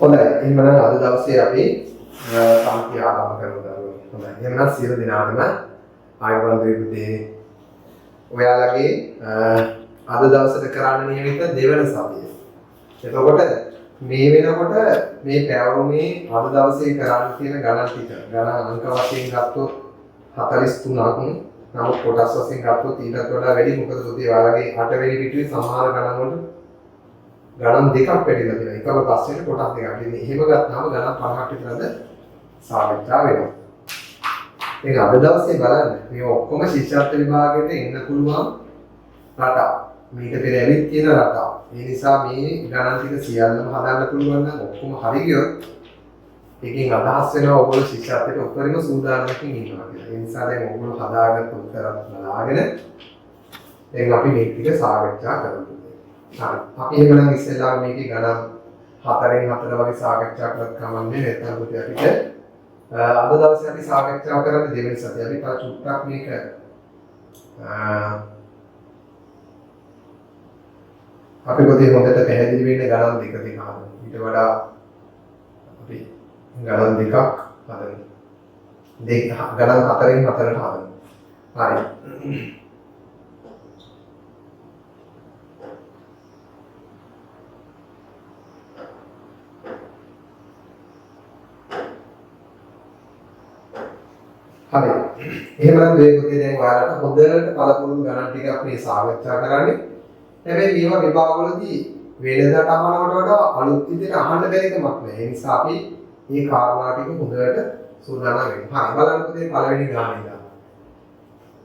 හොඳයි. එහෙනම් අද දවසේ අපි සාහිත්‍ය ආරම්භ කරමු. හොඳයි. එහෙනම් සියලු දෙනාටම ආයුබෝවන් දෙවියන්ගේ ඔයාලගේ අද දවසට කරන්න නියමිත දෙවන සතිය. එතකොට මේ වෙනකොට මේ පැවරුමේ අද දවසේ කරන්න තියෙන ගණන් ටික ගණන් අංක වශයෙන් ගත්තොත් 43ක්. නමුත් කොටස් වශයෙන් ගත්තොත් ඊටත් වඩා වැඩි. මොකද පුතේ ඔයාලගේ 8 වෙනි පිටුවේ සමහර ගණන් වලට ගණන් දෙකක් වැඩිලා තියෙනවා. එකම පස්සේ කොටස් දෙකක්. ඉතින් එහෙම ගත්තාම ගණන් 50ක් විතරද සාකච්ඡා වෙනවා. ඒක අද දවසේ බලන්න මේ ඔක්කොම ශිෂ්‍යත්ව විභාගයට එන්න පුළුවන් රටා. මේක පෙර ඇවිත් තියෙන රටා. ඒ නිසා මේ ගණන් ටික සියල්ලම හදාන්න පුළුවන් නම් ඔක්කොම හරි ගියොත් එකකින් අදහස් වෙනවා ඔයගොල්ලෝ ශිෂ්‍යත්වයට උත්තරිම සූදානම්කින් ඉන්නවා කියලා. ඒ නිසා දැන් ඔයගොල්ලෝ හදාගත්ත උත්තරත් බලාගෙන දැන් අපි මේ ටික සාකච්ඡා කරමු. හරි. අපි එහෙනම් ඉස්සෙල්ලා මේකේ ගණන් 4න් 4 වගේ සාකච්ඡා කරත් කමන්නේ නැත්නම් පුතේ අපිට අද දවසේ අපි සාකච්ඡා කරන්නේ දෙවෙනි සතිය. අපි තා චුට්ටක් මේක අපි පොතේ හොඳට පැහැදිලි වෙන්න ගණන් දෙක දෙකම. ඊට වඩා අපි ගණන් දෙකක් හදමු. ගණන් 4න් 4ට හදමු. හරි. හරි. එහෙමනම් මේ පුතේ දැන් ඔයාලට හොඳට පළපුරුදු ගණන් ටිකක් මේ සාකච්ඡා කරන්නේ. හැබැයි මේවා විභාගවලදී වෙනදට අහනවට වඩා අලුත් විදිහට අහන්න බැරි කමක් නැහැ. ඒ නිසා අපි මේ කාරණා ටික හොඳට සූදානම් වෙන්න. හරි. බලන්න පුතේ පළවෙනි ගාන ඉඳලා.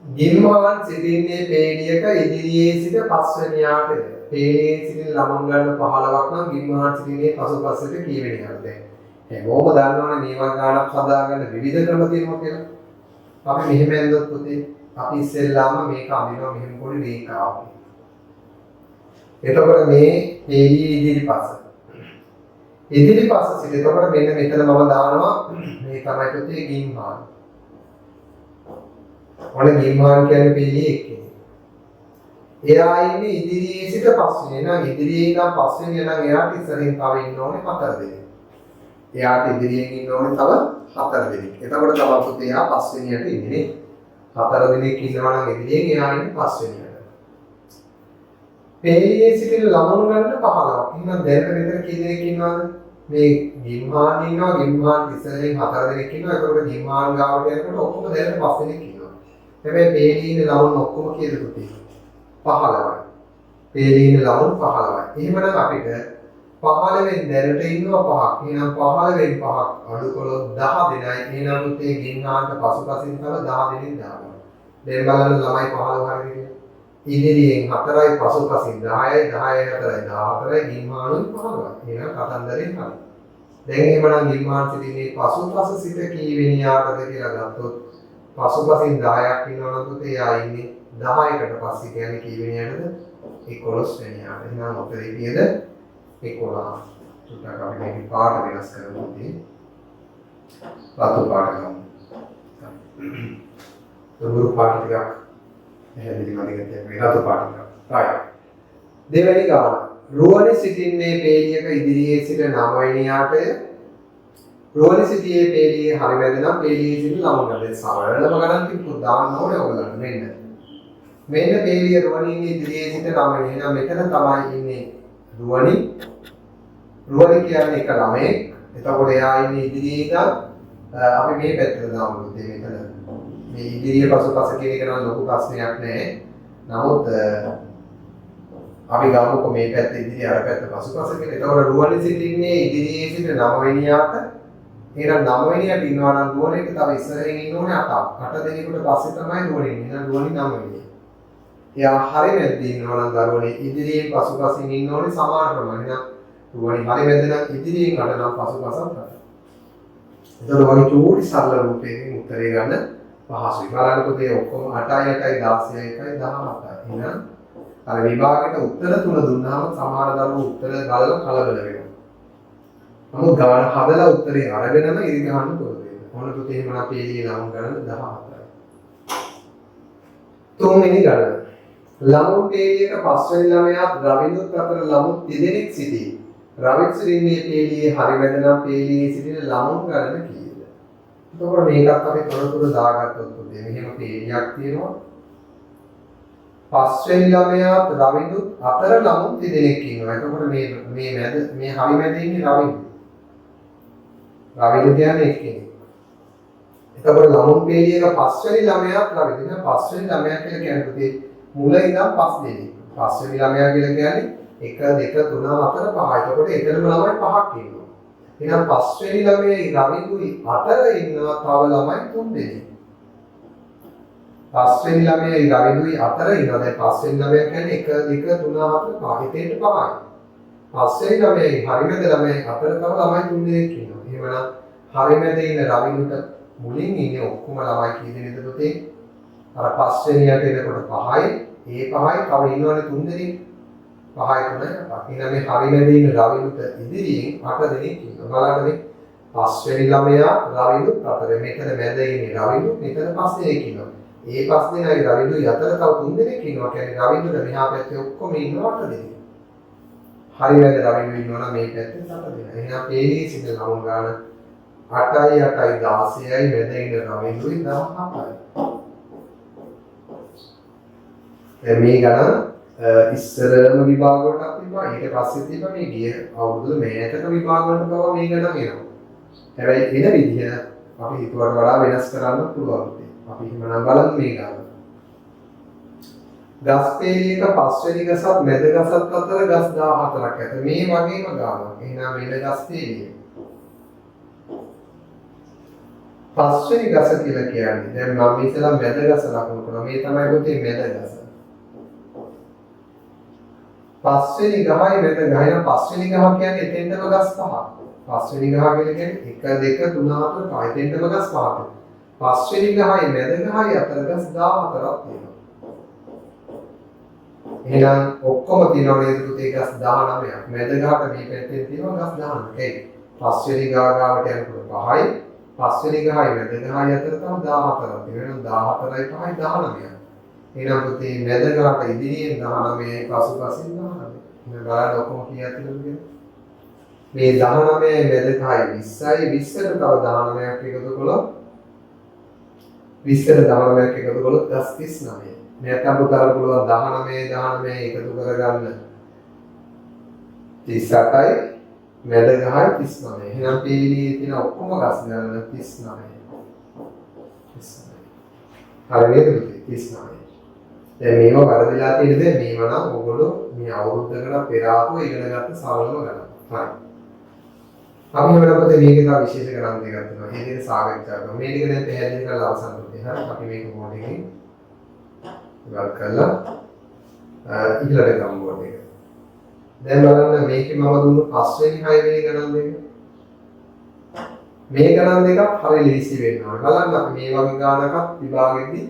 ගිම්මාන් සිටින්නේ පේලියක ඉදිරියේ සිට පස්වෙනියාට. පේලියේ සිටින ළමන් ගන්න 15ක් නම් ගිම්මාන් සිටින්නේ පසුපසට කීවෙනියක්ද? හැමෝම දන්නවනේ මේවා ගානක් හදාගන්න විවිධ ක්‍රම තියෙනවා කියලා. අපි මෙහෙම ඇඳුත් පුතේ අපි ඉස්සෙල්ලාම මේක අඳිනවා මෙහෙම පොඩි රේඛාවක්. එතකොට මේ පේලියේ ඉදිරිපස සිට එතකොට මෙන්න මෙතන මම දානවා මේ තමයි පුතේ ගිම්මාන්. ඔන්න ගිම්මාන් කියන්නේ පේලියේ එක්කෙනෙක්. එයා ඉන්නේ ඉදිරියේ සිට පස්වෙනි. එහෙනම් ඉදිරියේ ඉඳන් පස්වෙනි නම් එයාට ඉස්සරින් තව ඉන්න ඕනේ 4 දෙනෙක්. එයාට ඉදිරියෙන් ඉන්න ඕනේ තව 4 දෙනෙක්. එතකොට තමයි පුතේ එයා පස්වෙනියට ඉන්නේ. 4 දෙනෙක් ඉන්නවා නම් ඉදිරියෙන් එයා ඉන්නේ පස්වෙනියට. පේලියේ සිටින ළමුන් ගන්න 15ක්. එහෙනම් දැන් මෙතන කී දෙනෙක් ඉන්නවද? මේ ගිම්මාන් ඉන්නවා. ගිම්මාන් ඉස්සරහින් 4 දෙනෙක් ඉන්නවා. එතකොට ගිම්මාන් ගාවට යනකොට ඔක්කොම දැන් 5 දෙනෙක් ඉන්නවා. හැබැයි පේලියේ ඉන්න ළමුන් ඔක්කොම කීයද පුතේ? 15යි. පේලියේ ඉන්න ළමුන් 15යි. එහෙමනම් අපිට 15 දැනට ඉන්නවා 5ක්. එහෙනම් 15 5ක් අඩු කළොත් 10 දෙනයි. එහෙනම් පුතේ ගින්නාන්ට පසුපසින් තව 10 දෙනෙක් දානවා. දැන් බලන්න ළමයි 15 හරියට. ඉදිරියෙන් 4යි පසුපසින් 10යි 10යි 4යි 14යි ගින්මානුයි 15යි. එහෙනම් කතන්දරේ හරි. දැන් එහෙමනම් ගින්මාන් සිටින්නේ පසුපස සිට කීවෙනියාටද කියලා ගත්තොත් පසුපසින් 10ක් ඉන්නවනම් පුතේ යා ඉන්නේ 10කට පස්සේ කියන්නේ කීවෙනියටද? 11 වෙනියට. එහෙනම් උත්තරේ කීයද? 11. චුට්ටක් අපි මේකේ පාට වෙනස් කරමු ඉතින්. රතු පාට ගමු. දුරු පාට ටිකක් එහෙදි මදිකට මේ රතු පාට ටික. right. දෙවැනි ගාන. රුවනේ සිටින්නේ පේලියක ඉදිරියේ සිට 9 වෙනියාටය. රුවනේ සිටියේ පේලියේ හරි වැද නම් පේලියේ සිට ළමුන් ගන්න සමරලම ගණන් කිව්වොත් දාන්න ඕනේ ඔයගොල්ලන්ට මෙන්න. මෙන්න පේලිය රුවනේ ඉදිරියේ සිට 9 වෙනි. එහෙනම් මෙතන තමයි ඉන්නේ රුවනේ කියන්නේ එක ළමෙක්. එතකොට එයා ඉන්නේ ඉදිරියේ ඉඳන් අපි මේ පැත්තට දාමු මෙතන. මේ ඉදිරිය පසුපස කියන එක නම් ලොකු ප්‍රශ්නයක් නෑ. නමුත් අපි ගමුකෝ මේ පැත්ත ඉදිරිය අර පැත්ත පසුපස කියලා. එතකොට රුවනේ සිටින්නේ ඉදිරියේ සිට 9 වෙනියාට. එහෙනම් 9 වෙනියට ඉන්නවා නම් රුවනේක තව ඉස්සරහින් ඉන්න ඕනේ 8ක්. 8 දෙනෙකුට පස්සේ තමයි රුවනේ ඉන්නේ. එහෙනම් රුවනේ 9 වෙනිය. එයා හරිය මැද්දේ ඉන්නවා නම් දරුවනේ ඉදිරියෙන් පසුපසින් ඉන්න ඕනේ සමාන ප්‍රමාණයක්. එහෙනම් රුවනේ හරිය මැද්ද නම් ඉදිරියෙන් අඩ නම් පසුපසත් අඩ. එතකොට වගේ චූටි සරල රූපයකින් උත්තරේ ගන්න පහසුයි. බලන්නකෝ මේ ඔක්කොම 8යි 8යි 16යි 1යි 17යි. එහෙනම් අර විභාගයට උත්තර තුන දුන්නාම සමහර දරුවෝ උත්තර බලලා කලබල වෙනවා. නමුත් ගාන හදලා උත්තරේ අරගෙනම ඉරි ගහන්න පුළුවන්. මොන පුතේ එහෙම අපි එළිය නම් ගණන 14යි. තුන්වෙනි ගණන. ළමුන් පේලියක පස්වෙනි ළමයාත් රවිඳුත් අතර ළමුන් දෙදෙනෙක් සිටී. රවිත් සිටින්නේ පේළියේ හරි මැද නම් පේළියේ සිටින ළමුන් ගණන කීයද? එතකොට මේකත් අපි තොරතුරු දාගත්තොත් මෙහෙම පේළියක් තියෙනවා. පස්වෙනි ළමයාත් රවිදුත් අතර ළමුන් දෙදෙනෙක් ඉන්නවා. එතකොට මේ මැද මේ හරි මැද ඉන්නේ රවිදු. රවිදු කියන්නේ එක්කෙනෙක්. එතකොට ළමුන් පේළියක පස්වෙනි ළමයාත් රවිදු. එහෙනම් පස්වෙනි ළමයා කියලා කියන්නේ මුල ඉඳන් පස් දෙනෙක්. පස්වෙනි ළමයා කියලා කියන්නේ 1 2 3 4 5. එතකොට එතනම ළමයි පහක් ඉන්නවා. එහෙනම් පස්වෙනි ළමයේ රවිදුයි අතර ඉන්නවා තව ළමයි 3 දෙනෙක්. පස්වෙනි ළමයේ රවිදුයි අතර ඉන්නවා. දැන් පස්වෙනි ළමයා කියන්නේ 1 2 3 4 5. එතෙන්ට 5යි. පස්වෙනි ළමයේ හරිමැද ළමයේ අතර තව ළමයි 3 දෙනෙක් ඉන්නවා. එහෙමනම් හරිමැද ඉන්න රවිදුට මුලින් ඉන්නේ ඔක්කොම ළමයි කී දෙනෙක්ද පුතේ? අර පස්වෙනියට එනකොට 5යි. ඒ 5යි තව ඉන්නවනේ 3 දෙනෙක්. 5යි 3යි 8යි. එහෙනම් මේ හරිමැද ඉන්න රවිදුට ඉදිරියෙන් 8 දෙනෙක් ඉන්නවා. බලන්න මේ පස්වෙනි ළමයා රවිදුත් අතර මෙතන මැද ඉන්නේ රවිදු මෙතන 5 දෙනෙක් ඉන්නවා. ඒ 5 දෙනායි රවිදුයි අතර තව 3 දෙනෙක් ඉන්නවා. කියන්නේ රවිදුට මෙහා පැත්තේ ඔක්කොම ඉන්නවා 8 දෙනෙක්. හරියට රවිදු ඉන්නවා නම් මේ පැත්තේ 8 දෙනා. එහෙනම් පේළියේ සිට ළමුන් ගන්න 8යි 8යි 16යි මැද ඉන්න රවිදුයි 17යි. දැන් මේ ගණන් ඉස්සරම විභාග වලට තිබ්බා. ඊට පස්සේ තිබ්බා මේ ගිය අවුරුදු මේකට විභාග වලට පවා මේ ගණන් එනවා. හැබැයි වෙන විදිහ අපි හිතුවට වඩා වෙනස් කරන්න පුළුවන්. අපි එහෙමනම් බලමු මේ ගාන. ගස් පේළියක පස්වෙනි ගසත් මැද ගසත් අතර ගස් 14ක් ඇත. මේ වගේම ගානක්. එහෙනම් මෙන්න ගස් පේළිය. පස්වෙනි ගස කියලා කියන්නේ දැන් මම ඉතලා මැද ගස ලකුණු කරනවා. මේ තමයි පුතේ මැද ගස. පස්වෙනි ගහයි මැද ගහයි නම් පස්වෙනි ගහ කියන්නේ එතෙන්ටම ගස් 5ක්. පස්වෙනි ගහ කියලා කියන්නේ 1 2 3 4 5 එතෙන්ටම ගස් 5ක්. පස්වෙනි ගහයි මැද ගහයි අතර ගස් 14ක් තියෙනවා. එහෙනම් ඔක්කොම තියෙනවා නේද පුතේ ගස් 19ක්. මැද ගහට මේ පැත්තෙන් තියෙනවා ගස් 19ක්. ඒ පස්වෙනි ගහ ගාවට යනකොට 5යි. පස්වෙනි ගහයි මැද ගහයි අතර තව 14ක් තියෙනවා. 14යි 5යි 19ක්. එහෙනම් පුතේ මැද ගහට ඉදිරියෙන් 19යි පසුපසින් 19යි. මේ බලන්න ඔක්කොම කීයක් තියෙනවද කියලා. මේ 19යි මැද ගහයි 20යි 20ට තව 19ක් එකතු කළොත් 20ට 19ක් එකතු කළොත් 39. නැත්නම් පුතාට පුළුවන් 19 19 එකතු කරගන්න 38යි මැද ගහයි 39. එහෙනම් පේළියේ තියෙන ඔක්කොම ගස් ගන්න 39. 39. හරියද 39. දැන් මේව වරදලා තියෙනද මේව නම් ඔයගොල්ලෝ මේ අවුරුද්දකට පෙර ආපු ඉගෙන ගත්ත සාවලම ගන්න. හරි. අපි වෙනකොට මේක තව විශේෂ ගණන් දෙකක් තියෙනවා. මේ දෙක සාකච්ඡා කරමු. මේ ටික දැන් පැහැදිලි කරලා අවසන් කරමු. හරි. අපි මේක බෝඩ් එකේ ඉවර කරලා ඉහළට ගමු බෝඩ් එක. දැන් බලන්න මේකේ මම දුන්නු 5 වෙනි 6 වෙනි ගණන් දෙක. මේ ගණන් දෙකක් හරිය ලේසි වෙනවා. බලන්න අපි මේ වගේ ගණනක් විභාගෙදී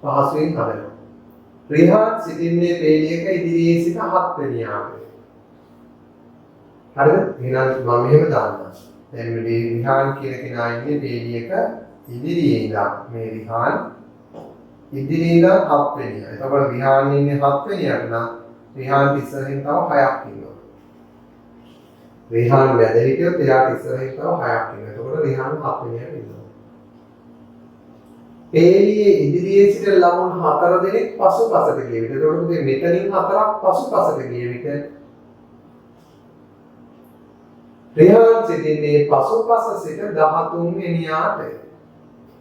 පහසුවෙන් හදනවා. රිහාන් සිටින්නේ පේළියක ඉදිරියේ සිට 7 වෙනි ආකාරය. හරිද? එහෙනම් මම මෙහෙම දාන්නම්. දැන් මේ රිහාන් කියන කෙනා ඉන්නේ පේළියක ඉදිරියේ ඉඳන් මේ රිහාන් ඉදිරියේ ඉඳන් 7 වෙනිය. එතකොට රිහාන් ඉන්නේ 7 වෙනියට නම් රිහාන් ඉස්සරහින් තව 6ක් ඉන්නවා. රිහාන් මැද හිටියොත් එයාට ඉස්සරහින් තව 6ක් ඉන්නවා. එතකොට රිහාන් 7 වෙනියට ඉන්නවා. පේළියේ ඉදිරියේ සිට ළමුන් 4 දෙනෙක් පසුපසට ගිය විට එතකොට මෙතනින් 4ක් පසුපසට ගිය විට රිහාන් සිටින්නේ පසුපස සිට 13 වෙනියාට.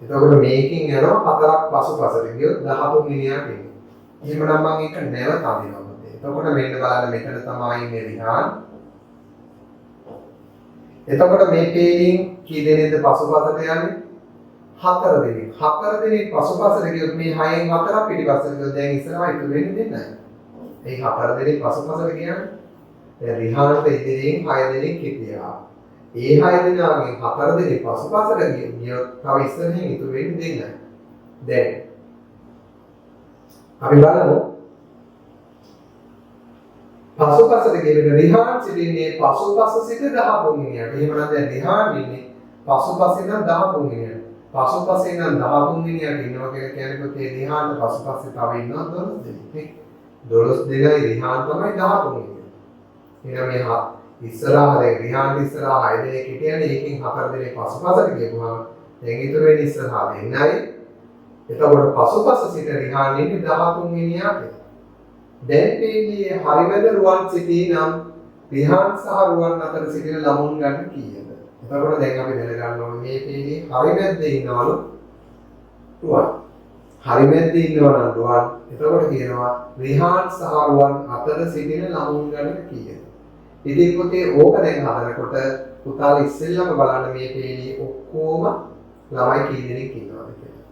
එතකොට මේකෙන් යනවා 4ක් පසුපසට ගියොත් 13 වෙනියාට එන්නේ. එහෙමනම් මම ඒක නැවත අඳිනවා. එතකොට මෙන්න බලන්න මෙතන තමයි ඉන්නේ රිහාන්. එතකොට මේ පේළියෙන් කී දෙනෙක්ද පසුපසට යන්නේ? 4 දෙනෙක්. 4 දෙනෙක් පසුපසට ගියොත් මේ 6න් 4ක් පිටිපස්සට ගියොත් දැන් ඉස්සරහා ඉතුරු වෙන්නේ දෙන්නයි. ඒ 4 දෙනෙක් පසුපසට කියන්නේ දැන් රිහාන්ට ඉදිරියෙන් 6 දෙනෙක් හිටියා. ඒ 6 දෙනාගෙන් 4 දෙනෙක් පසුපසට ගියොත් තව ඉස්සරහින් ඉතුරු වෙන්නේ දෙන්නයි. දැන් අපි බලමු පසුපසට ගියවිට රිහාන් සිටින්නේ පසුපස සිට 13 වෙනියට. එහෙමනම් දැන් රිහාන් ඉන්නේ පසුපසින් නම් 13 වෙනියට. පසුපසින් නම් 13 වෙනියට ඉන්නවා කියලා කියන්නේ පුතේ රිහාන්ට පසුපස්සේ තව ඉන්නවා 12 දෙනෙක්. 12 දෙනයි රිහාන් තමයි 13 වෙනිය. එහෙනම් ඉස්සරහා දැන් රිහාන්ට ඉස්සරහා 6 දෙනෙක් හිටියනේ ඒකෙන් 4 දෙනෙක් පසුපසට ගියපුවාම දැන් ඉතුරු වෙන්නේ ඉස්සරහා දෙන්නයි. එතකොට පසුපස සිට රිහාන් ඉන්නේ 13 වෙනියාට. දැන් පේන්නේ හරිමැද රුවන් සිටී නම් රිහාන් සහ රුවන් අතර සිටින ළමුන් ගන්න කීයද? එතකොට දැන් අපි දැනගන්න ඕනේ මේ පේන්නේ හරිමැද්දේ ඉන්නවලු රුවන්. හරිමැද්දේ ඉන්නවනම් රුවන්. එතකොට කියනවා රිහාන් සහ රුවන් අතර සිටින ළමුන් ගන්න කීයද? ඉතින් පුතේ ඕක දැන් හදනකොට පුතාලා ඉස්සෙල්ලාම බලන්න මේ පේන්නේ ඔක්කොම ළමයි කී දෙනෙක් ඉන්නවද කියලා.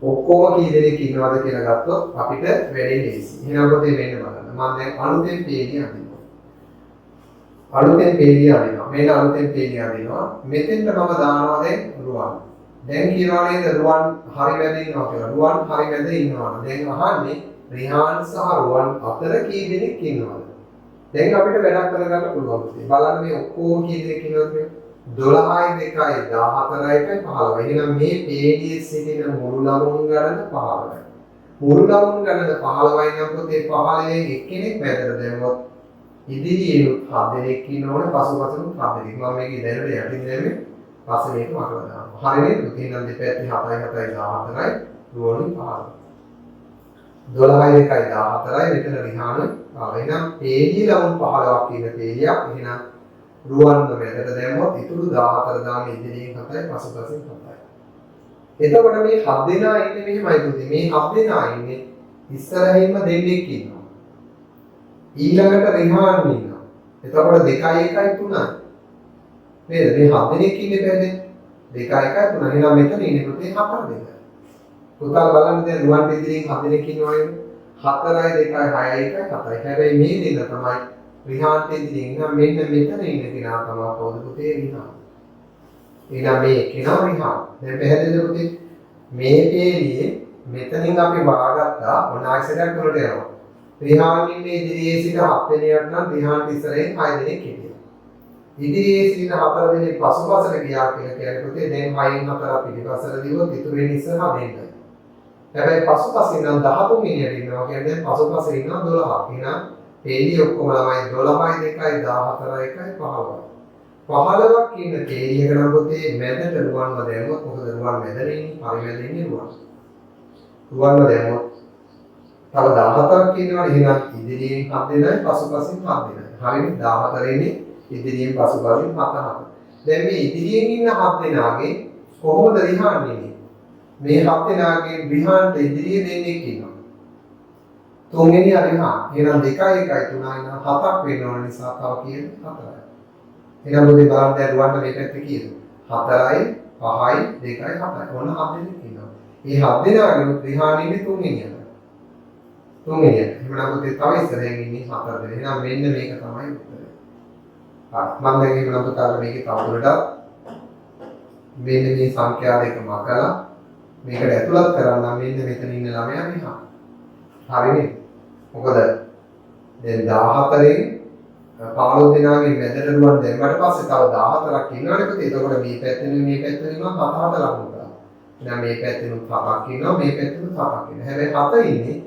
ඔක්කොම කී දෙනෙක් ඉන්නවද කියලා ගත්තොත් අපිට වැඩි ලේසි. එහෙනම් පුතේ මෙන්න බලන්න. මම දැන් අලුතෙන් පේන්නේ අදිනවා. අලුතෙන් පේන්නේ අදිනවා. මේක අලුතෙන් පේන්නේ අදිනවා. මෙතෙන්ට මම දානවා දැන් රුවන්. දැන් කියනවා නේද රුවන් හරි මැද ඉන්නවා කියලා. රුවන් හරි මැද ඉන්නවා. දැන් අහන්නේ රිහාන් සහ රුවන් අතර කී දෙනෙක් ඉන්නවද? දැන් අපිට වැඩක් කරගන්න පුළුවන්. බලන්න මේ ඔක්කොම කී දෙනෙක් ඉන්නවද මේ 12යි 2යි 14යි 15යි. එහෙනම් මේ පේළියේ සිටින මුළු ළමුන් ගණන 15යි. මුළු ළමුන් ගණන 15යි නම් පොතේ 15න් එක්කෙනෙක් මැදට දැම්මොත් ඉදිරියේ 7 දෙනෙක් ඉන්නවනේ පසුපසුම 7 දෙනෙක්. මම මේක ඉදැනට යටින් දැම්මේ පස්සේ මේක මකලා දානවා. හරි නේද? එහෙනම් දෙපැත්තේ 7යි 7යි 14යි රුවණුයි 15යි. 12යි 2යි 14යි මෙතන රිහාන එහෙනම් පේළිය ළමුන් 15ක් කියන පේළියක්. එහෙනම් රුවන්ව මැදට දැම්මොත් ඉතුරු 14 දාන ඉදිරියෙන් 7යි පසුපසින් 7යි. එතකොට මේ 7 දෙනා ඉන්නේ මෙහෙමයි පුතේ. මේ 7 දෙනා ඉන්නේ ඉස්සරහින්ම දෙන්නෙක් ඉන්නවා. ඊළඟට රිහාන් ඉන්නවා. එතකොට 2යි 1යි 3යි. නේද? මේ 7 දෙනෙක් ඉන්නේ පැත්තේ. 2යි 1යි 3යි. එහෙනම් මෙතන ඉන්නේ පුතේ 4 දෙනා. පුතාලා බලන්න දැන් රුවන් ඉදිරියෙන් 7 දෙනෙක් ඉන්නවා නේද? 4යි 2යි 6යි 1යි 7යි. හැබැයි මේ දෙන්න තමයි රිහාන්ට ඉදිරියෙන් නම් මෙන්න මෙතන ඉන්න කෙනා තමයි කවුද පුතේ රිහාන්. එහෙනම් මේ කෙනා රිහාන්. දැන් පැහැදිලිද පුතේ? මේ පේළියේ මෙතනින් අපි වාගත්තා ඔන්න ආයසරයක් වලට යනවා. රිහාන් ඉන්නේ ඉදිරියේ සිට 7 දෙනෙක් නම් රිහාන්ට ඉස්සරහින් 6 දෙනෙක් හිටියා. ඉදිරියේ සිට 4 දෙනෙක් පසුපසට ගියා කියලා කියන්නේ පුතේ දැන් 6න් 4 පිටිපසට දිවුවොත් ඉතුරු වෙන්නේ ඉස්සරහා දෙන්නයි. හැබැයි පසුපසින් නම් 13 මිනිහෙක් ඉන්නවා කියන්නේ පසුපසේ ඉන්නවා 12ක්. එහෙනම් පේළිය ඔක්කොම ළමයි 12යි 2යි 14යි 1යි 15යි. 15ක් ඉන්න පේළියක නම් පුතේ මැදට රුවන්ව දැම්මොත් මොකද රුවන් මැදට ඉන්නේ පරි මැද ඉන්නේ රුවන්. රුවන්ව දැම්මොත් තව 17ක් ඉන්නවා. එහෙනම් ඉදිරියෙන් 7 දෙනයි පසුපසින් 7 දෙනයි. හරිනේ 14 ඉන්නේ ඉදිරියෙන් පසුපසින් 7. දැන් මේ ඉදිරියෙන් ඉන්න 7 දෙනාගේ කොහොමද රිහාන් ඉන්නේ? මේ 7 දෙනාගේ රිහාන්ට ඉදිරියේ දෙන්නෙක් ඉන්නවා. තුන්වෙනි රිහාන්. එහෙනම් 2යි 1යි 3යි නම් 7ක් වෙන්න ඕන නිසා තව කීයද? 4යි. එහෙනම් මොකද බලන්න දැන් රුවන්ට මේ පැත්තේ කීයද? 4යි 5යි 2යි 7යි. ඕන 7 දෙනෙක් ඉන්නවා. මේ 7 දෙනාගේ රිහාන් ඉන්නේ තුන්වෙනියට. තුන්වෙනියට. එහෙනම් මොකද තව ඉස්සරහින් ඉන්නේ 4 දෙනෙක්. එහෙනම් මෙන්න මේක තමයි උත්තරය. හරි. මම දැන් එහෙනම් පුතාලා මේකේ තවදුරටත් මෙන්න මේ සංඛ්‍යා දෙක මකලා මේකට ඇතුළත් කරන්න මෙන්න මෙතන ඉන්න ළමයා මෙහා. හරිනේ. මොකද දැන් 14න් 15 දෙනාගේ මැදට රුවන් දැම්මට පස්සේ තව 14ක් ඉන්නවනේ පුතේ. එතකොට මේ පැත්තෙන් මේ පැත්තෙන් ඉන්නවා 7 ලකුණු කරා. එහෙනම් මේ පැත්තෙන් 7ක් ඉන්නවා මේ පැත්තෙන් 7ක් ඉන්නවා. හැබැයි 7 ඉන්නේ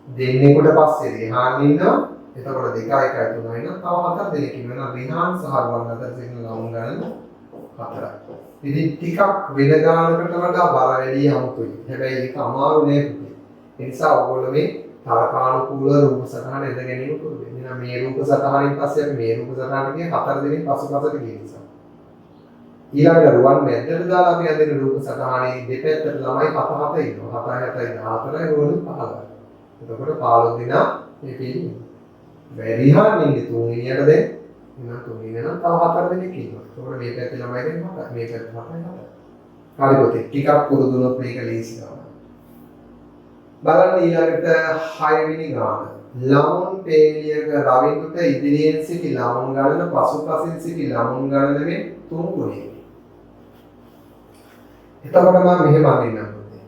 දෙන්නෙකුට පස්සේ රිහාන් ඉන්නවා. එතකොට 2යි 1යි 3යි නම් තව 4 දෙනෙක් ඉන්නවා. රිහාන් සහ රුවන් අතර තියෙන ළමුන් ගණන 4යි. ඉතින් ටිකක් වෙන ගානකට වඩා බර වැඩි අමුතුයි. හැබැයි ඒක අමාරු නෑ පුතේ. ඒ නිසා ඔයගොල්ලෝ මේ තරකානුකූල රූප සටහන එද ගැනීම පුරුදු වෙන්න. එහෙනම් මේ රූප සටහනින් පස්සේ අපි මේ රූප සටහනට ගියේ 4 දෙනෙක් පසුපසට ගිය නිසා. ඊළඟ රුවන් මැදට දාලා අපි අදින රූප සටහනේ දෙපැත්තට ළමයි 7 ඉන්නවා. 7යි 7යි 14යි රුවණු 15යි. එතකොට 15 දෙනා මේ පිළිගන්න. වැඩිහාන් ඉන්නේ තුන්වෙනියට දැන් එහෙනම් තුන්වෙනිය නම් තව 4 දෙනෙක් ඉන්නවා. එතකොට මේ පැත්තේ ළමයි දෙන්න 7යි. මේ පැත්තේ 7යි 7යි. හරි පුතේ. ටිකක් පුරුදුනොත් මේක ලීසි ගන්න. බලන්න ඊළඟට 6 වෙනි ගාන. ළමුන් පේළියක රවින්දුට ඉදිරියෙන් සිටි ළමුන් ගණන පසුපසින් සිටි ළමුන් ගණන මේ 3 ගුණයයි. එතකොට මම මෙහෙම අඳින්නම් පුතේ.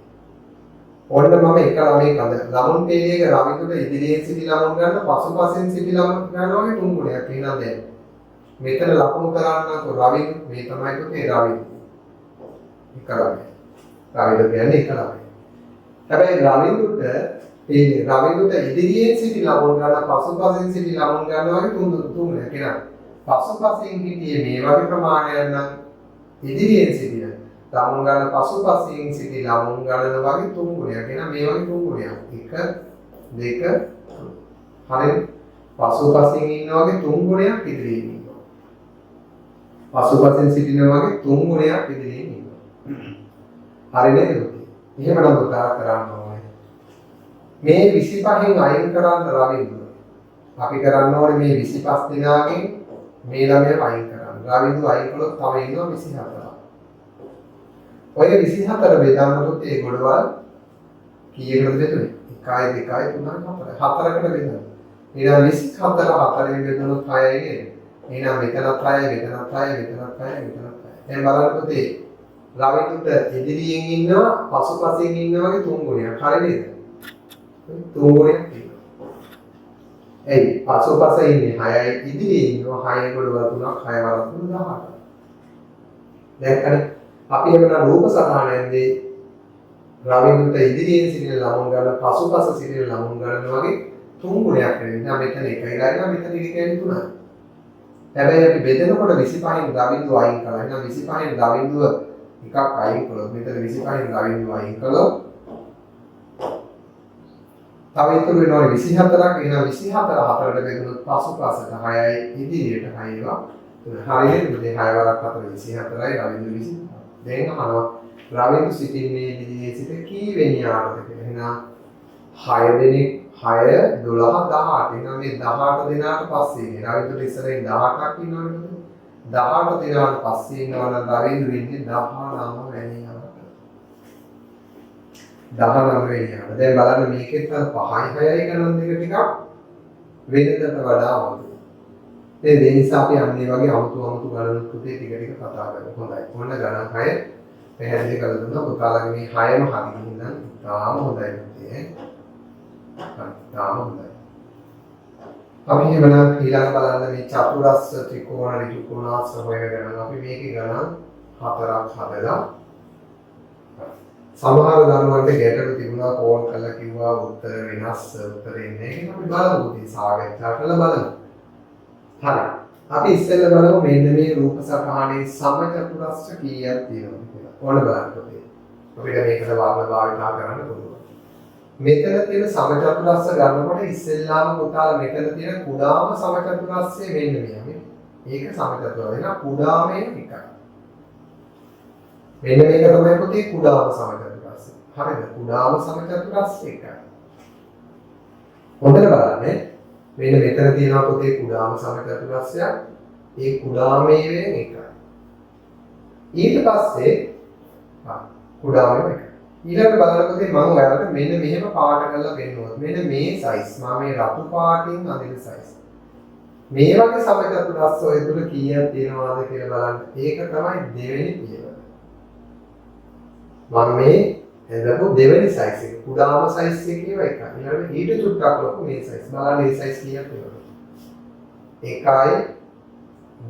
ඔන්න මම එක ළමෙක් අඳ ළමුන් පේළියක රවින්දුට ඉදිරියෙන් සිටි ළමුන් ගණන පසුපසින් සිටි ළමුන් ගණන වගේ 3 ගුණයක්. එහෙනම් දැන් මෙතන ලකුණු කරන්නකො රවින්දු මේ තමයි පුතේ රවින්දු. එක ළමයි. රවින්දු කියන්නේ එක ළමයි. හැබැයි රවින්දුට ඉදිරියෙන් සිටි ළමුන් ගන්න පසුපසින් සිටි ළමුන් ගන්න වගේ තුන් වෙනවා. පසුපසින් හිටියේ මේ වගේ ප්‍රමාණයක් නම් ඉදිරියෙන් සිටින ළමුන් ගණන පසුපසින් සිටි ළමුන් ගණන වගේ 3 ගුණයක්. එහෙනම් මේ වගේ 3 ගුණයක්. 1 2 3. හරිද? පසුපසින් ඉන්නා වගේ 3 ගුණයක් ඉදිරියෙන් ඉන්නවා. පසුපසින් සිටිනා වගේ 3 ගුණයක් ඉදිරියෙන් ඉන්නවා. හරි නේද? එහෙමනම් පුතා කරන්න ඕනේ. මේ 25න් අයින් කරන්න රවින්දුව. අපි කරන්න ඕනේ මේ 25 දෙනාගෙන් මේ ළමයා අයින් කරන්න. රවින්දුව අයින් කළොත් තව ඉන්නවා 24. ඔය 24 බෙදන්නකොත් ඒ ගොඩවල් කීයකටද බෙදුනේ? 1 2 3 4. 4කට බෙදන්න. ඊළඟ 24 4ෙන් බෙදුනොත් 6යි නේද? එහෙනම් මෙතනත් 6යි, මෙතනත් 6යි, මෙතනත් 6යි, මෙතනත් 6යි. දැන් බලන්නකොත් ඒ රවින්දුට ඉදිරියෙන් ඉන්නවා පසුපසින් ඉන්නවා වගේ 3 ගුණයක්. හරි නේද? 3 ගුණයක් තියෙනවා. එයි පසුපස ඉන්නේ 6යි, ඉදිරියේ ඉන්නවා 6 ගොඩවල් 3ක්, 6 වරක් 3 18. දැන් අපි එවන රූප සටහනෙන්දී රවින්දුට ඉදිරියෙන් සිටින ළමුන් ගණන පසුපස සිටින ළමුන් ගණන වගේ 3 ගුණයක් වෙනවා. මෙතන 1යි ගන්නවා, මෙතන 1යි 3යි. හැබැයි අපි බෙදනකොට 25න් රවින්දුව අයින් කරලා. එහෙනම් 25න් රවින්දුව එකක් අයින් කළොත් මෙතන 25න් රවින්දුව අයින් කළොත් තව ඉතුරු වෙනවා 24ක්. එහෙනම් 24 4කට බෙදුනොත් පසුපසට 6යි, ඉදිරියට 6 ඒවා. හරියට මේ 6 වරක් 4 24යි රවින්දුව 24. දැන් අහනවා රවින්දු සිටින්නේ ඉදිරියේ සිට කී වෙනි ආකාරයකද කියලා. එහෙනම් 6 දෙනෙක් 6 12 18. එහෙනම් මේ 18 දෙනාට පස්සේ ඉන්නේ රවින්දුට ඉස්සරහින් 18ක් ඉන්නවනේ. 18 දෙනාට පස්සේ ඉන්නවනම් රවින්දු ඉන්නේ 19 වෙනි ආකාරයට. 19 වෙනි ආකාරය. දැන් බලන්න මේකෙත් අර 5යි 6යි ගණන් දෙක ටිකක් වෙනදට වඩා අමුතුයි. ඒ නිසා අපි අන්නේ වගේ අමුතු ගණන් පුතේ ටික ටික කතා කරමු. හොඳයි. ඔන්න ගණන් 6 පැහැදිලි කරලා දුන්නා. පුතාලගේ මේ 6ම හරි ගිහින් තාම හොඳයි පුතේ. තාම හොඳයි. අපි එහෙමනම් ඊළඟ බලන්න මේ චතුරස්‍ර ත්‍රිකෝණ ඍජු කෝණාස්‍ර හොයන ගණන්. අපි මේකේ ගණන් 4ක් හදලා සමහර දරුවන්ට ගැටලු තිබුණා කෝල් කරලා කිව්වා උත්තර වෙනස් උත්තරේ ඉන්නේ. ඒක අපි බලමු පුතේ සාකච්ඡා කරලා බලමු. හරි. අපි ඉස්සෙල්ලා බලමු මෙන්න මේ රූප සටහනේ සමචතුරස්‍ර කීයක් තියෙනවද කියලා. ඕන බලන්න පුතේ. අපිට මේකට වර්ණ භාවිතා කරන්න පුළුවන්. මෙතන තියෙන සමචතුරස්‍ර ගන්නකොට ඉස්සෙල්ලාම පුතාලා මෙතන තියෙන කුඩාම සමචතුරස්‍රය මෙන්න මෙයා. ඒක සමචතුරස්‍රය වෙන කුඩාමේ එකයි. මෙන්න මේක තමයි පුතේ කුඩාම සමචතුරස්‍රය. හරිද? කුඩාම සමචතුරස්‍රය එකයි. හොඳට බලන්න. මෙන්න මෙතන තියෙනවා පුතේ කුඩාම සමචතුරස්‍රයක්. ඒ කුඩාමේ වෙන එකයි. ඊට පස්සේ කුඩාමේ එකයි. ඊළඟට බලන්න පුතේ මම ඔයාලට මෙන්න මෙහෙම පාට කරලා පෙන්නනවා. මෙන්න මේ සයිස් මම මේ රතු පාටින් අඳින සයිස්. මේ වගේ සමචතුරස්‍ර ඔය තුල කීයක් තියෙනවද කියලා බලන්න. ඒක තමයි දෙවෙනි පියවර. මම මේ එදපු දෙවෙනි සයිස් එක කුඩාම සයිස් එකේ එකයි. ඊළඟට ඊට චුට්ටක් ලොකු මේ සයිස්. බලන්න මේ සයිස් කීයක් තියෙනවද? 1යි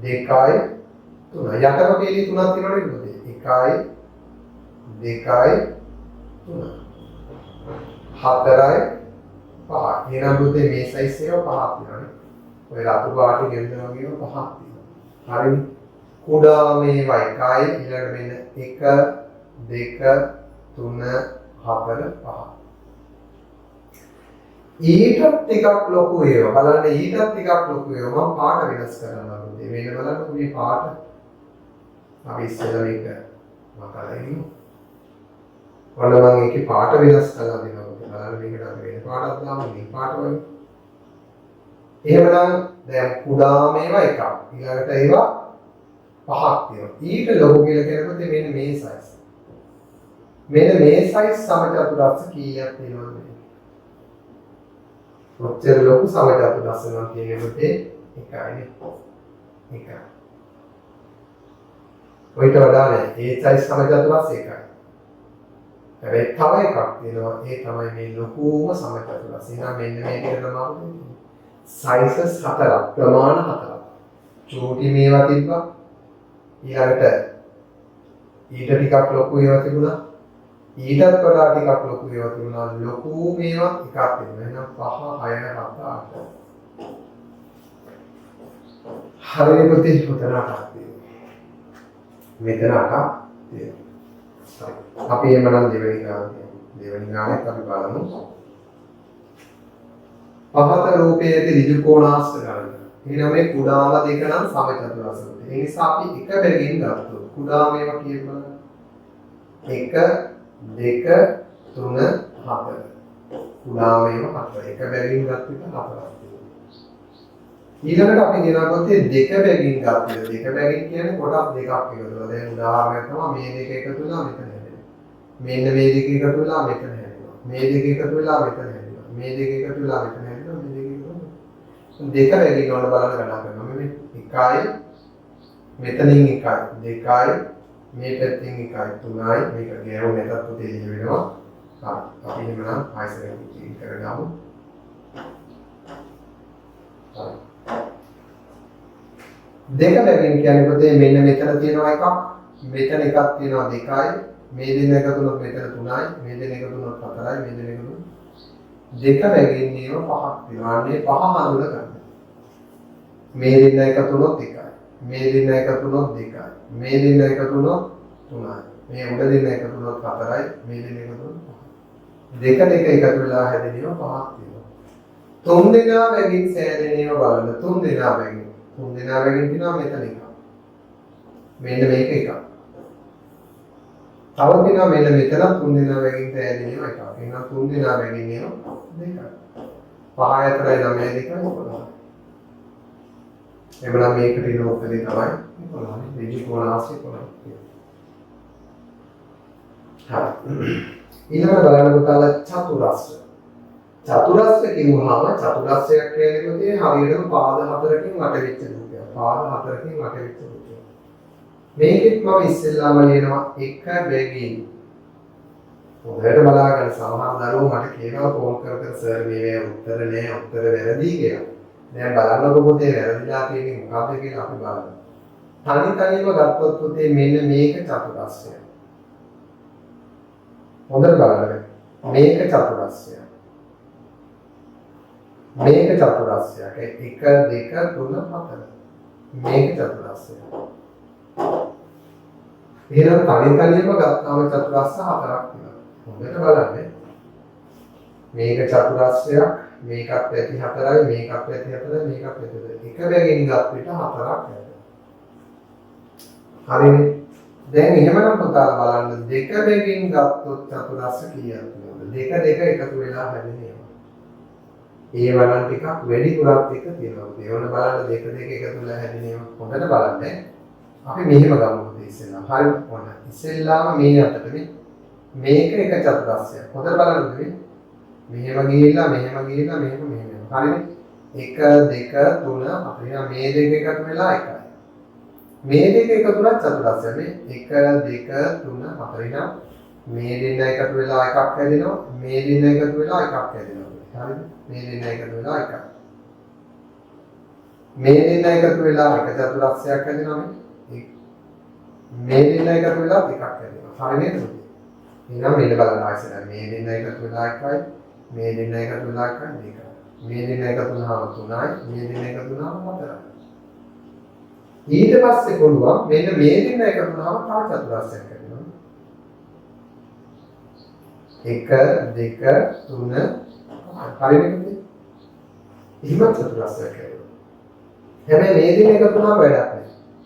2යි 3යි. යටම පෙළි තුනක් තියෙනවනේ පුතේ. 1යි 2යි 3යි 4යි 5යි. එහෙනම් පුතේ මේ සයිස් එක 5ක් තියෙනවානේ. ඔය රතු පාටි ගෙන්ද වගේම 5ක් තියෙනවා. හරිනේ. කුඩා මේවා 1යි ඊළඟට මෙන්න 1 2 3 4 5. ඊටත් ටිකක් ලොකු ඒවා බලන්න ඊටත් ටිකක් ලොකු ඒවා මම පාට වෙනස් කරනවා පුතේ. මේක බලන්න මේ පාට අපි ඉස්සෙල්ලා මේක මකලා ඉමු. ඔන්න මම ඒකේ පාට වෙනස් කරලා දෙනවා පුතේ. බලන්න මේකට අපි වෙන පාටක් දාමු මේ පාට වල. එහෙමනම් දැන් කුඩා මේවා එකක්. ඊළඟට ඒවා 5ක් තියෙනවා. ඊට ලොකු කියලා කියනකොට මෙන්න මේ සයිස්. මෙන්න මේ සයිස් සමචතුරස්‍ර කීයක් තියෙනවද? ඔච්චර ලොකු සමචතුරස්‍ර නම් කියනකොට එකයි. එකයි. ඔයිට වඩා නෑ. ඒ සයිස් සමචතුරස්‍ර එකයි. හැබැයි තව එකක් තියෙනවා. ඒ තමයි මේ ලොකුම සමචතුරස්‍ර. එහෙනම් මෙන්න මේකේ තමයි සයිසස් 4ක් ප්‍රමාණ 4ක්. චූටි මේවා තිබ්බා. ඊළඟට ඊට ටිකක් ලොකු ඒවා තිබුණා. ඊටත් වඩා ටිකක් ලොකු ඒවා තිබුණා. ලොකු මේවා එකක් තිබුණා. එහෙනම් 5 6 7 8. හරිනේ පුතේ උතන 8ක් තියෙනවා. මෙතන 8ක් තියෙනවා. අපි එමනම් දෙවෙනි ගානත් අපි බලමු. පහත රූපයේ ඍජු කෝණාස්ත ගණන. එහෙනම් මේ කුඩාම දෙක නම් සමචතුරස්‍ර. ඒ නිසා අපි එක බැගින් ගත්තොත් කුඩාම ඒවා කියපුවා 1 2 3 4. කුඩාම ඒවා 4. එක බැගින් ගත්ත එක 4ක්. ඊළඟට අපි කියනවා දෙක බැගින් ගත්තොත් දෙක බැගින් කියන්නේ කොටස් දෙකක් එකතුලා. දැන් උදාහරණයක් තමයි මේ දෙක එකතු වෙලා මෙතන හැදෙනවා. මෙන්න මේ දෙක එකතු වෙලා මෙතන හැදෙනවා. මේ දෙක එකතු වෙලා මෙතන හැදෙනවා. මේ දෙක එකතු වෙලා මෙතන හැදෙනවා. මේ දෙක එකතු වෙනවා. දෙක බැගින් වල බලන්න ගණන් කරනවා. මේ 1යි මෙතනින් 1යි 2යි මේ පැත්තෙන් 1යි 3යි මේක ගෑවු නැතත් පුතේ එළිය වෙනවා. හරි. අපි එහෙමනම් ආයසරෙන් කිචි කරගමු. හරි. දෙක බැගින් කියන්නේ පුතේ මෙන්න මෙතන තියෙනවා එකක්, මෙතන එකක් තියෙනවා 2යි, මේ දෙන එක තුනක් මෙතන 3යි, මේ දෙන එක තුනක් 4යි, මේ දෙන එක තුනක් දෙක බැගින් නේව 5ක් තියෙනවා. අනේ 5 හඳුන ගන්න. මේ දෙන එක තුනක් 1යි, මේ දෙන එක තුනක් 2යි, මේ දෙන එක තුනක් 3යි, මේ උඩ දෙන එක තුනක් 4යි, මේ දෙන එක තුනක් 5යි. දෙක එකතු වෙලා හැදෙනව 5ක් තියෙනවා. තුන් දෙනා බැගින් සෑදෙනව බලන්න. තුන් දෙනා බැගින් තියෙනවා මෙතන එකක්. මෙන්න මේක එකක්. තව තියෙනවා මෙන්න මෙතන තුන් දෙනා බැගින් සෑදෙනව එකක්. එහෙනම් තුන් දෙනා බැගින් එනවා දෙකක්. 5 4යි 9යි 2යි 11යි. එබැවින් මේකට ඉන්න උත්තරේ තමයි 11යි. ඍජු කෝණාස්ත 11යි. හරි. ඊළඟට බලන්න පුතාලා චතුරස්‍ර. චතුරස්‍ර කිව්වහම චතුරස්‍රයක් කියන්නේ හරියටම පාද 4කින් වට වෙච්ච රූපයක්. පාද 4කින් වට වෙච්ච රූපයක්. මේකෙත් මම ඉස්සෙල්ලාම ලියනවා එක බැගින්. ඔයාලට බලාගන්න සමහර දරුවෝ මට කියනවා ෆෝන් කර සර් මේ උත්තර නෑ උත්තර වැරදි කියලා. දැන් බලන්නකො පොතේ වැරදිලා තියෙන්නේ මොකක්ද කියලා අපි බලමු. තනියම ගත්තොත් පොතේ මෙන්න මේක චතුරස්‍රය. හොඳට බලන්න. මේක චතුරස්‍රය. මේක චතුරස්‍රයක්. 1 2 3 4. මේක චතුරස්‍රයක්. එහෙනම් තනියම ගත්තාම චතුරස්‍ර 4ක් තියෙනවා. හොඳට බලන්න. මේක චතුරස්‍රයක්, මේකත් පැති 4යි, මේකත් පැති 4යි, මේකත් පැති 4යි. එක බැගින් ගත්ත විට 4ක් හැදෙනවා. හරිනේ. දැන් එහෙමනම් පුතාලා බලන්න දෙක බැගින් ගත්තොත් චතුරස්‍ර කීයක් තියෙනවද? දෙක එකතු වෙලා හැදෙනවා. ඒ වලන් ටිකක් වැඩි පුරක් එක තියෙනවා. ඒවන බලන්න දෙක එකතු වෙලා හැදෙනවා. හොඳට බලන්න. අපි මෙහෙම ගමු ඉස්සෙල්ලා. හරි මොන. ඉස්සෙල්ලාම මේ අතට මේක එක චතුරස්‍රයක්. හොඳට බලන්න මෙහෙම ගිහිල්ලා මෙහෙම හරිනේ. 1 2 3 4 මේ දෙක එකතු වෙලා එකයි. මේ දෙක එකතු වෙලා චතුරස්‍රය. මේ 1 2 3 4 නම් මේ දෙන්න එකතු වෙලා එකක් හැදෙනවා. මේ දෙන්න එකතු වෙලා එකක් හැදෙනවා. හරිද? මේ දෙන්න එකතු වෙලා එකක්. මේ දෙන්න එකතු වෙලා එක චතුරස්‍රයක් හැදෙනවා. මේ දෙන්න එකතු වෙලා එකක් හැදෙනවා. හරි නේද? එහෙනම් මෙන්න බලන්න ආයෙත් මේ දෙන්න එකතු වෙලා එකයි. මේ දෙන්න එකතු වෙලා එකයි දෙකයි. මේ දෙන්න එකතු වුණාම 3යි. මේ දෙන්න එකතු වුණාම 4යි. ඊට පස්සේ කොළුවා මෙන්න මේ දෙන්න එකතු වුණාම තව චතුරස්‍රයක් හැදෙනවා. 1 2 3 හරියටම එහෙම චතුරස්‍රයක් හැදෙනවා. හැබැයි මේ දෙන්න එකතු වුණාම වැඩක් නැහැ.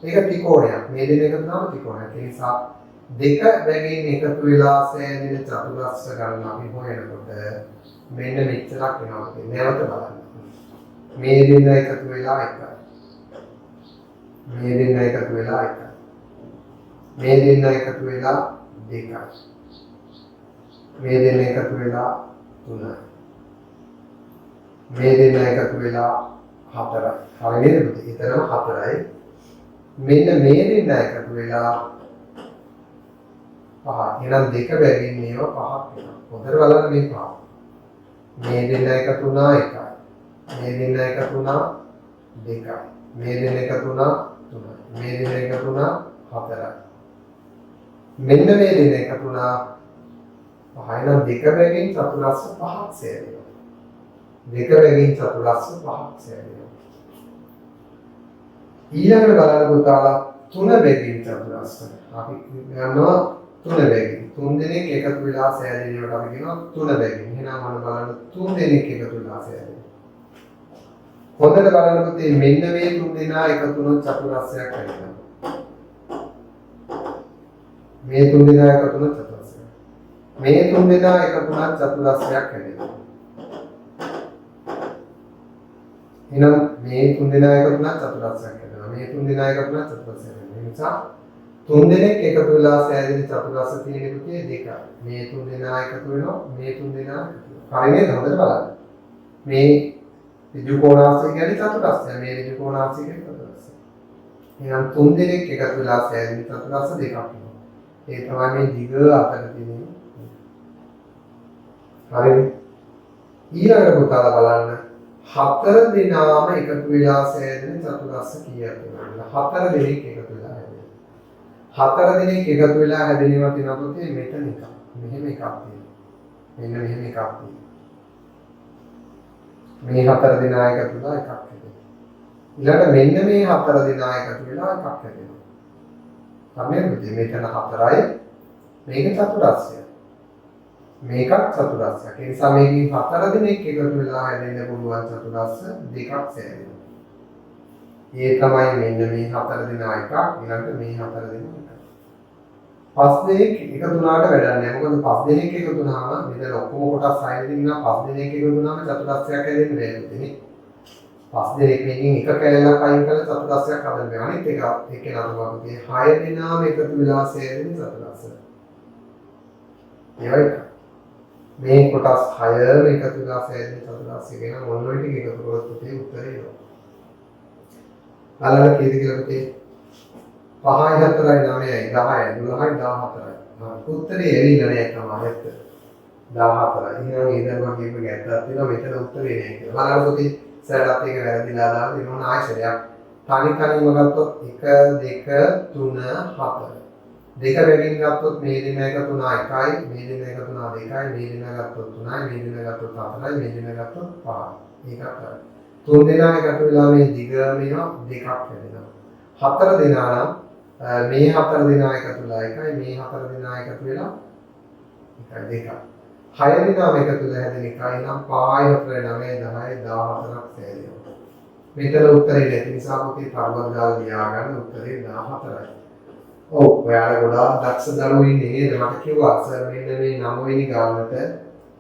මේක ත්‍රිකෝණයක්. මේ දෙන්න එකතු වුණාම ත්‍රිකෝණයක්. ඒ නිසා දෙක බැගින් එකතු වෙලා සෑදෙන චතුරස්‍ර ගණන අපි හොයනකොට මෙන්න මෙච්චරක් වෙනවා. නැවත බලන්න. මේ දෙන්න එකතු වෙලා එකයි. මේ දෙන්න එකතු වෙලා එකයි. මේ දෙන්න එකතු වෙලා දෙකයි. මේ දෙන්න එකතු වෙලා 3යි. මේ දෙන්න එකතු වෙලා 4යි. හරි නේද? එතනම 4යි. මෙන්න මේ දෙන්න එකතු වෙලා 5. එහෙනම් දෙක බැගින් මේවා 5ක් වෙනවා. හොඳට බලන්න මේ 5. මේ දෙන්න එකතු වුණා 1යි. මේ දෙන්න එකතු වුණා 2යි. මේ දෙන්න එකතු වුණා 3යි. මේ දෙන්න එකතු වුණා 4යි. මෙන්න මේ දෙන්න එකතු වුණා 5යි. නම් දෙක බැගින් චතුරස්‍ර 5ක් සෑදෙනවා. දෙක බැගින් චතුරස්‍ර 5ක් සෑදෙනවා. ඊළඟට බලන්න පුතාලා තුන බැගින් චතුරස්‍රය. අපි ගන්නවා තුන බැගින්. තුන් දෙනෙක් එකතු වෙලා සෑදෙනවට අපි කියනවා තුන බැගින්. එහෙනම් මොන බලන්න තුන් දෙනෙක් එකතු වෙලා සෑදෙනවා. හොඳට බලන්න පුතේ මෙන්න මේ තුන් දෙනා එකතු වුණොත් චතුරස්‍රයක් වෙනවා. මේ තුන් දෙනා එකතු වුණොත් චතුරස්‍රයක්. මේ තුන් දෙනා එකතු වුණත් චතුරස්‍රයක් වෙනවා. එහෙනම් මේ තුන් දෙනා එකතු වුණත් චතුරස්‍රයක් වෙනවා. මේ තුන් දෙනා එකතු වුණත් චතුරස්‍රයක් වෙනවා. ඒ නිසා තුන් දෙනෙක් එකතු වෙලා සෑදෙන චතුරස්‍ර තියෙන පුතේ දෙකයි. මේ තුන් දෙනා එකතු වෙනවා. මේ තුන් දෙනා හරිනේ හොඳට බලන්න. මේ ඍජු කෝණාංශය කියන්නේ චතුරස්‍රය. මේ ඍජු කෝණාංශය කියන්නේ චතුරස්‍රය. එහෙනම් තුන් දෙනෙක් එකතු වෙලා සෑදෙන චතුරස්‍ර දෙකක් වෙනවා. ඒ තමයි මේ දිග අතර තියෙන. හරිනේ. ඊළඟට පුතාලා බලන්න හතර දෙනාම එකතු වෙලා සෑදෙන චතුරස්‍ර කීයක් වෙනවද? හතර දෙනෙක් එකතු වෙලා හැදෙනවා. හතර දෙනෙක් එකතු වෙලා හැදෙනවා කියනකොට මෙතන එකක්. මෙහෙම එකක් තියෙනවා. මෙන්න මෙහෙම එකක් තියෙනවා. මේ හතර දෙනා එකතු වෙලා එකක් හැදෙනවා. ඊළඟ මෙන්න මේ හතර දෙනා එකතු වෙලා එකක් හැදෙනවා. තමයි මෙතන හතරයි මේක චතුරස්‍රය. මේකත් චතුරස්‍රයක්. ඒ නිසා මේකෙන් හතර දෙනෙක් එකතු වෙලා හැදෙන්න පුළුවන් චතුරස්‍ර දෙකක් සෑදෙනවා. ඒ තමයි මෙන්න මේ හතර දෙනා එකක් ඊළඟට මේ හතර දෙනා එකක්. පස් දෙනෙක් එකතු වුණාට වැඩක් නැහැ. මොකද පස් දෙනෙක් එකතු වුණාම මෙතන ඔක්කොම කොටස් 6 දෙනා පස් දෙනෙක් එකතු වුණාම චතුරස්‍රයක් හැදෙන්න බැහැ නේ. පස් දෙනෙක් මේකෙන් එක කැලලක් අයින් කරලා චතුරස්‍රයක් හදන්න බැහැ. අනිත් එක එක්කෙනා තමයි 6 දෙනාම එකතු වෙලා සෑදෙන චතුරස්‍ර. ඒවයි මේ කොටස් 6ම එකතු වෙලා සෑදෙන චතුරස්‍රය කියන මොන ඔය ටික එකතු කරොත් උත්තේ උත්තරේ එනවා. බලන්න කීයද කියලා පුතේ 5යි 4යි 9යි 10යි 12යි 14යි. උත්තරේ එළිලා නෑ තමයි 14යි. එහෙනම් ඊදර වගේ ගැටයක් තියෙනවා මෙතන උත්තරේ නෑ කියලා. බලන්න පුතේ සරලත් එක වැරදිලා දාලා දෙනවා ආයතනයක්. තනි තනියම ගත්තොත් 1 2 3 4. දෙක බැගින් ගත්තොත් මේ දෙන එක 3යි, මේ දෙන එක 2යි, මේ දෙන ගත්තොත් 3යි, මේ දෙන ගත්තොත් 4යි, මේ දෙන ගත්තොත් 5යි. ඒකක් කරා. තුන් දෙනා එකතු වෙලා මේ දිග මේවා දෙකක් වෙනවා. හතර දෙනා නම් මේ හතර දෙනා එකතු වෙලා එකයි, මේ හතර දෙනා එකතු වෙලා එකයි දෙකක්. හය දෙනාම එකතු වෙලා හැදෙන එකයි නම් 5යි 4යි 9යි 10යි 14ක් සෑදෙනවා. මෙතන උත්තරේ නැති නිසා පුතේ පරවත් දාලා ලියා ගන්න උත්තරේ 14යි. ඔව් ඔයාලා ගොඩාක් දක්ෂ දරුවෝ ඉන්නේ නේද? මට කිව්වා සර් මෙන්න මේ 9 වෙනි ගානට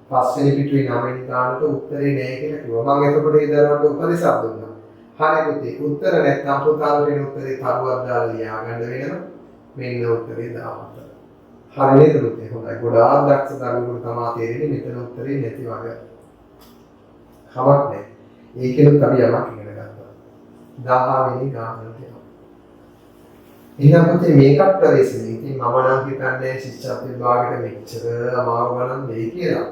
පස්වෙනි පිටුවේ 9 වෙනි ගානට උත්තරේ නැහැ කියලා කිව්වා. මම එතකොට ඒ දරුවන්ට උපදෙසක් දුන්නා. හරි පුතේ උත්තර නැත්නම් පුතාලට එන උත්තරේ කරුවක් දාලා ලියා ගන්න වෙනවා. මෙන්න උත්තරේ 14. හරි නේද පුතේ? හොඳයි. ගොඩාක් දක්ෂ දරුවෝ තමයි තේරෙන්නේ මෙතන උත්තරේ නැති වගේ. කමක් නැහැ. ඒකෙනුත් අපි යමක් ඉගෙන ගන්නවා. 10 වෙනි ගානට එහෙනම් පුතේ මේකත් ප්‍රවේශනේ. ඉතින් මම නම් හිතන්නේ ශිෂ්‍යත්ව විභාගෙට මෙච්චර අමාරු ගණන් දෙයි කියලා.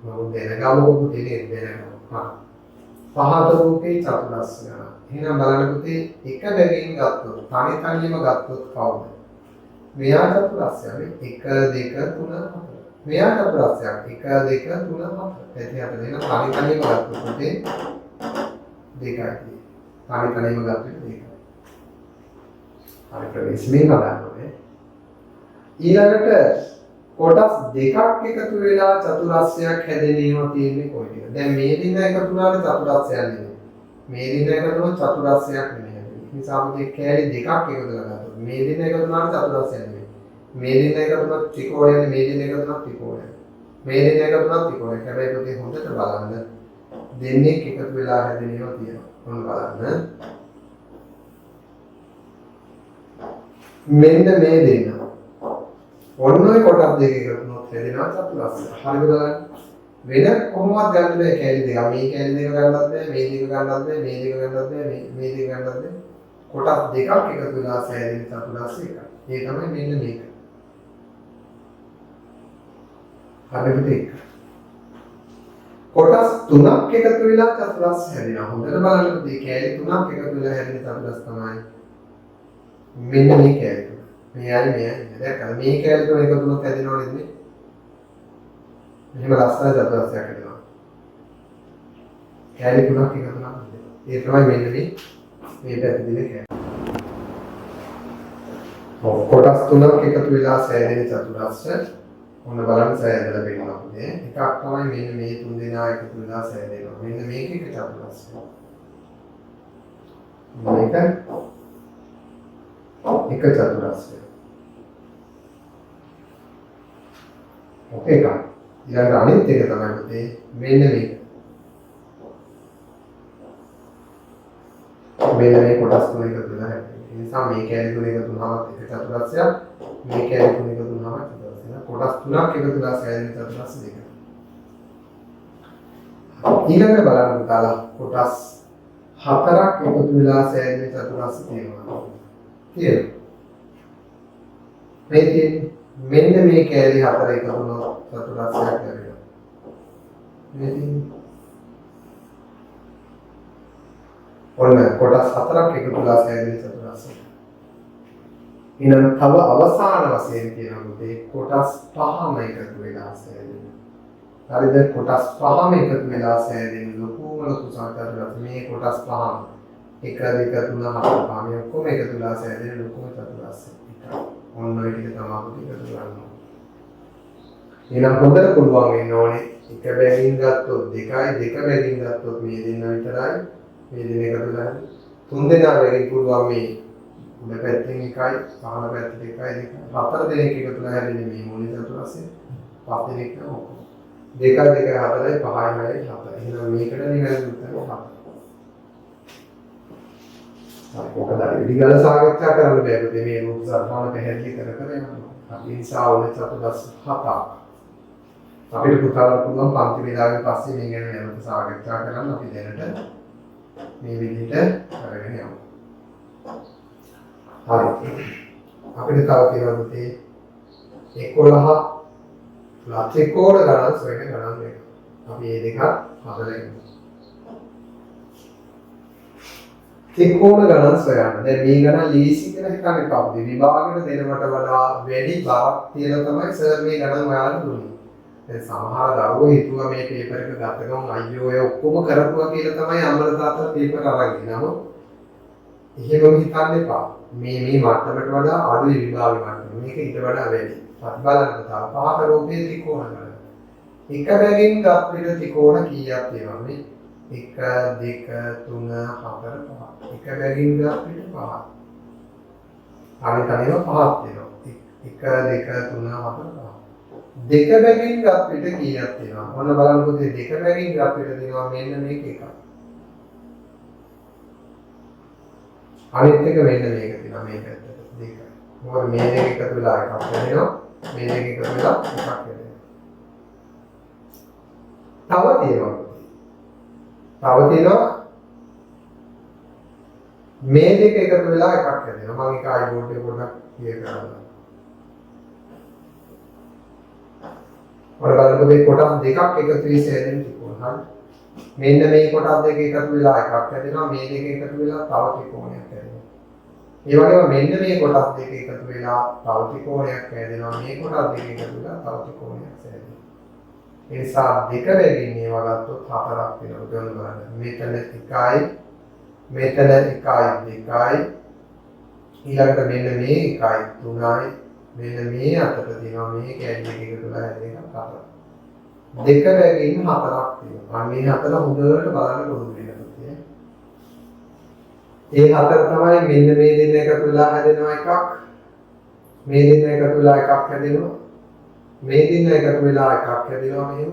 මම දැනගමු පුතේ නේද දැනගමු. හා. පහත රූපේ චතුරස්‍රය. එහෙනම් බලන්න පුතේ එක බැගින් ගත්තොත් තනි තනියම ගත්තොත් කවුද? මෙයා චතුරස්‍රය. 1 2 3 4. මෙයා චතුරස්‍රයක් 1 2 3 4. එතන අපිට තනි තනියම ගත්තොත් පුතේ දෙකයි. තනි තනියම ගත්තොත් දෙකයි. හරි ප්‍රවේශමෙන් බලන්නේ. ඊළඟට කොටස් දෙකක් එකතු වෙලා චතුරස්‍රයක් හැදෙනවා තියෙන්නේ කොයිද? දැන් මේ දින එකතු වුණාට චතුරස්‍රයක් නෙමෙයි. මේ දින එකතු වුණොත් චතුරස්‍රයක් නෙමෙයි. නිසා මේ කෑලි දෙකක් එකතු කරලා ගත්තොත් මේ දින එකතු වුණාට චතුරස්‍රයක් නෙමෙයි. මේ දින එකතු වුණොත් ත්‍රිකෝණයනේ, මේ දින එකතු වුණොත් ත්‍රිකෝණය. මේ දින එකතු වුණොත් ත්‍රිකෝණය. හැබැයි පුතේ හොඳට බලන්න දෙන්නේ එකතු වෙලා හැදෙනවා තියෙනවා. මොන බලන්න. මෙන්න මේ දෙන්න. ඔන්න ඔය කොටස් දෙක එකතු වුණොත් හැදෙනවා චතුරස්‍රය. හරිද බලන්න. වෙන කොහොමවත් ගන්න බෑ කැලි දෙක. මේ කැලි දෙක ගන්නත් බෑ, මේ දෙක ගන්නත් බෑ, මේ දෙක ගන්නත් බෑ, මේ දෙක ගන්නත් බෑ. කොටස් දෙකක් එකතු වෙලා සෑදෙන චතුරස්‍රය එකයි. ඒ තමයි මෙන්න මේක. හරිද? කොටස් තුනක් එකතු වෙලා චතුරස්‍රය හැදෙනවා. හොඳට බලන්න මේ කැලි තුනක් එකතු වෙලා හැදෙන චතුරස්‍රය තමයි මෙන්න මේ කැලේ තුන. මෙයයි දැක්කද මේ කැලේ තුන එකතු වුණොත් හැදෙනව නේද මේ? මෙහෙම ලස්සන චතුරස්‍රයක් හැදෙනවා. කැලේ තුනක් එකතු වුණාම ඒ තමයි මෙන්න මේ පැත්තේ දින කැලේ. කොටස් තුනක් එකතු වෙලා සෑදෙන චතුරස්‍ර ඔන්න බලන්න සෑදලා පෙන්නනවා පුතේ. එකක් තමයි මෙන්න මේ තුන් දෙනා එකතු වෙලා සෑදෙනවා. මෙන්න මේක එක චතුරස්‍රය. මේක එක චතුරස්‍රය. ඔකේ එකක්. ඊළඟට අනිත් එක තමයි පුතේ මෙන්න මේක. මෙන්න මේ කොටස් තුන එකතු වෙලා හැදෙනවා. ඒ නිසා මේ කැලේ තුන එකතු වුණාම එක චතුරස්‍රයක්. මේ කැලේ තුන එකතු වුණාම චතුරස්‍රයක්. කොටස් තුනක් එකතු වෙලා සෑදෙන චතුරස්‍ර දෙක. ඊළඟට බලන්න පුතාලා කොටස් හතරක් එකතු වෙලා සෑදෙන චතුරස්‍ර තියෙනවා. කියලා. මේකේ මෙන්න මේ කැලේ හතර එකතු වුණොත් චතුරස්‍රයක් ලැබෙනවා. මේකේ ඔන්න කොටස් හතරක් එකතු වෙලා සෑදෙන චතුරස්‍රය. ඊනම් තව අවසාන වශයෙන් කියනකොට කොටස් පහම එකතු වෙලා සෑදෙන. හරිද? කොටස් පහම එකතු වෙලා සෑදෙන ලොකුම ලොකු චතුරස්‍රය මේ කොටස් පහම 1 2 3 4 5 මේ ඔක්කොම එකතු වෙලා සෑදෙන ලොකුම චතුරස්‍රය. ඔන්න ඔය ටික තමයි අපිට එකතු කරන්න ඕනේ. එහෙනම් හොඳට පුළුවන් වෙන්න ඕනේ එක බැගින් ගත්තොත් 2යි දෙක බැගින් ගත්තොත් මේ දෙන්න විතරයි. මේ දෙන එකතු වෙලා තුන් දෙනා බැගින් පුළුවන් මේ උඩ පැත්තෙන් එකයි පහළ පැත්තට එකයි දෙක හතර දෙනෙක් එකතු වෙලා හැදෙන්නේ මේ මූලික චතුරස්‍රය. පස් දෙනෙක් නම් ඔක්කොම 2 2 4යි 5යි 6යි 7. එහෙනම් මේකට නිවැරදි උත්තරය 7. මොකද ඉදිරියට සාකච්ඡා කරන්න බෑ පුතේ මේ රූප සර්පාන පැහැදිලි කර යනවා. අපි නිසා ඕන චතුරස්‍ර 7ක්. අපිට පුතාලා පුළුවන් පන්ති වේලාවෙන් පස්සේ මේ ගැන නැවත සාකච්ඡා කරන්න අපි දැනට මේ විදිහට කරගෙන යමු. හරි. අපිට තව තියෙනවා පුතේ 11 ත්‍රිකෝණ ගණන් සොයන ගණන් දෙක. අපි මේ දෙක හදලා ඉමු. ත්‍රිකෝණ ගණන් සොයන්න. දැන් මේ ගණන් ලීසි කියලා හිතන්නේ කවුද? විභාගෙට දෙනවට වඩා වැඩි බරක් තියලා තමයි සර් මේ ගණන් ඔයාලට දුන්නේ. දැන් සමහර දරුවෝ හිතුවා මේ පේපර් එක ගත්ත ගමන් අයියෝ ඔය ඔක්කොම කරපුවා කියලා තමයි අම්මලා තාත්තලා පේපර් අරන් ගෙනම. එහෙම හිතන්න එපා. මේ මට්ටමට වඩා අඩුයි විභාගෙ මට්ටම. මේක ඊට වඩා වැඩි. පත් බලන්න පුතා. පහත රූපයේ ත්‍රිකෝණ ගණන. එක බැගින් ගත් විට ත්‍රිකෝණ කීයක් තියෙනවද මේ? 1 2 3 4 5. එක බැගින් ගත් විට 5. අනිත් අනිවා 5ක් තියෙනවා. 1 2 3 4 5. දෙක බැගින් ගත් විට කීයක් තියෙනවද? ඔන්න බලන්න පුතේ දෙක බැගින් ගත් විට තියෙනවා මෙන්න මේක එකක්. අනිත් එක මෙන්න මේක තියෙනවා මේ පැත්තට දෙක. මොකද මේ දෙක එකතු වෙලා එකක් වෙනවා. මේ දෙක එකතු වෙලා එකක් වෙනවා. තව තියෙනවා මේ දෙක එකතු වෙලා එකක් හැදෙනවා. මම ඒක ආයි බෝඩ් එකේ පොඩ්ඩක් ක්ලියර් කරන්න. ඔය බලන්න මේ කොටස් දෙකක් එකතු වී සෑදෙන ත්‍රිකෝණ. හරි. මෙන්න මේ කොටස් දෙක එකතු වෙලා එකක් හැදෙනවා. මේ දෙක එකතු වෙලා තව ත්‍රිකෝණයක් හැදෙනවා. ඒ වගේම මෙන්න මේ කොටස් දෙක එකතු වෙලා තව ත්‍රිකෝණයක් හැදෙනවා. මේ කොටස් දෙක එකතු වෙලා තව ත්‍රිකෝණයක් හැදෙනවා. ඒ නිසා දෙක බැගින් ඒවා ගත්තොත් හතරක් වෙනවා. ගොඩ බලන්න. මෙතන 1යි මෙතන 1යි 2යි ඊළඟට මෙන්න මේ 1යි 3යි මෙන්න මේ අතට තියෙනවා මේ කැලි දෙක එකතුලා හැදෙන එකක් හතර. දෙක බැගින් හතරක් තියෙනවා. අනේ හතර හොඳට බලන්න පුරුදු වෙන්න. ඒ හතර තමයි මෙන්න මේ දෙන්න එකතු වෙලා හැදෙනවා එකක්. මේ දෙන්න එකතු වෙලා එකක් හැදෙනවා. මේ දෙන්න එකතු වෙලා එකක් හැදෙනවා මෙහෙම.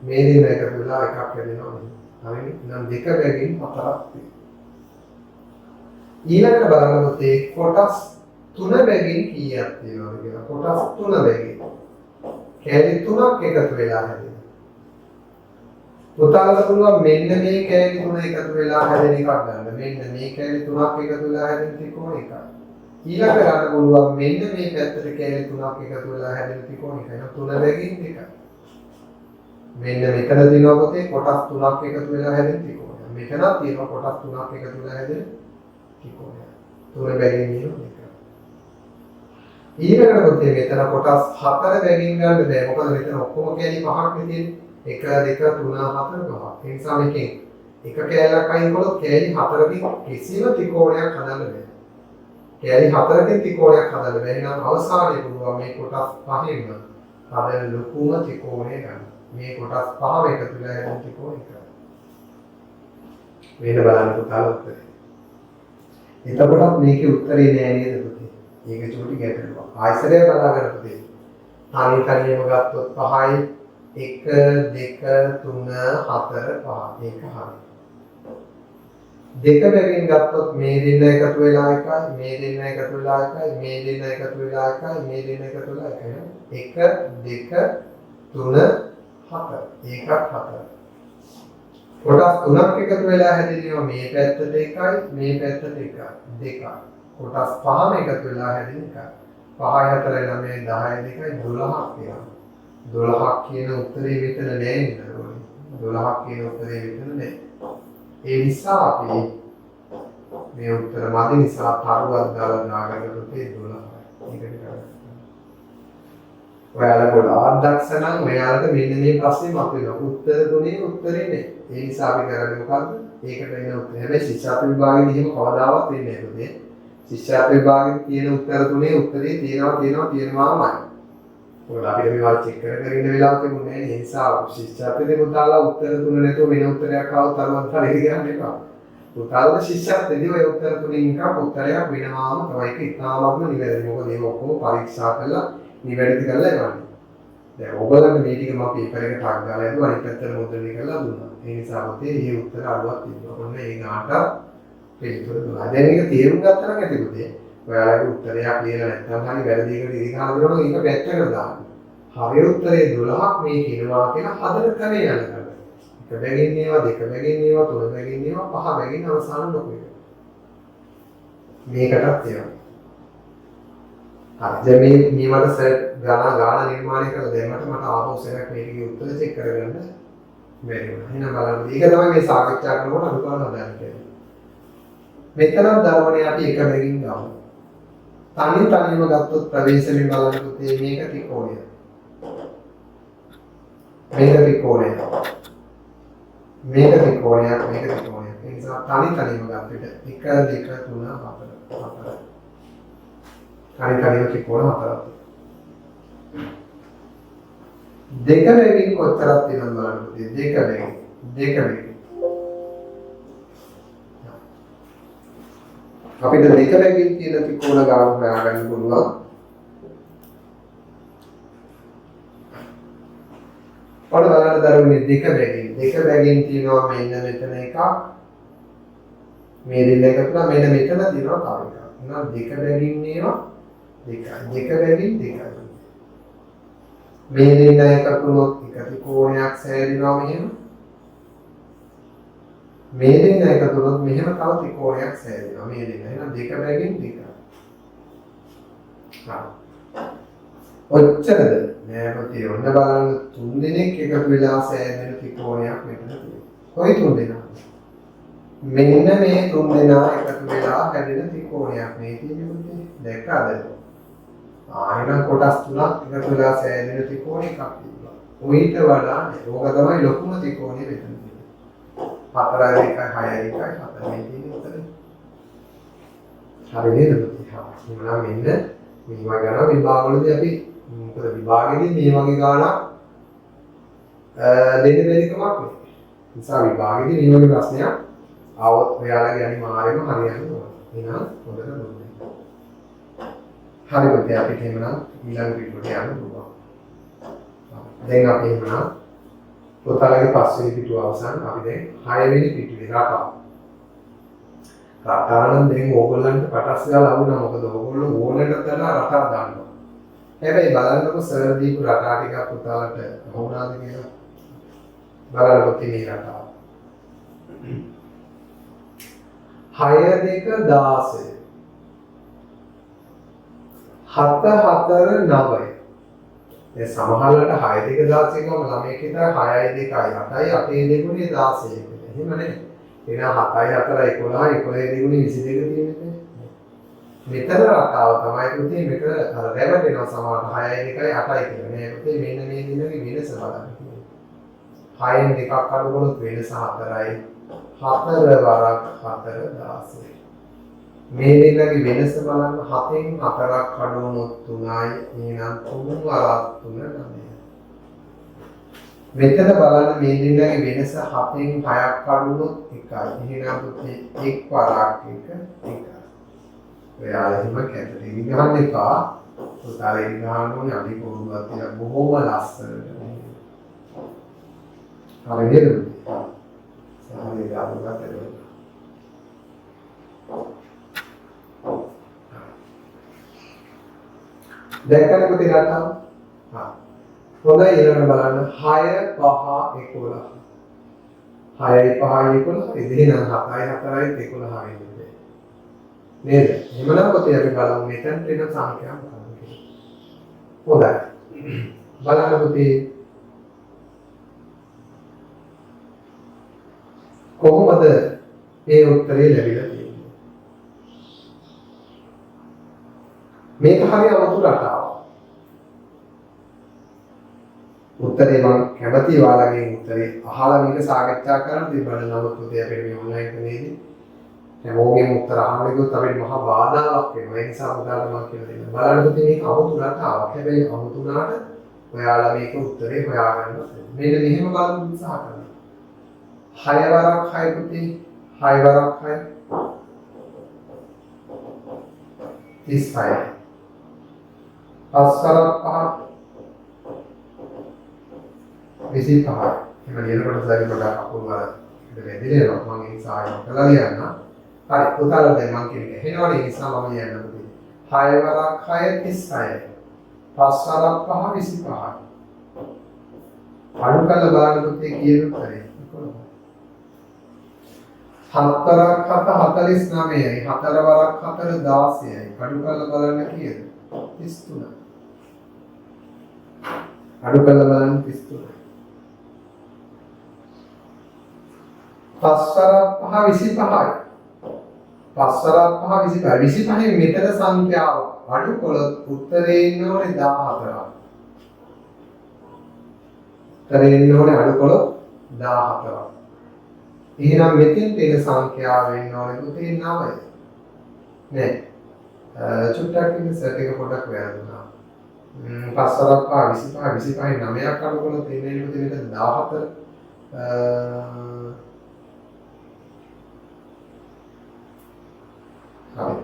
මේ දෙන්න එකතු වෙලා එකක් හැදෙනවා මෙහෙම. හරිද? නම් දෙක බැගින් හතරක් තියෙනවා. ඊළඟට බලනකොට ඒ කොටස් තුන බැගින් කීයක් තියෙනවද කියලා. කොටස් තුන බැගින්. කැලි තුනක් එකතු වෙලා හැදෙනවා. පුතාලට පුළුවන් මෙන්න මේ කැලි තුන එකතු වෙලා හැදෙන එකක් ගන්න. මෙන්න මේ කැලි තුනක් එකතු වෙලා හැදෙන ත්‍රිකෝණ එකක්. ඊළඟ ගන්න පුළුවන් මෙන්න මේ පැත්තට කැලි තුනක් එකතු වෙලා හැදෙන ත්‍රිකෝණ එකක්. එහෙනම් තුන බැගින් දෙකක්. මෙන්න මෙතන තියෙනවා පොතේ කොටස් තුනක් එකතු වෙලා හැදෙන ත්‍රිකෝණයක්. මෙතනත් තියෙනවා කොටස් තුනක් එකතු වෙලා හැදෙන ත්‍රිකෝණයක්. තුන බැගින් තියෙනවා දෙක. ඊළඟට පොතේ මෙතන කොටස් හතර බැගින් ගන්න බෑ. මොකද මෙතන ඔක්කොම කැලි පහක් තියෙන්නේ. 1 2 3 4 5. ඒ නිසා මේකෙන් එක කැලක් අයින් කළොත් කැලි හතරකින් කිසිම ත්‍රිකෝණයක් හදන්න බෑ. කැලි 4කින් ත්‍රිකෝණයක් හදන්න බැහැ. එහෙනම් අවසානයේ පුළුවන් මේ කොටස් පහෙන්ම හදන ලොකුම ත්‍රිකෝණය ගන්න. මේ කොටස් පහම එකතු වෙලා හැදෙන ත්‍රිකෝණය කරා. මේක බලන්න පුතාලා උත්තරේ. එතකොටත් මේකේ උත්තරේ නෑ නේද පුතේ? මේක චූටි ගැටලුවක්. ආයසරය බලාගන්න පුතේ. තනියම ගත්තොත් 5යි 1 2 3 4 5 ඒක හරියි. දෙක බැගින් ගත්තොත් මේ දෙන්න එකතු වෙලා එකයි මේ දෙන්න එකතු වෙලා එකයි මේ දෙන්න එකතු වෙලා එකයි මේ දෙන්න එකතු වෙලා එකයි 1 2 3 4 ඒකත් 4 කොටස් තුනක් එකතු වෙලා හැදෙනවා මේ පැත්තට එකයි මේ පැත්තට එකයි දෙකයි කොටස් පහම එකතු වෙලා හැදෙන එකයි 5යි 4යි 9යි 10යි 12ක් තියෙනවා 12ක් කියන උත්තරේ මෙතන නෑ නේද 12ක් කියන උත්තරේ මෙතන නෑ ඒ නිසා අපි මේ උත්තර මදි නිසා තරුවක් දාලා දාගන්න පුතේ 12යි. ඒකට කරගන්න. ඔයාලා ගොඩාක් දක්ෂ නම් ඔයාලට මෙන්න මේ ප්‍රශ්නේ මතුවෙනවා. උත්තර තුනේ උත්තරේ නෑ. ඒ නිසා අපි කරන්නේ මොකද්ද? ඒකට එන උත්තර. හැබැයි ශිෂ්‍යාර්ථ විභාගෙදී එහෙම කවදාවත් වෙන්නේ නැහැ පුතේ. ශිෂ්‍යාර්ථ විභාගෙදී තියෙන උත්තර තුනේ උත්තරේ තියෙනවාමයි. ඔයාලා අපිට මේවා චෙක් කර ඉන්න වෙලාවක් තිබුණේ නැහැ. ඒ නිසා ශිෂ්‍යාර්ථ පුතාලා උත්තර තුන නැතුව වෙන උත්තරයක් ආවොත් අරවත් හරියට ගන්න එපා. පුතාලා ශිෂ්‍යාර්ථදී ඔය උත්තර තුنين එකක් උත්තරයක් වෙනවාම තමයි ඒක ඉතාමත්ම නිවැරදි. මොකද ඒක ඔක්කොම පරීක්ෂා කරලා නිවැරදි කරලා එවන්නේ. දැන් ඔයගොල්ලන්ට මේ ටික මම පේපර් එකට ටක් දාලා යදුවා අනිත් පැත්තට මුද්‍රණය කරලා දුන්නා. ඒ නිසා පුතේ මේ උත්තර අරුවක් තිබුණා. ඔන්න ඒ ගානට පිළිතුර දුන්නා. දැන් මේක තේරුම් ගත්තා නම් ඇති පුතේ. ඔයාලගේ උත්තරයක් ලියලා නැත්නම් හරි වැරදි එකට ඉරිහාන දෙනවා නම් ඒක පැත්තකට දාන්න. හරි උත්තරේ 12ක් මේ කියනවා කියලා හදන ක්‍රමය යනවා. එක බැගින් ඒවා දෙක බැගින් ඒවා තුන බැගින් ඒවා පහ බැගින් අවසාන ලොකු එක. මේකටත් එනවා. හරි දැන් මේවට සෙට් ගාන නිර්මාණය කරලා දැම්මට මට ආපහු සෙට් මේකේ උත්තර චෙක් කරගන්න බැරි වුණා. එහෙනම් බලන්න. ඒක තමයි මේ සාකච්ඡා කරනකොට අනුකම්පාව හදන්නේ. මෙතන ධර්මණේ අපි එක බැගින් ගමු. තනියම ගත්තොත් ප්‍රවේශයෙන් බලනකොට මේක ත්‍රිකෝණය. මේක ත්‍රිකෝණයක්. ඒ නිසා තනියම ගන්න විට 1 2 3 4 තනියම ත්‍රිකෝණ 4ක්. දෙක බැගින් කොතරක් තියෙනවද බලන්න. දෙක බැගින්. අපිට දෙක බැගින් තියෙන ත්‍රිකෝණ ගාන හොයාගන්න පුළුවන්. ඔන්න බලන්න දරුවනේ දෙක බැගින් තියෙනවා මෙන්න මෙතන එකක්. මේ දෙන්න එකතු කරලා මෙන්න මෙතන තියෙනවා තව එකක්. එහෙනම් දෙක බැගින් ඒවා දෙක බැගින් දෙකයි. මේ දෙන්න එකතු වුණොත් එක ත්‍රිකෝණයක් සෑදෙනවා මෙහෙම. මේ දෙන්න එකතු වුණොත් මෙහෙම තව ත්‍රිකෝණයක් සෑදෙනවා මේ දෙන්න. එහෙනම් දෙක බැගින් දෙකයි. හරි. ඔච්චරද නෑ පුතේ ඔන්න බලන්න තුන් දෙනෙක් එකතු වෙලා සෑදෙන ත්‍රිකෝණයක් මෙතන තියෙනවා. කොයි තුන් දෙනා? මෙන්න මේ තුන් දෙනා එකතු වෙලා හැදෙන ත්‍රිකෝණයක් මේ තියෙන්නේ පුතේ. දැක්කද? ආයෙත් කොටස් තුනක් එකතු වෙලා සෑදෙන ත්‍රිකෝණයක් තියෙනවා. ඔයිට වඩා ඕක තමයි ලොකුම ත්‍රිකෝණය මෙතන තියෙන්නේ. 4 1 6 1 4 මේ තියෙන්නේ උතරේ. හරි නේද පුතේ? හා. එහෙනම් මෙන්න මේවා ගන්න විභාගවලදී අපි මොකද විභාගෙදී මේ වගේ ගාණක් දෙන්න බැරි කමක් නෑ. නිසා විභාගෙදී මේ වගේ ප්‍රශ්නයක් ආවොත් ඔයාලගේ අනිවාර්යයෙන්ම හරියන්න ඕන. එහෙනම් හොඳට බලන්න. හරි පුතේ අපිට එහෙනම් ඊළඟ පිටුවට යන්න පුළුවන්. දැන් අපි එහෙනම් පොතලගේ පස්වෙනි පිටුව අවසන් අපි දැන් 6 වෙනි පිටුවේ රටාව. රටානම් දැන් ඕගොල්ලන්ට පටස් ගාලා වුණා මොකද ඕගොල්ලෝ ඕනකට කරලා රටා දානවා. හැබැයි බලන්නකො සර් දීපු රටා ටික පුතාලට වුණාද කියලා. බලන්නකො මේ රටාව. 6 2 16 7 4 9 ඒ සමහරවිට 6 2 16 කියවම ළමයි හිතා 6යි 2යි 8යි 8යි 2 ගුණේ 16 එහෙම නේ. එහෙනම් 7යි 4යි 11යි 11යි 2 ගුණේ 22 තියෙන්නේ. මෙතන රටාව තමයි පුතේ මේක අර රැවටෙනවා සමහරට 6යි 2යි 8යි කියලා. මේ පුතේ මෙන්න මේ දිනගේ වෙනස බලන්න. 6න් දෙකක් අඩු කරොත් වෙනස 4යි. 4 වරක් 4 16. මේ දෙන්නගේ වෙනස බලන්න 7න් 4ක් අඩු වුණොත් 3යි එහෙනම් 3 වරක් 3 9යි. මෙතන බලන්න මේ දෙන්නගේ වෙනස 7න් 6ක් අඩු වුණොත් 1යි. එහෙනම් පුතේ 1 වරක් 1 1යි. ඔයාලා හිම කැටට ඉරි ගන්න එපා. පුතාලා ඉරි ගන්න ඕනේ අඩි පොඩුවක් තියලා බොහොම ලස්සනට. හරිද? සාහේ යාළුවා දෙන්න. දැක්කද පුතේ රටාව? හා. හොඳයි ඊළඟට බලන්න 6 5 11. 6යි 5යි 11 ඉතින් 7යි 4යි 11 වෙන්නේ. නේද? එහෙමනම් පුතේ අපි බලමු මෙතන තියෙන සංඛ්‍යා මොකක්ද කියලා. හොඳයි. බලන්න පුතේ කොහොමද මේ උත්තරේ ලැබිලා තියෙන්නේ? මේක හරිය අමුතු රටාවක්. උත්තරේ මම කැමති ඔයාලගේ උත්තරේ අහලා මේක සාකච්ඡා කරන්න තිබුණා. නමුත් පුතේ අපිට මේ ඔන්ලයින් එකේදී හැමෝගෙම උත්තර අහන්න ගියොත් අපිට මහා බාධාවක් වෙනවා. ඒ නිසා පුතාලා මම කියලා දෙන්නම්. බලන්න පුතේ මේක අමුතු රටාවක්. හැබැයි අමුතු උනාට ඔයාලා මේක උත්තරේ හොයාගන්න ඕනේ. මෙන්න මෙහෙම බලමු උත්සාහ කරන්න. 6 වරක් 6 පුතේ 6 වරක් 6 36. 5 වරක් 5 25. එහෙම ලියනකොට සරි පොඩක් අකුරු වල දෙදෙනවා. මම ඒ නිසා කළා ලියන්න. හරි පුතාලා දැන් මම කියන්නේ එහෙනවනේ ඒ නිසා මම ලියන්න පුතේ. 6 වරක් 6 36. 5 වරක් 5 25. අඩු කරලා බලන්න පුතේ කියන උත්තරේ. 7 වරක් 7 49යි. 4 වරක් 4 16යි. අඩු කරලා බලන්න කීයද? 33. අඩු කරලා බලන්න 33. 5 වරක් 5 25යි. 5 වරක් 5 25. 25න් මෙතන සංඛ්‍යාව අඩු කළොත් උත්තරේ ඉන්න ඕනේ 14ක්. උත්තරේ ඉන්න ඕනේ අඩු කළොත් 14ක්. එහෙනම් මෙතෙන් තියෙන සංඛ්‍යාව වෙන්න ඕනේ පුතේ 9. නේ. චුට්ටක් ඉන්න සෙට් එක පොඩක් වැරදුනා. 5 වරක් 5 25 25න් 9ක් අඩු කළොත් එන්නේ පුතේ මෙතන 14. හරි.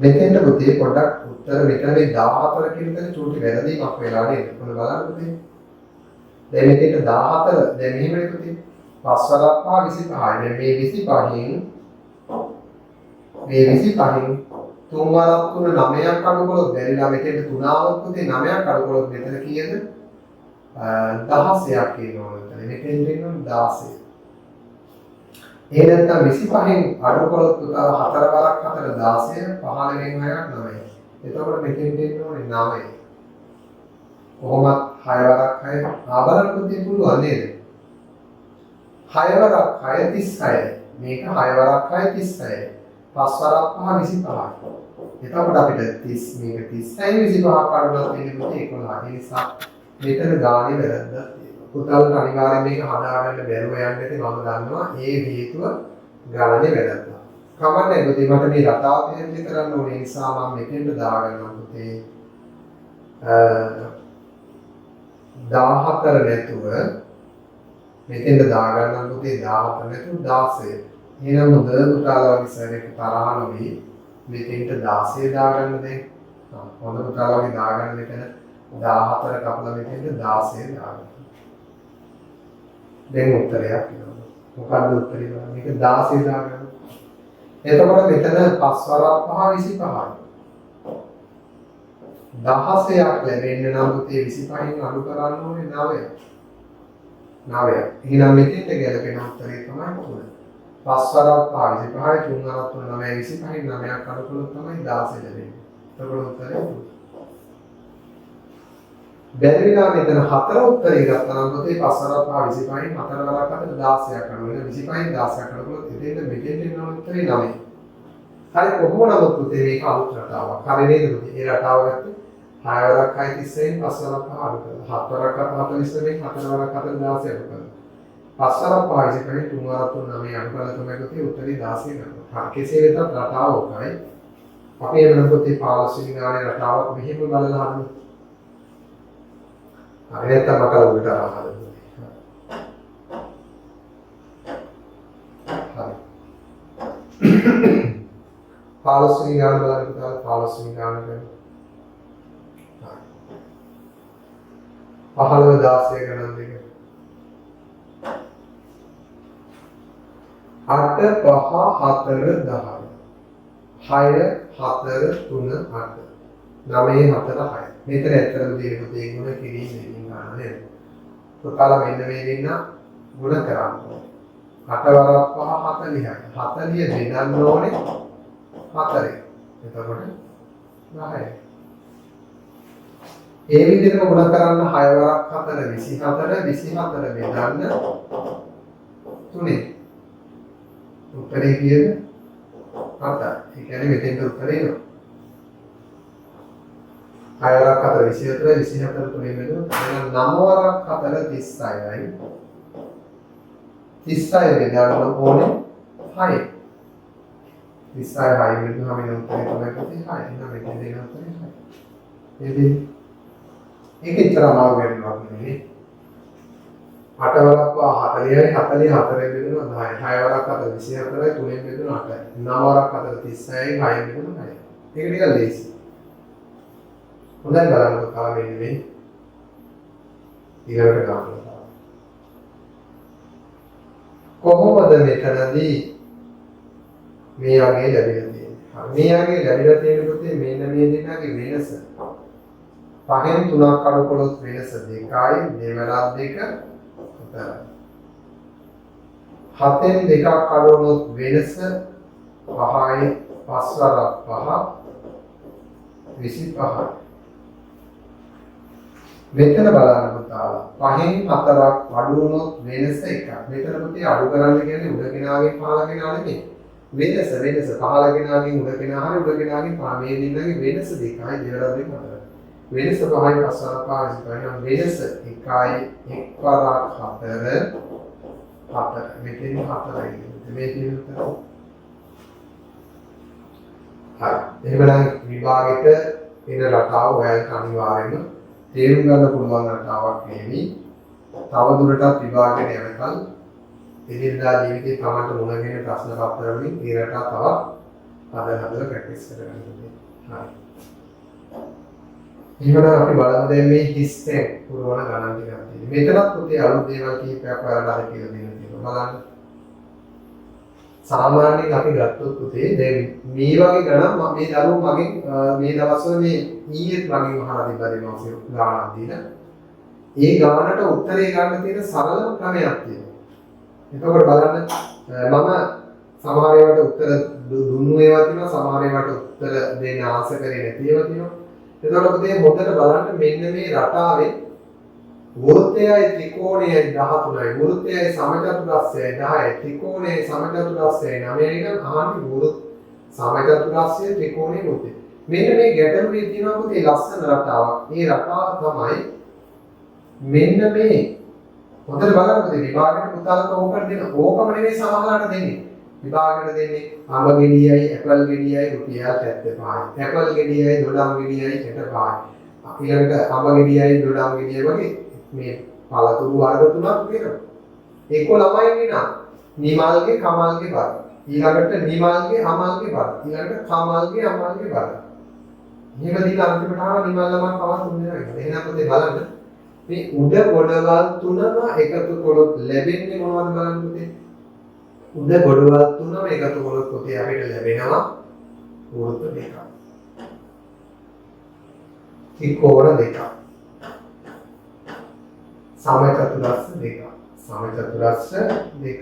මෙතෙන්ට පුතේ පොඩ්ඩක් උත්තර මෙතන මේ 14 කියන තැන චූටි වැරදීමක් වෙලා නේද? කොහොමද බලන්න පුතේ? දැන් මෙතෙන්ට 14 දැන් මෙහෙමනේ පුතේ. 5 වරක් 5 25යි. දැන් මේ 25න් මේ 25න් 3 වරක් 3 9ක් අඩු කළොත් බැරිලා මෙතෙන්ට 3 ආවොත් පුතේ 9ක් අඩු කළොත් මෙතන කීයද? 16ක් කියනවා මෙතන. මෙතෙන්ට එනවා 16. ඒ නැත්තම් 25න් අඩු කළොත් පුතා 4 වරක් 4 16 15න් 6ක් 9යි. එතකොට මෙතෙන්ට එන්න ඕනේ 9. කොහොමත් 6 වරක් 6 ආබලන පුතේ පුළුවන් නේද? 6 වරක් 6 36යි. මේක 6 වරක් 6 36යි. 5 වරක් 5 25යි. එතකොට අපිට 30 මේක 30යි 25ක් අඩුවක් වෙන්නේ පුතේ 11. ඒ නිසා මෙතන ගානේ වැරද්දක් තියෙනවා. පුතාලට අනිවාර්යෙන් මේක හදාගන්න බැරුව යන්න ඇති මම දන්නවා. ඒ හේතුව ගණනේ වැරද්දක්. කමන්නේ පුතේ මට මේ රටාව පැහැදිලි කරන්න ඕනේ නිසා මම මෙතෙන්ට දාගන්නවා පුතේ 14 නැතුව මෙතෙන්ට දාගන්නම් පුතේ 14 නැතුව 16. එහෙනම් හොඳ පුතාලා වගේ සර් එක තරහ නොවි මෙතෙන්ට 16 දාගන්න දැන්. හොඳ පුතාලා වගේ දාගන්න මෙතන 14 කපලා මෙතෙන්ට 16 දාගන්න. දැන් උත්තරයක් එනවා. මොකද්ද උත්තරේ? මේක 16 දාගන්න. එතකොට මෙතන 5 වරක් 5 25යි. 16ක් ලැබෙන්න නම් පුතේ 25න් අඩු කරන්න ඕනේ 9ක්. 9ක්. එහෙනම් මෙතෙන්ට ගැලපෙන උත්තරේ තමයි 3. 5 වරක් 5 25යි 3 වරක් 3 9යි 25න් 9ක් අඩු කළොත් තමයි 16 ලැබෙන්නේ. එතකොට උත්තරේ 3. බැරි විලා මෙතන 4 උත්තරේ ගත්තා නම් පුතේ 5 වරක් 5 25න් 4 වරක් 4 16ක් අඩු වෙන 25න් 16ක් අඩු කළොත් එතෙන්ට මෙතෙන්ට එන උත්තරේ 9. හරි කොහොම නමුත් පුතේ මේක අලුත් රටාවක්. හරි නේද පුතේ? ඒ රටාව ගත්තේ 6 වරක් 6 30න් 5 වරක් 5 අඩු කරලා 7 වරක් 49න් 4 වරක් 4 16 අඩු කරලා 5 වරක් 5 25න් 3 වරක් 3 9 අඩු කරලා තමයි පුතේ උත්තරේ 16 ගන්නවා. හරි කෙසේ වෙතත් රටාව ඔකයි. අපි එනම් පොතේ 15 වෙනි ගානේ රටාවක් මෙහෙම බලලා හදමු. හරි නැත්නම් මට උඩට අරන් හදමු. හරි. 15 වෙනි ගාන බලන්න පුතා 15 වෙනි ගාන ගන්න. 15 16 ගණන් දෙක. 8 5 4 10. 6 4 3 8. 9 4 6. මෙතන ඇත්තටම දෙක දෙක ගුණ කිරීම දෙකින් ගන්න නේද? පුතාලා මෙන්න මේ දෙන්න ගුණ කරන්න ඕනේ. 8 වරක් 5 40යි. 40 දෙනන්න ඕනේ 4. එතකොට 10යි. ඒ විදිහටම ගුණ කරන්න 6 වරක් 4 24 24 බෙදන්න 3. උත්තරේ කීයද? 7. ඒ කියන්නේ මෙතෙන්ට උත්තරේ එනවා. 6 වරක් 4 24 24 3 බෙදුනොත් එහෙනම් 9 වරක් 4 36යි. 36 බෙදන්න ඕනේ 6. 36 6 බෙදුනහම එන උත්තරේ තමයි 6. එහෙනම් මෙතෙන් දෙන උත්තරේ 6. එදී ඒකෙච්චර අමාරු වෙනවා නෙවෙයි. 8 වරක් 40යි 44 බෙදුනවා 10යි. 6 වරක් 4 24යි 3ෙන් බෙදුනවා 8යි. 9 වරක් 4 36යි 6ෙන් බෙදුනවා 9යි. ඒක ටිකක් ලේසි. හොඳයි බලන්නකො තව මෙන්න මේ ඊළඟට ගන්නවා. කොහොමද මෙතනදී මේ යගේ ලැබිලා තියෙන්නේ? මේ යගේ ලැබිලා තියෙන පොතේ මෙන්න මේ දෙකගේ වෙනස. 5න් 3ක් අඩු කළොත් වෙනස 2යි, දෙවරක් 2 4යි. 7න් 2ක් අඩු වුණොත් වෙනස 5යි, 5 වරක් 5 25යි. මෙතන බලන්න පුතාලා 5න් 4ක් අඩු වුණොත් වෙනස 1ක්. මෙතන පුතේ අඩු කරන්න කියන්නේ උඩ කෙනාගෙන් පහළ කෙනා නෙමෙයි. වෙනස පහළ කෙනාගෙන් උඩ කෙනා හරි උඩ කෙනාගෙන් පහළ මේ දෙන්නගේ වෙනස 2යි, දෙවරක් 2 4යි. වෙනස 5යි 5 වරක් 5 වෙනස් 1යි 1 වරක් 4 මෙතන 4යි මේ තියෙන උත්තර. හරි. එහෙනම් විභාගෙට එන රටාව ඔයාලට අනිවාර්යයෙන්ම තේරුම් ගන්න පුළුවන් රටාවක් නෙමෙයි. තව දුරටත් විභාගෙට යනකල් එදිනදා ජීවිතේ තමන්ට මුණගෙන ප්‍රශ්න පත්‍ර වලින් ඒ රටා තවත් හදලා ප්‍රැක්ටිස් කරගන්න ඕනේ. හරි. ඊළඟට අපි බලමු දැන් මේ හිස්ටෙන් පුරවන ගණන් ටිකක් තියෙනවා. මෙතනත් පුතේ අලුත් දේවල් කීපයක් ඔයාලට අර කියලා දෙන්න තියෙනවා. බලන්න. සාමාන්‍යයෙන් අපි ගත්තොත් පුතේ දැන් මේ වගේ ගණන් මේ දරුවෝ මගෙන් මේ දවස්වල මේ ඊයේත් මගෙන් අහලා තිබ්බා දෙනවා ගානක් දීලා. ඒ ගානට උත්තරේ ගන්න තියෙන සරලම ක්‍රමයක් තියෙනවා. එතකොට බලන්න මම සමහර ඒවාට උත්තර දුන්නු ඒවා තියෙනවා, සමහර ඒවාට උත්තර දෙන්න ආස කරේ නැති ඒවා තියෙනවා. එතකොට පුතේ හොඳට බලන්න මෙන්න මේ රටාවේ වෘත්තයයි ත්‍රිකෝණයයි 13යි, වෘත්තයයි සමචතුරස්‍රයයි 10යි, ත්‍රිකෝණයයි සමචතුරස්‍රයයි 9යි නම් අහන්නේ වෘත්ත සමචතුරස්‍රය ත්‍රිකෝණය වෘත්තය. මෙන්න මේ ගැටලුවේ තියෙනවා පුතේ ලස්සන රටාවක්. මේ රටාව තමයි මෙන්න මේ හොඳට බලන්න පුතේ විභාගයට පුතාලට ඕකට දෙන ඕකම නෙවෙයි සමහරකට දෙන්නේ. විභාගයට දෙන්නේ අඹ ගෙඩියයි ඇපල් ගෙඩියයි රුපියල් 75යි. ඇපල් ගෙඩියයි දොඩම් ගෙඩියයි 65යි. ඊළඟට අඹ ගෙඩියයි දොඩම් ගෙඩියයි වගේ මේ පළතුරු වර්ග තුනක් තියෙනවා. ඒක ළමයින්ගේ නම් නිමල්ගේ කමල්ගේ වර්ග. ඊළඟට නිමල්ගේ අමල්ගේ වර්ග. ඊළඟට කමල්ගේ අමල්ගේ වර්ග. එහෙම දීලා අන්තිමට ආව නිමල් ළමයි පවා තුන් දෙනා. එහෙනම් පුතේ බලන්න මේ උඩ ගොඩවල් තුනම එකතු කරොත් ලැබෙන්නේ මොනවද බලන්න පුතේ? උඩ ගොඩවල් තුනම එකතු කරොත් පුතේ අපිට ලැබෙනවා වෘත්ත දෙකක්. ත්‍රිකෝණ දෙකක්. සමචතුරස්‍ර දෙකක්. සමචතුරස්‍ර දෙකක්.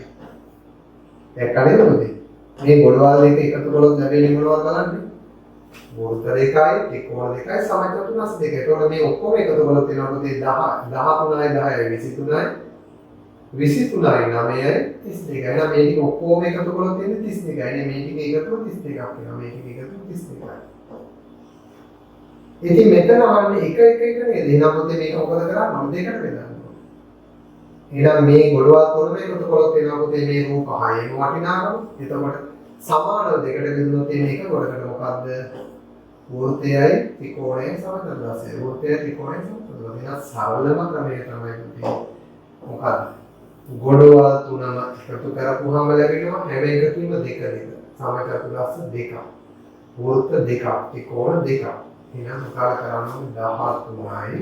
දැක්කනේ පුතේ? මේ ගොඩවල් දෙක එකතු කරොත් ලැබෙන්නේ මොනවද බලන්න? වෘත්ත දෙකයි, ත්‍රිකෝණ දෙකයි, සමචතුරස්‍ර දෙකයි. ඒතකොට මේ ඔක්කොම එකතු කරලා තියෙනවා පුතේ 10 13යි 10යි 23යි 9යි 32යි. එහෙනම් මේ ටික ඔක්කොම එකතු කරලා තියෙන්නේ 32යි. නේ මේ ටික එකතු 32ක් වෙනවා. මේ ටික එකතු 32යි. ඉතින් මෙතන ආන්නේ එක එක නේද? එහෙනම් පුතේ මේක මොකද කරන්නේ? දෙකට බෙදන්න. එහෙනම් මේ ගොඩවල් තුනම එකතු කරලා තියෙනවා පුතේ මේ රූප 6න් වටිනාකම. එතකොට සමානව දෙකට බෙදුනොත් තියෙන එක ගොඩකට මොකද්ද? වෘත්තයයි ත්‍රිකෝණයයි සමතලසය. වෘත්තයයි ත්‍රිකෝණයයි සමතලසය. එහෙනම් සරලම ක්‍රමය තමයි තියෙන්නේ. මොකද්ද? ගොඩවල් තුනම එකතු කරපුවාම ලැබෙනවා හැම එකකින්ම දෙක දෙක. සමචතුරස්‍ර දෙකක්. වෘත්ත දෙකක්. ත්‍රිකෝණ දෙකක්. එහෙනම් මොකද කරන්නේ? 13යි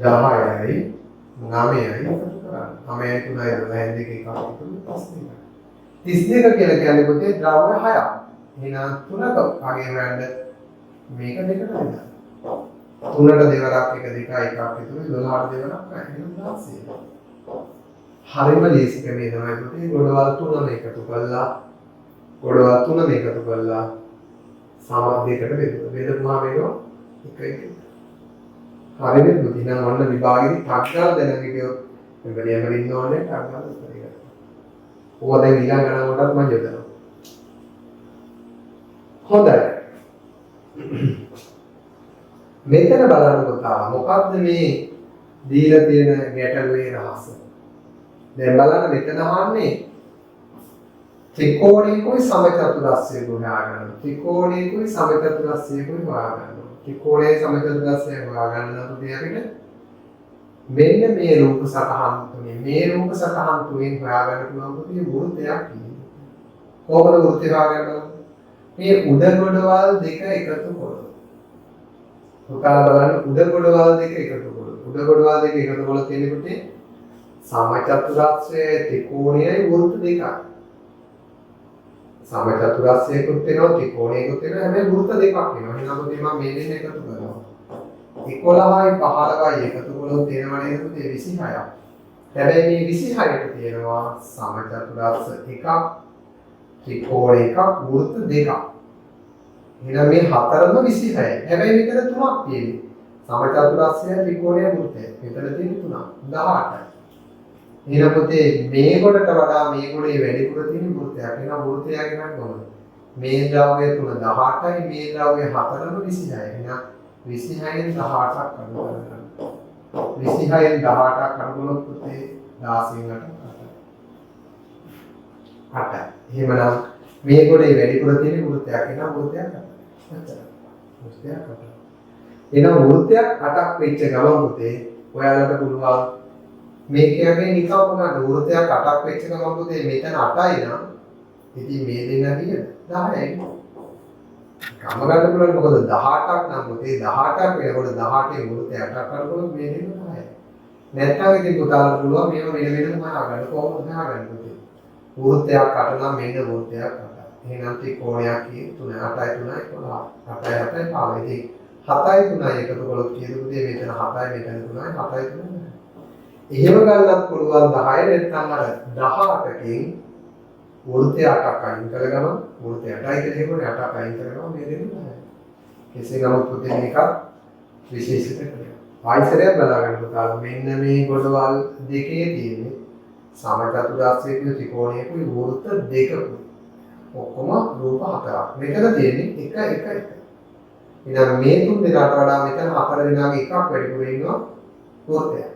10යි 9යි එකතු කරන්නේ. 9යි 3යි 10යි දෙක එකක් එකතු 32 කියලා කියන්නේ පුතේ ද්‍රව්‍ය 6ක්. එහෙනම් 3ක අගේ වැන්න මේක දෙකට බෙදන්න. 3ට දෙවරක් එක දෙකයි එකක් එකතු 12ට දෙවරක් එහෙනම් 16. හරිම ලේසි ක්‍රමය තමයි පුතේ ගොඩවල් තුනම එකතු කරලා සම දෙකට බෙදුවා. බෙදපුවාම මේක එක එක. හරියට පුතේ නම් ඔන්න විභාගෙදි ටක්කල් දැනගෙන ගියොත් මෙවැනියම ඉන්න ඕනේ ටක්කල් උත්තරය. ඕවා දැන් ඊළඟ ගණන් වලටත් මම යොදනවා. හොඳයි. මෙතන බලන්නකො තාම මොකද්ද මේ දීලා තියෙන ගැටලුවේ රහස? දැන් බලන්න මෙතන අහන්නේ ත්‍රිකෝණිකුයි සමචතුරස්‍රයයි හොයාගන්න. ත්‍රිකෝණිකුයි සමචතුරස්‍රයයි හොයාගන්න. ත්‍රිකෝණයේ සමචතුරස්‍රය හොයාගන්න නම් අපිට මෙන්න මේ රූප සටහන් තුනෙන් හොයාගන්න පුළුවන් පුතේ වෘත්තයක් තියෙනවා. කොහොමද වෘත්තය හොයාගන්නේ? මේ උඩ ගොඩවල් දෙක එකතු කරලා. පුතා බලන්න උඩ ගොඩවල් දෙක එකතු කරලා. උඩ ගොඩවල් දෙක එකතු කරලා තියෙනකොට සමචතුරස්‍රයේ ත්‍රිකෝණයයි වෘත්ත දෙකක්. සමචතුරස්‍රයකුත් වෙනවා ත්‍රිකෝණයකුත් වෙනවා හැබැයි වෘත්ත දෙකක් වෙනවා. එහෙනම් පුතේ මම මේ දෙන්න එකතු කරනවා. 11යි 15යි එකතු කරලා තියෙනවා නේද පුතේ 26ක්. හැබැයි මේ 26ට තියෙනවා සමචතුරස්‍ර එකක් ත්‍රිකෝණ එකක් වෘත්ත දෙකක්. එහෙනම් මේ හතරම 26යි. හැබැයි මෙතන තුනක් තියෙන්නේ. සමචතුරස්‍රය ත්‍රිකෝණය වෘත්තය. මෙතන තියෙන තුනක් 18යි. එහෙනම් පුතේ මේ කොටට වඩා මේ කොටේ වැඩිපුර තියෙන වෘත්තයක්. එහෙනම් වෘත්තය ගැන කොහොමද? මේ ද්‍රව්‍ය තුන 18යි මේ ද්‍රව්‍ය හතරම 26යි. එහෙනම් 26න් 18ක් අඩු කරගන්න. 26න් 18ක් අඩු කරනොත් පුතේ 16න් 8යි. එහෙමනම් මේ කොටේ වැඩිපුර තියෙන වෘත්තයක්. එහෙනම් වෘත්තයක් 8යි. එහෙනම් වෘත්තයක් 8ක් වෙච්ච ගමන් පුතේ ඔයාලට පුළුවන් මේ කියන්නේ නිකම් මොනවාද වෘත්තයක් 8ක් වෙච්ච ගමන් පුතේ මෙතන 8යි නම් ඉතින් මේ දෙන්න කීයද 10යි. කම ගන්න පුළුවන් මොකද 18ක් නම් පුතේ 18ක් වෙනකොට 18 වෘත්තය 8ක් කරනකොට මේ දෙන්න 10යි. නැත්නම් ඉතින් පුතාලට පුළුවන් මේව වෙන වෙනම හොයාගන්න කොහොමද හොයාගන්නේ පුතේ? වෘත්තයක් 8 නම් මෙන්න වෘත්තයක් 8. එහෙනම් ත්‍රිකෝණයක් කියේ 3 8යි 3යි 11. 8යි 8යි 15. ඉතින් 7යි 3යි එකතු කළොත් කීයද පුතේ? මෙතන 7යි මෙතන 3යි 7යි 3යි. එහෙම ගන්නත් පුළුවන් 10 නැත්නම් අර 18කින් වෘත්තය 8ක් අයින් කරගම වෘත්තය 8යි කියලා හේතුනේ 8ක් අයින් කරගම මේ දෙන්නේ 10යි. කෙසේ නමුත් පුතේ මේක විශේෂිත කරනවා. ආයතරය බලාගන්න පුතාලා මෙන්න මේ කොටවල් දෙකේ තියෙන්නේ සමචතුරස්‍රයේ ත්‍රිකෝණයකුයි වෘත්ත දෙකකුයි. ඔක්කොම රූප හතරක්. මෙතන තියෙන්නේ 1 1 1. එහෙනම් මේ තුන් දෙනාට වඩා මෙතන හතර දෙනාගේ එකක් වැඩිපුර ඉන්නවා වෘත්තයක්.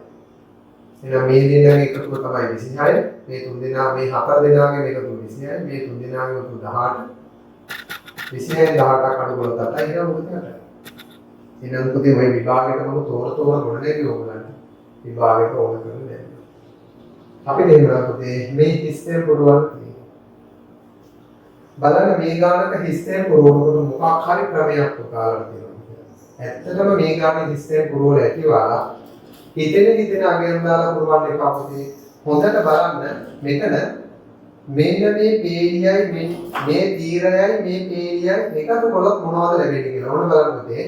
එහෙනම් මේ දෙනාගේ එකතුව තමයි 26. මේ තුන් දෙනා මේ හතර දෙනාගේ එකතුව 26. මේ තුන් දෙනාගේ එකතුව 18. 26න් 18ක් අඩු කරලා තමයි එහෙනම් මොකද කරන්නේ? එහෙනම් පුතේ මේ විභාගයට මම තෝර ගොඩ නැගී ඕගලන්ට විභාගයට ඕන කරලා දෙන්න. අපි දෙන්නා පුතේ මේ හිස්තෙන් පුරවන්න තියෙනවා. බලන්න මේ ගානක හිස්තෙන් පුරවනකොට මොකක් හරි ක්‍රමයක් පුතාලට තියෙනවා. ඇත්තටම මේ ගානේ හිස්තෙන් පුරවල ඇතිවාලා හිතෙන අගයන් දාලා පුරවන්න එපා පුතේ. හොඳට බලන්න මෙතන මෙන්න මේ පේලියයි මේ තීරයයි මේ පේලියයි එකතු කළොත් මොනවද ලැබෙන්නේ කියලා ඕන බලන්න පුතේ.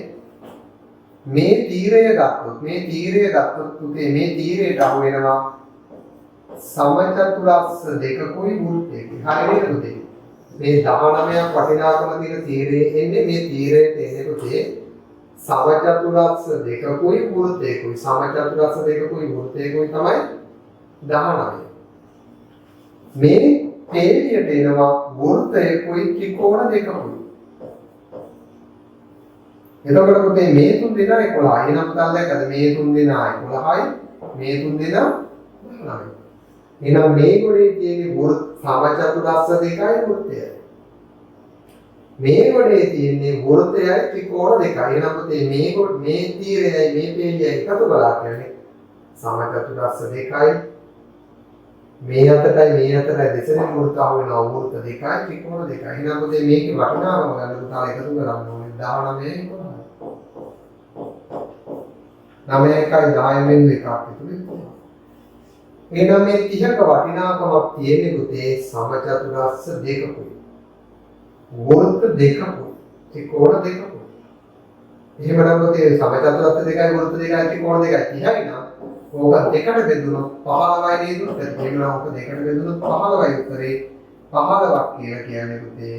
මේ තීරය ගත්තොත් පුතේ මේ තීරයට අහු වෙනවා සමචතුරස්‍ර දෙකකුයි වෘත්තයකුයි. හරියට පුතේ. මේ 19ක් වටිනාකම තියෙන තීරයේ එන්නේ මේ තීරයට එන්නේ පුතේ සමචතුරස්‍ර දෙකකුයි වෘත්තයකුයි. සමචතුරස්‍ර දෙකකුයි වෘත්තයකුයි තමයි 19. මේ පේලියට එනවා වෘත්තයකුයි ත්‍රිකෝණ දෙකකුයි. එතකොට පුතේ මේ තුන් දෙනා 11. එහෙනම් පුතාලා දැක්කද මේ තුන් දෙනා 11යි මේ තුන් දෙනා 19යි. එහෙනම් මේ ගොඩේ තියෙන සමචතුරස්‍ර දෙකයි වෘත්තයයි. මේ ගොඩේ තියෙන්නේ වෘත්තයයි ත්‍රිකෝණ දෙකයි. එහෙනම් පුතේ මේ තීරයයි මේ පේලියයි එකතු කළා කියන්නේ සමචතුරස්‍ර දෙකයි. මේ අතටයි දෙසෙන් වෘත්ත අහු වෙනවා වෘත්ත දෙකයි ත්‍රිකෝණ දෙකයි. එහෙනම් පුතේ මේකේ වටිනාකම ගන්න පුතාලා එකතු කරන්න ඕනේ 19 11. 9යි 10 වෙනි එකක් විතර. එහෙනම් මේ 30ක වටිනාකමක් තියෙන්නේ පුතේ සමචතුරස්‍ර දෙකකුයි. වෘත්ත දෙකකුයි. ත්‍රිකෝණ දෙකකුයි. එහෙමනම් පුතේ සමචතුරස්‍ර දෙකයි වෘත්ත දෙකයි ත්‍රිකෝණ දෙකයි 30යි නම් ඕක දෙකට බෙදුනොත් 15යි නේද උත්තරේ. එහෙනම් ඕක දෙකට බෙදුනොත් 15යි උත්තරේ. 15ක් කියලා කියන්නේ පුතේ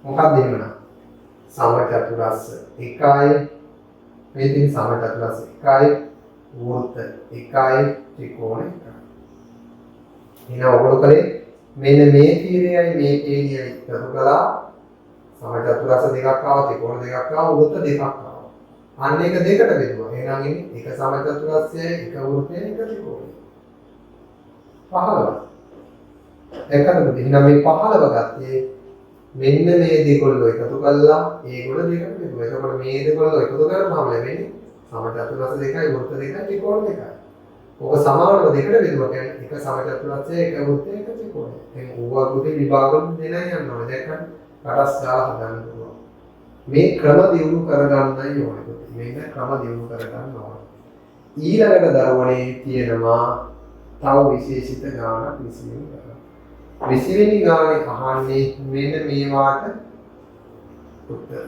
මොකක්ද එහෙමනම්? සමචතුරස්‍ර එකයි මේ තියෙන සමචතුරස්‍ර එකයි වෘත්ත එකයි ත්‍රිකෝණ එකයි. එහෙනම් ඔයගොල්ලෝ කරේ මෙන්න මේ තීරයයි මේ තීරයයි එකතු කළා සමචතුරස්‍ර දෙකක් ආවා ත්‍රිකෝණ දෙකක් ආවා වෘත්ත දෙකක් ආවා. අන්න එක දෙකට බෙදුවා. එහෙනම් ඉන්නේ එක සමචතුරස්‍රයයි එක වෘත්තයයි එක ත්‍රිකෝණයයි. 15. එකකට එහෙනම් මේ 15 ගත්තේ මෙන්න මේ දෙකොල්ලෝ එකතු කළා ඒගොල්ලෝ දෙකට බෙදුවා. එතකොට මේ දෙකොල්ලෝ එකතු කරපුවාම ලැබෙන්නේ සමචතුරස්‍ර දෙකයි වෘත්ත දෙකයි ත්‍රිකෝණ දෙකයි. ඔක සමානව දෙකට බෙදුවා කියන්නේ එක සමචතුරස්‍රය එක වෘත්තය එක ත්‍රිකෝණය. දැන් ඕවා පුතේ විභාගෙන් දෙනයි යනවා. දැක්කම රටස් ගාලා හදන්න පුළුවන්. මේ ක්‍රම දියුණු කරගන්නයි ඕනේ පුතේ. මේක ක්‍රම දියුණු කරගන්න ඕනේ. ඊළඟට දරුවනේ තියෙනවා තව විශේෂිත ගානක් 20 වෙනි ගාන. 20 වෙනි ගානේ අහන්නේ මෙන්න මේවාට උත්තර.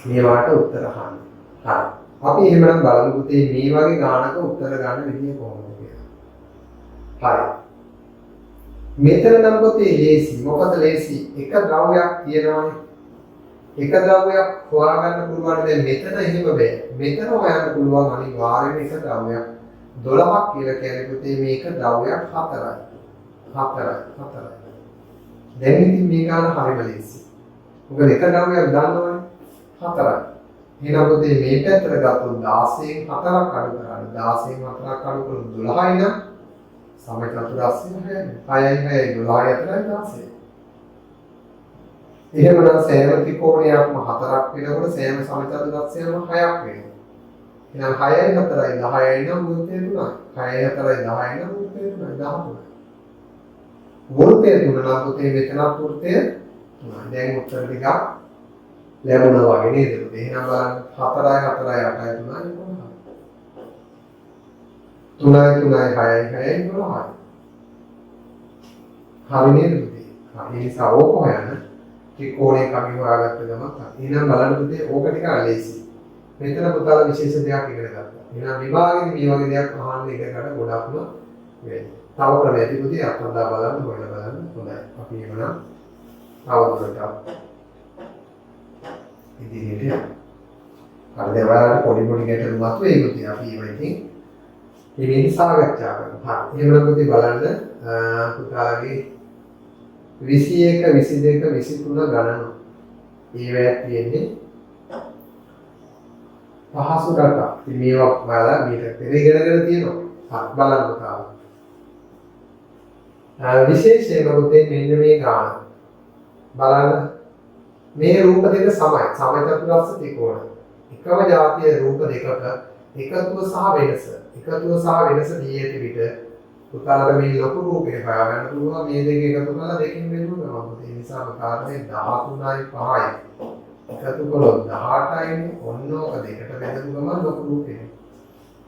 මේවාට උත්තර අහන්න. හරි. අපි එහෙමනම් බලමු පුතේ මේ වගේ ගානක උත්තර ගන්න විදිය කොහොමද කියලා. හරි. මෙතන නම් පුතේ ලේසි. මොකද ලේසි? එක ද්‍රව්‍යයක් තියෙනවානේ. එක ද්‍රව්‍යයක් හොයාගන්න පුළුවන්. දැන් මෙතන එහෙම බෑ. මෙතන හොයන්න පුළුවන් අනිවාර්යයෙන්ම එක ද්‍රව්‍යයක් 12ක් කියලා කියන්නේ පුතේ මේක ද්‍රව්‍යයක් 4යි. 4යි. දැන් ඉතින් මේ ගාන හරිම ලේසි. මොකද එක ද්‍රව්‍යයක් දාන්නවනේ 4යි. එහෙනම් පුතේ මේ පැත්තට ගත්තොත් 16න් 4ක් අඩු කරලා 16න් 4ක් අඩු කරලා 12යි නම් සමචතුරස්‍රය 6යි 12යි අතරයි 16. එහෙමනම් සෑම ත්‍රිකෝණයක්ම 4ක් වෙනකොට සෑම සමචතුරස්‍රයක්ම 6ක් වෙනවා. එහෙනම් 6යි 4යි 10යි නම් වෘත්තය 3යි. 6යි 4යි 10යි නම් වෘත්තය 3යි 13යි. වෘත්තය 3 නම් පුතේ මෙතනත් වෘත්තය 3යි. දැන් උත්තර ටිකක් ලැබුණා වගේ නේද? එහෙනම් බලන්න 4යි 4යි 8යි 3යි 12යි. 3යි 3යි 6යි 6යි 12යි. හරි නේද පුතේ? හරි නිසා ඕක හොයන්න ත්‍රිකෝණයක් අපි හොයාගත්ත ගමන් එහෙනම් බලන්න පුතේ ඕක ටික ලේසි. මෙතන පුතාලා විශේෂ දෙයක් ඉගෙන ගත්තා. එහෙනම් විභාගෙදි මේ වගේ දෙයක් අහන්න ඉගෙනගන්න ගොඩක්ම වෙයි. තව ක්‍රමයක් පුතේ අත්දැක බලන්න හොයලා බලන්න හොඳයි. අපි එහෙනම් අවුරුද්දට ඉදිරියට අර දේවල් පොඩි ගැටලු මතුවේ පුතේ අපි ඉතින් මේ සාකච්ඡා කරනවා. හරි. එහෙනම් පුතේ බලන්න පුතාලගේ 21 22 23 ගණන. ඒවැය තියෙන්නේ පහසු රටා. ඉතින් මේවා බලලා මේක පෙරේගෙන තියෙනවා. හරි බලන්න පුතාලා. විශේෂයෙන්ම පුතේ මෙන්න මේ ගාන. බලන්න මේ රූප දෙක සමයි. සමචතුරස්‍ර ත්‍රිකෝණ. එකම જાතිය රූප දෙකක එකතුව සහ වෙනස. එකතුව සහ වෙනස දී ඇති විට පුතාලට මේ ලොකු රූපේ හොයාගන්න පුළුවන්. මේ දෙක එකතු කරලා දෙකෙන් බෙදුවා ගමන්. ඒ නිසා කාරණේ 13යි 5යි. එකතු කළොත් 18යිනේ. ඔන්න ඔක දෙකට බෙදපු ගමන් ලොකු රූපේ.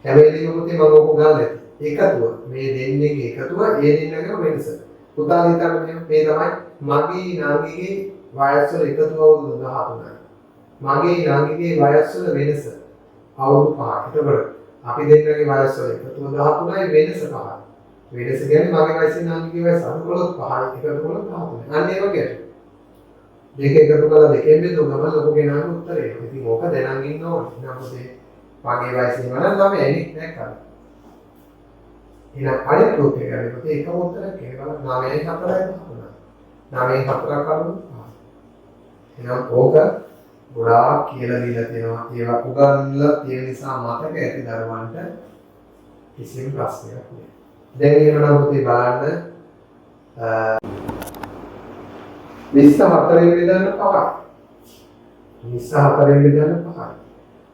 හැම වෙලෙම පුතේ මම ඔක ගන්න එකතුව. මේ දෙන්නේගේ එකතුව ඒ දෙන්නගේ වෙනස. පුතාලා හිතන්න මේ තමයි මගේ නංගිගේ වයස් වල එකතුව අවුරුදු 13යි. මගේ නංගිගේ වයස් වල වෙනස අවුරුදු 5යි. එතකොට අපි දෙන්නගේ වයස් වල එකතුව 13යි වෙනස 5යි. වෙනස කියන්නේ මගේ වයසේ නංගිගේ වයස අඩු කළොත් 5යි එකතු කළොත් 13යි. අන්න ඒ වගේ. දෙක එකතු කරලා දෙකෙන් බෙදුවම ලොකු ගෙනාවු උත්තරේ. ඉතින් ඕක දැනන් ඉන්න ඕනේ. නම් මොකද මගේ වයසේ වල 9යි දැක්කද? එහෙනම් අනිත් රූපේ ගන්නේ පුතේ එක උත්තරයක් ඒකවල 9යි 4යි 13යි. 9යි 4ක් අඩු. එහෙනම් ඕක ගොඩාක් කියලා දීලා තියෙනවා. ඒවා උගන්වලා තියෙන නිසා මතක ඇති දරුවන්ට කිසිම ප්‍රශ්නයක් නෑ. දැන් එහෙමනම් පුතේ බලන්න 24 විදන්න 5යි. 24 විදන්න 5යි.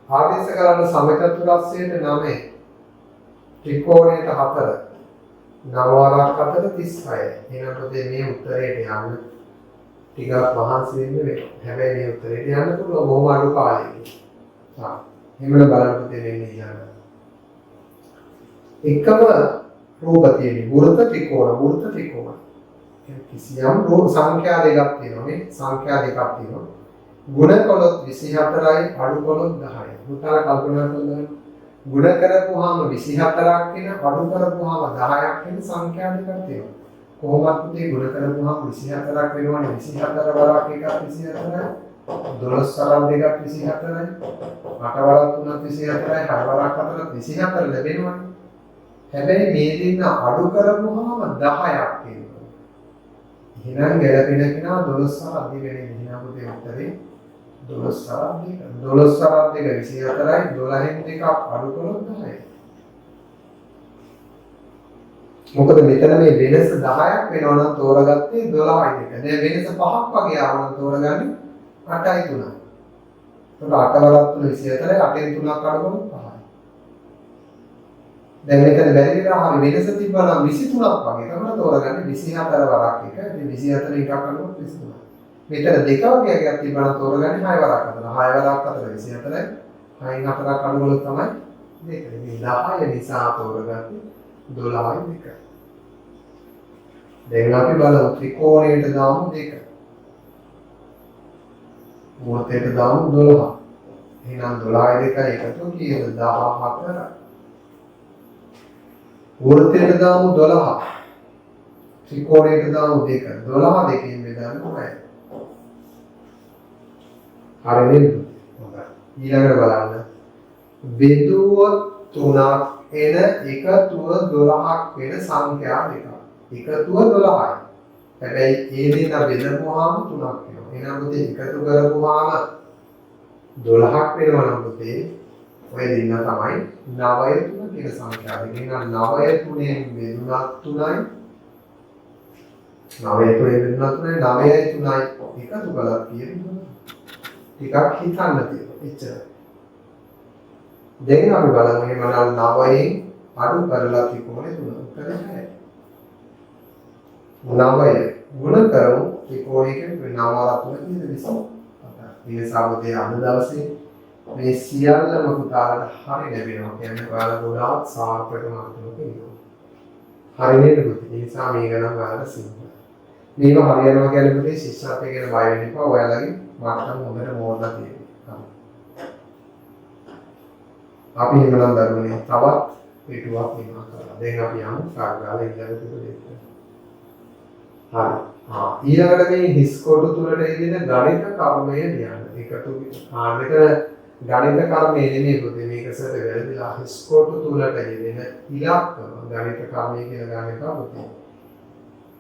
ආදේශ කරන සමචතුරස්‍රයට 9. ත්‍රිකෝණයට 4. 9 වරක් 4 36. එහෙනම් පුතේ මේ උත්තරයට යන්න ටිකක් මහන්සි වෙන්න වෙනවා. හැබැයි මේ උත්තරයට යන්න පුළුවන් බොහොම අඩු කාලයකින්. එහෙමනම් බලන්න පුතේ මෙන්න ඊළඟ. එකම රූප තියෙන වෘත්ත ත්‍රිකෝණ. කිසියම් සංඛ්‍යා දෙකක් තියෙනවා නේ. සංඛ්‍යා දෙකක් තියෙනවා. ගුණ කළොත් 24යි අඩු කළොත් 10යි. පුතාලා කල්පනා කරලා ගුණ කරපුවාම 24ක් වෙන අඩු කරපුවාම 10ක් වෙන සංඛ්‍යා දෙකක් තියෙනවා. කොහොමද පුතේ ගුණ කරපුවාම 24ක් වෙනවනේ 24 වරක් එකක් 24යි 12 වරක් දෙකක් 24යි 8 වරක් තුනක් 24යි 6 වරක් හතරක් 24 ලැබෙනවනේ. හැබැයි මේ දෙන්න අඩු කරපුවාම 10ක් වෙනවා. එහෙනම් ගැලපෙන කෙනා 12 වරක් දෙවෙනි එහෙනම් පුතේ උත්තරේ 12 වරක් දෙක 12 වරක් දෙක 24යි 12න් දෙකක් අඩු කළොත් 10යි. මොකද මෙතන මේ වෙනස 10ක් වෙනවා නම් තෝරගත්තේ 12යි දෙක. දැන් වෙනස 5ක් වගේ ආවම තෝරගන්නේ 8යි 3යි. එතකොට 8 වරක් 3 24යි 8න් 3ක් අඩු කළොත් 5යි. දැන් මෙතන බැරි වෙලා හරි වෙනස තිබ්බා නම් 23ක් වගේ තමයි තෝරගන්නේ 24 වරක් එක. ඉතින් 24 එකක් අඩුවොත් 23යි. මෙතන දෙක වගේ එකක් තිබ්බා නම් තෝරගන්නේ 6 වරක් අතර. 6 වරක් අතර 24යි 6න් 4ක් අඩු කළොත් තමයි දෙක. මේ 10 නිසා තෝරගන්නේ 12යි දෙක. දැන් අපි බලමු ත්‍රිකෝණයට දාමු 2. වෘත්තයට දාමු 12. එහෙනම් 12යි 2යි එකතු කීයද 14යි. වෘත්තයට දාමු 12. ත්‍රිකෝණයට දාමු 2. 12 දෙකෙන් බෙදන්න 9. හරි නේද? හොඳයි. ඊළඟට බලන්න. බෙදුවොත් 3ක් එන එකතුව 12ක් වෙන සංඛ්‍යා දෙකක්. එකතුව 12යි. හැබැයි ඒ දෙන බෙදපුවාම 3ක් වෙනවා. එහෙනම් පුතේ එකතු කරපුවාම 12ක් වෙනවා නම් පුතේ ඔය දෙන්න තමයි 9 3 කියන සංඛ්‍යාව. එහෙනම් 9 3ෙන් බෙදුනත් 3යි. 9 3ෙන් බෙදුනත් 3යි 9යි 3යි එකතු කළා කියන්නේ ටිකක් හිතන්න තියෙනවා. එච්චරයි. දැන් අපි බලමු එහෙනම් 9න් අඩු කරලා ත්‍රිකෝණේ 3 උත්තරේ 6යි. 9 ගුණ කරමු ත්‍රිකෝණයකින් 9 වරක් 3 කියන නිසා. මේ සාපෝතේ අද දවසේ මේ සියල්ලම පුතාලට හරි ලැබෙනවා. කියන්නේ ඔයාලා ගොඩාක් සාර්ථක මාර්ගයක ඉන්නවා. හරි නේද පුතේ? ඒ නිසා මේක නම් ඔයාලට සිද්ධ. මේක හරියනවා කියන්නේ පුතේ ශිෂ්‍යත්වය ගැන බය වෙන්න එපා. ඔයාලගේ මට්ටම හොඳට මෝරලා තියෙනවා. අපි එහෙනම් දරුවනේ තවත් පිටුවක් වෙනවා කරලා. දැන් අපි යමු කාර්යාලය ඉඳලා තිබු දෙන්න. හරි. ඊළඟට මේ හිස් කොට තුලට එන ගණිත කර්මය ලියන්න. ඒකට මෙතන ගණිත කර්මය නෙමෙයි පුතේ මේක සර් වැරදිලා හිස් කොට තුලට එන ඉලක්කම ගණිත කර්මය කියලා ගන්න එපා පුතේ.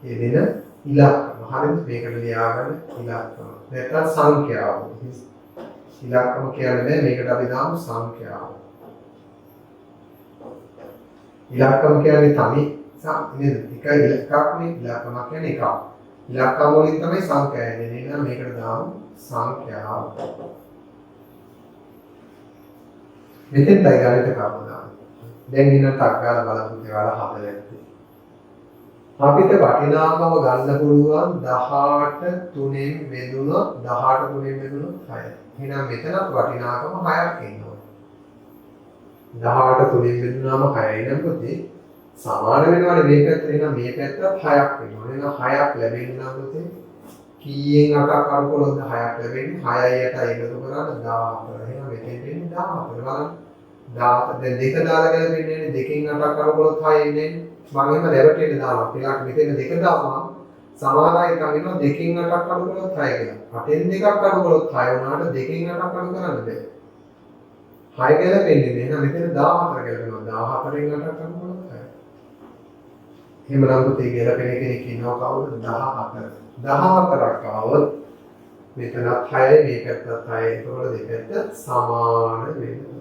එදෙන ඉලක්කම හරියට මේකට ලියාගන්න ඉලක්කම. නැත්නම් සංඛ්‍යාව. ඉලක්කම කියන්නේ නෑ මේකට අපි දාමු සංඛ්‍යාව. ඉලක්කම කියන්නේ තනි නේද? එක ඉලක්කයක් නේ ඉලක්කම කියන්නේ එකක්. ඉලක්කම වලින් තමයි සංඛ්‍යා එන්නේ. එහෙනම් මේකට දාමු සංඛ්‍යාව. මෙතෙන් තයි ගණිත කර්ම දාන්න. දැන් ඉන්න ටක් ගාලා බලමු ඒවාලා හදලා ඇත්තේ. අපිට වටිනාකම ගන්න පුළුවන් 18 3ෙන් බෙදුනොත් 18 3ෙන් බෙදුනොත් 6යි. එහෙනම් මෙතනත් වටිනාකම 6ක් එනවා. 18 3ෙන් බෙදුනාම 6යි නම් පුතේ සමාන වෙනවනේ මේ පැත්තට. එහෙනම් මේ පැත්තත් 6ක් වෙනවා. එහෙනම් 6ක් ලැබෙන්න නම් පුතේ කීයෙන් 8ක් අඩු කළොත් 6ක් ලැබෙන්නේ. 6යි 8යි එකතු කරාම 14. එහෙනම් මෙතෙන් දෙන්නේ 14. බලන්න. 14 දැන් දෙක දාලා ගැලපෙන්නේ දෙකෙන් 8ක් අඩු කළොත් 6 එන්නේ. මම එහෙම රැවටෙන්න දානවා. ටිකක් මෙතන දෙක දාපුවාම සමහර අය හිතනවා දෙකෙන් 8ක් අඩු කළොත් 6 කියලා. 8න් දෙකක් අඩු කළොත් 6 වුණාට දෙකෙන් 8ක් අඩු කරන්න බෑ. 6 ගැලපෙන්නේ. එහෙනම් මෙතන 14 ගැලපෙනවා. 14න් 8ක් අඩු කළොත් 6. එහෙමනම් පුතේ ගැලපෙන කෙනෙක් ඉන්නවා කවුද? 14. 14ක් ආවොත් මෙතනත් 6යි මේ පැත්තත් 6යි. ඒකවල දෙපැත්ත සමාන වෙනවා.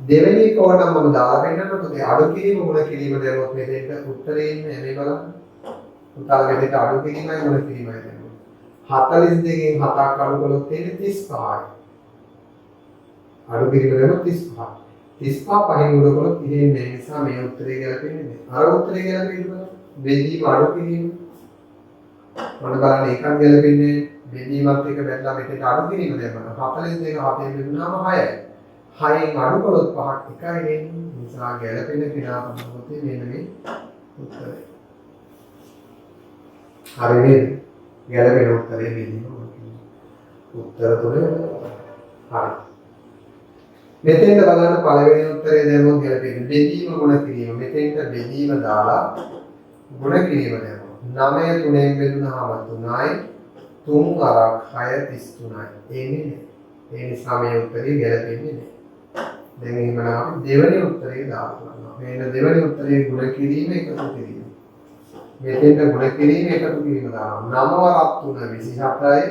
දෙවෙනි එක ඕනනම් මම දාලා පෙන්නන්නකො. ඒ අඩු කිරීම ගුණ කිරීම දෙනොත් මෙතෙන්ට උත්තරේ ඉන්නේ මේ බලන්න. උත්තරේ දෙක අඩු කිරීමයි ගුණ කිරීමයි දෙනවා. 42කින් 7ක් අඩු කළොත් තියෙන්නේ 35යි. අඩු කිරීම දෙනොත් 35. 35 පහෙන් ගුණ කළොත් ඉතින් මේ නිසා මේ උත්තරේ ගැලපෙන්නේ නැහැ. අර උත්තරේ ගැලපෙන්නේ බලන්න. බෙදීම අඩු කිරීම. මොන බලන්න එකක් ගැලපෙන්නේ බෙදීමත් එක බැලලා මෙතෙන්ට අඩු කිරීම දෙනවා. 42 7ෙන් බෙදුනහම 6යි. 6න් අඩු කළොත් 5ක් එකයි එන්නේ. නිසා ගැලපෙන කෙනා තමයි මෙන්න මේ උත්තරය. හරි නේද? ගැලපෙන උත්තරේ බෙදීම. උත්තර තුනේ හරි. මෙතෙන්ට බලන්න පළවෙනි උත්තරේ දැම්මොත් ගැලපෙන්නේ බෙදීම ගුණ කිරීම. මෙතෙන්ට බෙදීම දාලා ගුණ කිරීම දැම්මොත් 9 3ෙන් බෙදුනහම 3යි 3 අරක් 6 33යි. එන්නේ නැහැ. ඒ නිසා මේ උත්තරේ ගැලපෙන්නේ නැහැ. දැන් එහෙමනම් දෙවෙනි උත්තරේ දාලා මේන දෙවෙනි උත්තරේ ගුණ කිරීම එකතු කිරීම. මෙතෙන්ට ගුණ කිරීම එකතු කිරීම දානවා. 9 වරක් 3 27යි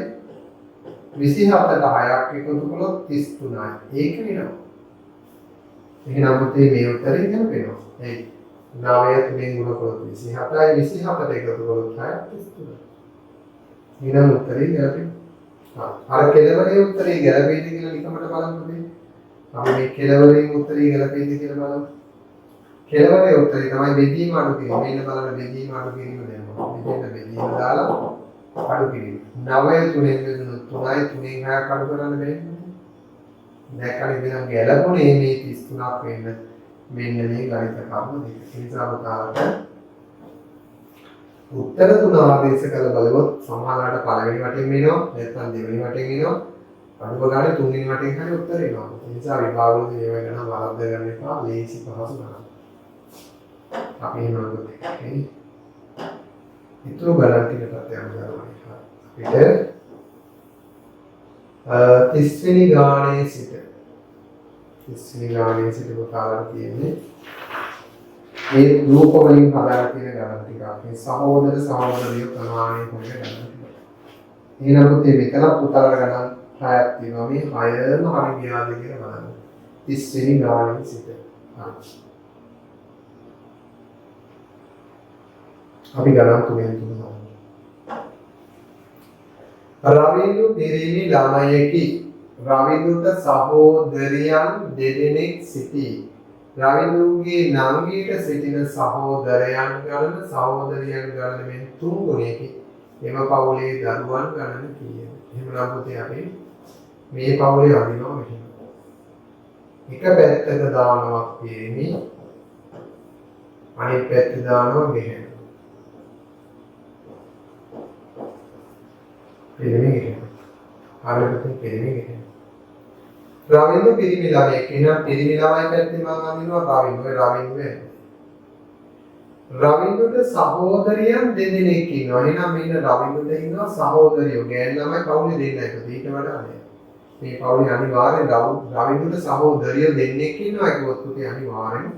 27ට 6ක් එකතු කළොත් 33යි. ඒක වෙනවා. එහෙනම් පුතේ මේ උත්තරේ ගැලපෙනවා. එයි 9 3ෙන් ගුණ කළොත් 27යි 27ට එකතු කළොත් 6ක් 33යි. එහෙනම් උත්තරේ ගැලපෙනවා. අර කෙලවරේ උත්තරේ ගැලපෙයිද කියලා නිකමට බලන්න පුතේ. අපි මේ කෙලවරේ උත්තරේ ගැලපෙයිද කියලා බලමු. කෙලවරේ උත්තරේ තමයි බෙදීම අඩු කිරීම. මෙන්න බලන්න බෙදීම අඩු කිරීම දෙනවා. මෙතෙන්ට බෙදීම දාලා අඩු කිරීම. 9 3ෙන් බෙදුනොත් 3යි 3ෙන් 6ක් අඩු කරන්න බැහැ. දැක්කනේ ඉතින් ගැලපුණේ මේ 33ක් වෙන්න මෙන්න මේ ගණිත කර්ම දෙක. ඒ නිසා පුතාලට උත්තර තුන ආදේශ කළ බලවත් සමහරවිට පළවෙනි වටෙන් වෙනවා නැත්නම් දෙවෙනි වටෙන් වෙනවා අඩුම ගානේ තුන්වෙනි වටෙන් හරි උත්තර එනවා. ඒ නිසා විභාගවලදී මේව ගැන වරද්ද ගන්න එපා. ලේසි පහසු ගන්න. අපි හිතනකොට ඒ ඊටු ගණන් ටිකටත් යන්න ගන්නවා. අපිට 30 වෙනි ගානේ සිට 30 වෙනි ගානේ සිට පුතාලට තියෙන්නේ මේ රූප වලින් හදාලා තියෙන ගණන් ටික. මේ සහෝදර සහෝදරියෝ ප්‍රමාණය කොහෙද ගණන් ටික. ඊළඟ පුතේ මෙතන පුතාලට ගණන් 6ක් තියෙනවා. මේ 6ම හරි ගියාද කියලා බලන්න. 30 වෙනි ගානේ සිට. අපි ගණන් තුනෙන් තුනනවා. රවින්දු පිරිමි ළමයෙකි. රවින්දුට සහෝදරියන් දෙදෙනෙක් සිටී. රවින්දුගේ නංගිට සිටින සහෝදරයන් ගණන සහෝදරියන් ගණන මෙන් 3 ගුණයකි. එම පවුලේ දරුවන් ගණන කීයද? එහෙමනම් පුතේ අපි මේ පවුලේ අඳිනවා මෙහෙම. එක පැත්තක දානවා පිරිමි අනිත් පැත්තේ දානවා ගැහැණු. පිරිමි ගැහැණු. ආරම්භක පිරිමි ගැහැණු. රවින්දු පිරිමි ළමයෙක්. එහෙනම් පිරිමි ළමයි පැත්තේ මම අඳිනවා රවින්දු. රවින්දුට සහෝදරියන් දෙදෙනෙක් ඉන්නවා. එහෙනම් මෙන්න රවින්දුට ඉන්නවා සහෝදරියෝ. ගෑනු ළමයි පවුලේ දෙන්නයි. ඊට වඩා නෑ. මේ පවුලේ අනිවාර්යෙන් රවින්දුට සහෝදරියෝ දෙන්නෙක් ඉන්නවා කිව්වොත් පුතේ අනිවාර්යෙන්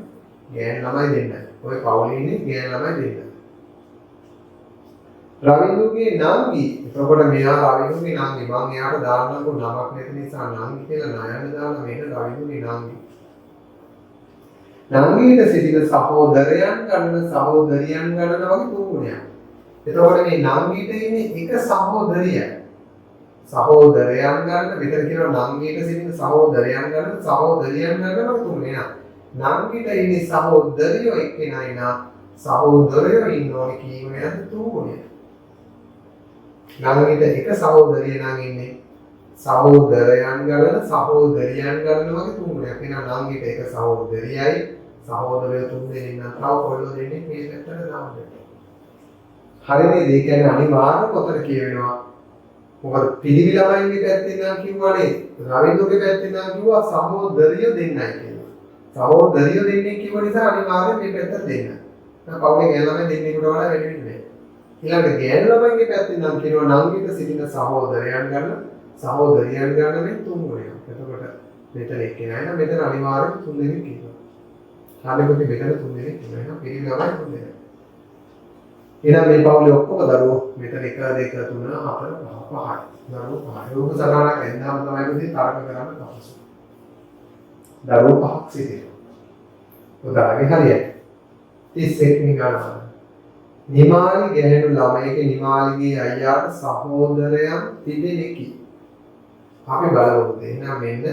ගෑනු ළමයි දෙන්නයි. ඔය පවුලේ ඉන්නේ ගෑනු ළමයි දෙන්නයි. රවින්දුගේ නංගි. එතකොට මෙයා රවින්දුගේ නංගි. මම එයාට දාන්නකො නමක් නැති නිසා නංගි කියලා නයන්න දාලා මේක රවින්දුගේ නංගි. නංගිට සිටින සහෝදරයන් ගණන සහෝදරියන් ගණන වගේ 3 ගුණයක්. එතකොට මේ නංගිට ඉන්නේ එක සහෝදරියක්. සහෝදරයන් ගණන විතර කියනවා නංගිට සිටින සහෝදරයන් ගණන සහෝදරියන් ගණන වගේ 3 ගුණයක්. නංගිට ඉන්නේ සහෝදරියෝ එක්කෙනයි නා සහෝදරයෝ ඉන්නෝනේ කීමයන්ද 3 ගුණයක්. නංගිට එක සහෝදරිය නම් ඉන්නේ සහෝදරයන් ගණන සහෝදරියන් ගණන වගේ 3 ගුණයක්. එහෙනම් නංගිට එක සහෝදරියයි සහෝදරයෝ 3 දෙනෙක් නම් තව කොල්ලෝ දෙන්නෙක් මේ පැත්තට දාන්න. හරිනේ. ඒ කියන්නේ අනිවාර්ය පොතට කියවෙනවා. මොකද පිරිමි ළමයින්ගේ පැත්තෙන් නම් කිව්වනේ රවින්දුගේ පැත්තෙන් නම් කිව්වා සහෝදරියෝ දෙන්නයි කියලා. සහෝදරියෝ දෙන්නෙක් කිව්ව නිසා අනිවාර්යෙන් මේ පැත්තට දෙන්න. දැන් පවුලේ ගෑනු ළමයි දෙන්නෙකුට වඩා වැඩි වෙන්නේ. ඊළඟට ගෑනු ළමයින්ගේ පැත්තෙන් නම් කියනවා නංගිට සිටින සහෝදරයන් ගන්න සහෝදරියන් ගන්න මේ 3 ගුණයක්. එතකොට මෙතන එක්කෙනා නම් මෙතන අනිවාර්යෙන් 3 දෙනෙක් ඉන්නවා. හරියට මෙතන 3 දෙනෙක් ඉන්නවා. එහෙනම් පිරිමි ළමයි 3 දෙනෙක්. එහෙනම් මේ පවුලේ ඔක්කොම දරුවෝ මෙතන 1 2 3 4 5 5යි. දරුවෝ 5යි. රූප සටහනක් එන්නාම තමයි පුතේ තරක කරන්න පහසු. දරුවෝ 5ක් සිටිනවා. උදාහරණයක් හරියට 31 වෙනි ගණන. නිමාලි ගැහැණු ළමයෙක් නිමාලිගේ අයියාට සහෝදරයන් තිදෙනෙකි. අපි බලමු එහෙනම් මෙන්න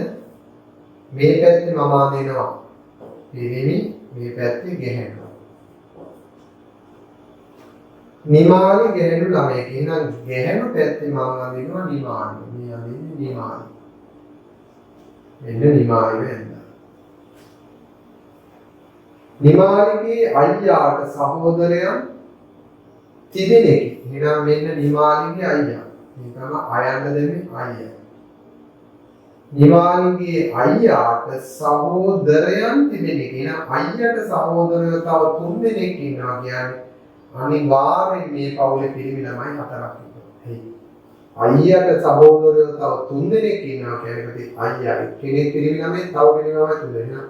මේ පැත්තේ මම දෙනවා පිරිමි මේ පැත්තේ ගැහැණු. නිමාලි ගැහැණු ළමයෙක්. එහෙනම් ගැහැණු පැත්තේ මම අඳිනවා නිමාලි. මේ අඳින්නේ නිමාලි. මෙන්න නිමාලි වෙන්න. නිමාලිගේ අයියාට සහෝදරයන් තිදෙනෙකි. එහෙනම් මෙන්න නිමාලිගේ අයියා. මේ තමයි අයන්න දෙන්නේ අයියා. නිමාලිගේ අයියාට සහෝදරයන් තිදෙනෙකි. එහෙනම් අයියට සහෝදරයෝ තව 3 දෙනෙක් ඉන්නවා කියන්නේ අනිවාර්යෙන් මේ පවුලේ පිරිමි ළමයි 4ක් ඉන්නවා. අයියට සහෝදරයෝ තව 3 දෙනෙක් ඉන්නවා කියන්නේ අයියා එක්කෙනෙක් පිරිමි ළමයි තව පිරිමි ළමයි 3 දෙනෙක්.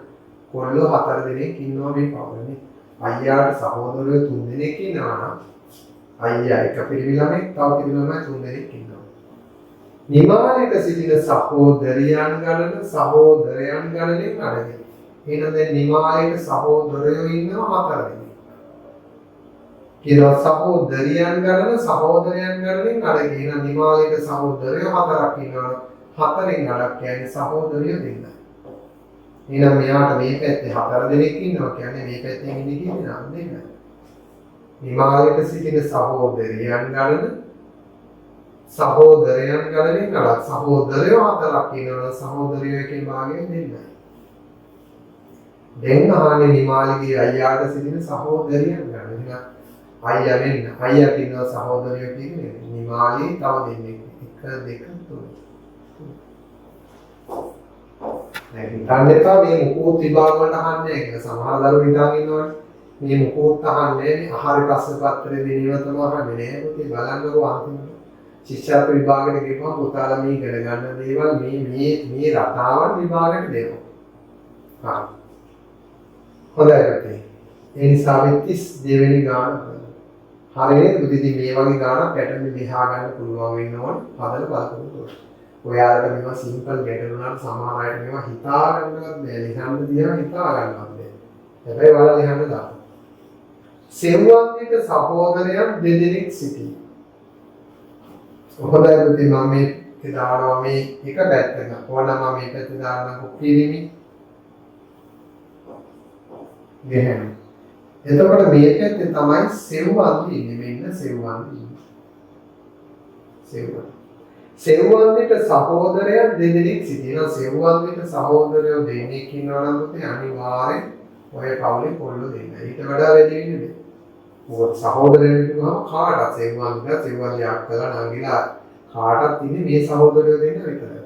කොල්ලෝ 4 දෙනෙක් ඉන්නවා මේ පවුලේ. අයියාට සහෝදරයෝ 3 දෙනෙක් ඉන්නවා නම් අයියා එක පිරිමි ළමෙක් තව පිරිමි ළමයි 3 දෙනෙක් ඉන්නවා. නිමාලයට සිටින සහෝදරයන් ගණනෙන් අඩගෙන. එහෙනම් දැන් නිමාලයට සහෝදරයෝ ඉන්නවා 4 දෙනෙක්. කියනවා සහෝදරයන් ගණනෙන් අඩගෙන. එහෙනම් නිමාලයට සහෝදරයෝ 4ක් ඉන්නවා. 4න් අඩක් කියන්නේ සහෝදරයෝ දෙන්නයි. එහෙනම් මෙයාට මේ පැත්තේ 4 දෙනෙක් ඉන්නවා කියන්නේ මේ පැත්තෙන් ඉන්නේ කියන්නේ නම් දෙන්නයි. නිමාලයට සිටින සහෝදරයන් ගණනෙන් අඩක් සහෝදරයෝ 4ක් ඉන්නවා සහෝදරයෝ එකෙන් භාගයෙන් දෙන්නයි. දැන් අහන්නේ නිමාලිගේ අයියාට සිටින සහෝදරයන් ගණන. අයියා වෙන්න අයියාට ඉන්නවා සහෝදරයෝ කියන්නේ නිමාලි තව දෙන්නෙක් 1 2 3 දැන් හිතන්න එපා මේ මුකුත් විභාග වලට අහන්නේ නැහැ කියලා. සමහර දරුවෝ හිතාගෙන ඉන්නවනේ මේ මුකුත් අහන්නේ ආහාර ප්‍රශ්න පත්‍රය දෙනියව තමයි අහන්නේ නෑ. පුතේ බලන්නකෝ අන්තිමට ශිෂ්‍යත්ව විභාගෙට ගිහම පුතාලා මේ ඉගෙන ගන්න දේවල් මේ රටාවන් විභාගෙට දෙනවා. හරි. හොඳයි පුතේ. ඒ නිසා මේ 32 වෙනි ගාන හරියට පුතේ මේ වගේ ගානක් පැටර්න් ලියා ගන්න පුළුවන් වෙන්න ඕන. හදලා බලන්න. ඔයාලට මේවා සිම්පල් ගැටලුනාට සමහර අයට මේවා හිතා ගන්නවත් බැහැ. ලියන්න දිහා හිතා ගන්නවත් බැහැ. හැබැයි ඔයාලා ලියන්න දාන්න. සෙව්වන්විත සහෝදරයන් දෙදෙනෙක් සිටී. හොඳයි පුතේ මම මේ දානවා මේ එක පැත්තක. ඕනනම් මම මේ පැත්තේ දාන්නකො පිරිමි. ගැහැණු. එතකොට මේ පැත්තේ තමයි සෙව්වන්වි ඉන්නේ. මෙන්න සෙව්වන්වි ඉන්නේ. සෙව්වන්විත සහෝදරයන් දෙදෙනෙක් සිටිනවා. සෙව්වන්විත සහෝදරයෝ දෙන්නෙක් ඉන්නවා නම් පුතේ අනිවාර්යෙන් ඔය පවුලේ කොල්ලෝ දෙන්නයි. ඊට වඩා වැඩි වෙන්නේ නැහැ. මොකද සහෝදරයන් කියනවා කාටත් සෙව්වන්විත අක්කලා නංගිලා කාටත් ඉන්නේ මේ සහෝදරයෝ දෙන්න විතරයි.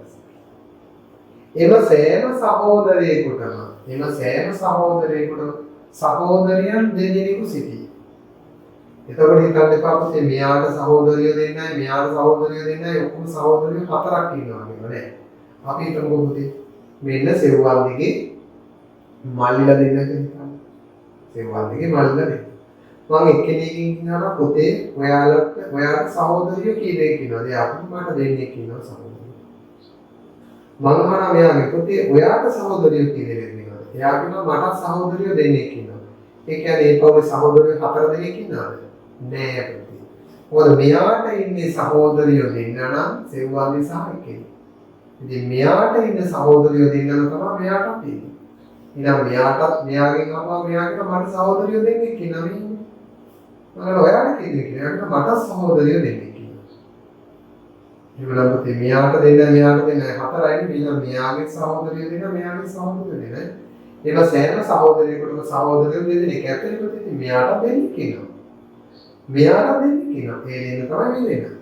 එම සෑම සහෝදරයෙකුටම සහෝදරයන් දෙදෙනෙකු සිටී. එතකොට හිතන්න එපා පුතේ මෙයාට සහෝදරයෝ දෙන්නයි මෙයාට සහෝදරයෝ දෙන්නයි ඔක්කොම සහෝදරයෝ 4ක් ඉන්නවා කියලා නෑ. අපි හිතමුකෝ පුතේ මෙන්න සෙව්වන්දිගේ මල්ලිලා දෙන්න කියලා හිතන්න. සෙව්වන්දිගේ මල්ලිලා දෙන්න. මම එක්කෙනෙක්ගෙන් කියනවා පුතේ ඔයාලට සහෝදරියෝ කී දෙනෙක් ඉන්නවද? එයාට මට දෙන්නෙක් ඉන්නවා සහෝදරියෝ. මම අහනවා මෙයාගේ පුතේ ඔයාට සහෝදරියෝ කී දෙනෙක් ඉන්නවද? එයා කියනවා මට සහෝදරියෝ දෙන්නෙක් ඉන්නවා. ඒ කියන්නේ ඒ පොඩි සහෝදරියෝ 4 දෙනෙක් ඉන්නවද? නෑ පුතේ. මොකද මෙයාට ඉන්නේ සහෝදරියෝ දෙන්න නම් සෙව්වන්දි සහ එක්කෙනෙක්. ඉතින් මෙයාට ඉන්න සහෝදරියෝ දෙන්න නම් තමයි මෙයාටත් ඉන්නේ. ඊළඟ මෙයාගෙන් අහනවා මෙයාට මට සහෝදරියෝ දෙන්නෙක් ඉන්නවා නේ. මම ඔයාලට කියන්නේ මට සහෝදරියෝ දෙන්නෙක් ඉන්නවා. එහෙනම් පුතේ මෙයාට දෙන්න 4යිනේ ඊළඟ මෙයාගේ සහෝදරියෝ දෙන්න මෙයාගේ සහෝදරියෝ දෙන්න. ඒක සෑම සහෝදරයෙකුටම සහෝදරියෝ දෙන්නෙක් ඇත්තනේ පුතේ මෙයාට දෙන්නෙක් ඉන්නවා. මෙයාට දෙන්නෙක් ඉන්නවා. ඒ දෙන්න තමයි මේ දෙන්න.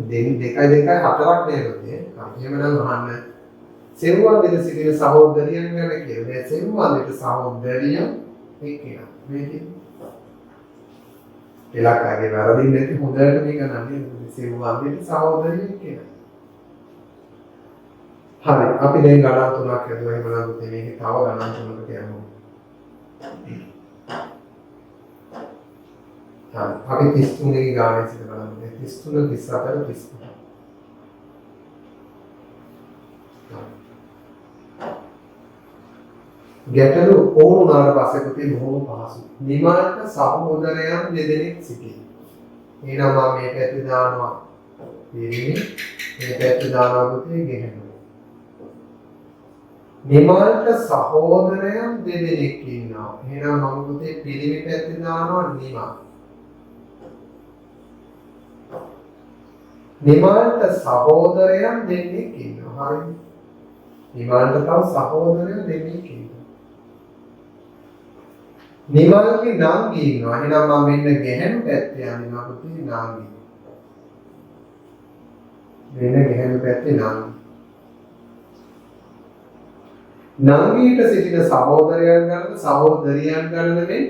ඉතින් දෙකයි 4ක් නේ පුතේ. එහෙමනම් අහන්න සෙව්වන්දිට සිටින සහෝදරියන් ගැන කියලා. දැන් සෙව්වන්දිට සහෝදරියන් එක්කෙනා. මේක එලක්කගේ වැරදින් නැති හොඳට මේක නන්නේ සෙව්වන්දිට සහෝදරියන් කියලා. හරි අපි දැන් ගණන් තුනක් හදුවා. එහෙමනම් පුතේ මේකේ තව ගණන් තුනකට යමු. හරි අපි 33 ගේ ගානේ සිට බලමු. 33 34 35 ගැටලු ඕනුනාට පස්සේ පුතේ බොහොම පහසුයි. නිමල්ට සහෝදරයන් දෙදෙනෙක් සිටී. එහෙනම් මම මේ පැත්තේ දානවා පිරිමි, මේ පැත්තේ දානවා පුතේ ගැහැණු. නිමල්ට සහෝදරයන් දෙදෙනෙක් ඉන්නවා. එහෙනම් මම පුතේ පිරිමි පැත්තේ දානවා නිමල්. නිමල්ට සහෝදරයන් දෙන්නෙක් ඉන්නවා. හරිද? නිමල්ට තව සහෝදරයන් දෙන්නෙක් ඉන්නවා. නිමල්ගේ නංගි ඉන්නවා. එහෙනම් මම මෙන්න ගැහැණු පැත්තේ යනවා පුතේ නංගි. මෙන්න ගැහැණු පැත්තේ නංගි. නංගීට සිටින සහෝදරයන් ගන්න සහෝදරියන් ගන්න මේ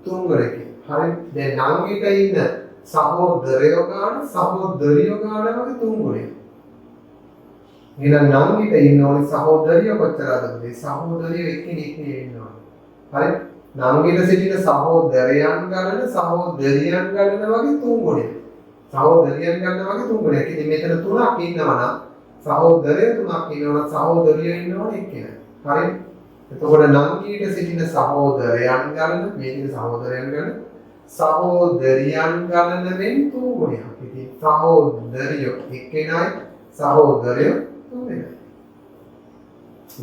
තුන්වරකේ. හරි. දැන් නංගීට ඉන්න සහෝදරයෝ ගන්න සහෝදරියෝ ගන්න වගේ තුන්වරේ. එහෙනම් නංගීට ඉන්න ඕනේ සහෝදරියෝ කොච්චරද? මේ සහෝදරියෝ එක්කෙනෙක් ඉන්නවා. හරි. නංගීට සිටින සහෝදරයන් ගන්න සහෝදරියන් ගන්න වගේ තුන්වරේ. සහෝදරියන් ගන්න වගේ තුන්වරේ. ඉතින් මෙතන තුනක් ඉන්නවා නම් සහෝදරයෝ තුනක් ඉන්නවා නම් සහෝදරියෝ ඉන්නවනේ එක්කෙනෙක්. හරි. එතකොට නංගීට සිටින සහෝදරයන් ගන්න මේකේ සහෝදරයන් ගන්න සහෝදරියන් ගන්න වෙන තුන්ගුණයක්. ඉතින් සහෝදරියෝ එක්කෙනයි සහෝදරයෝ තුන්දෙනයි.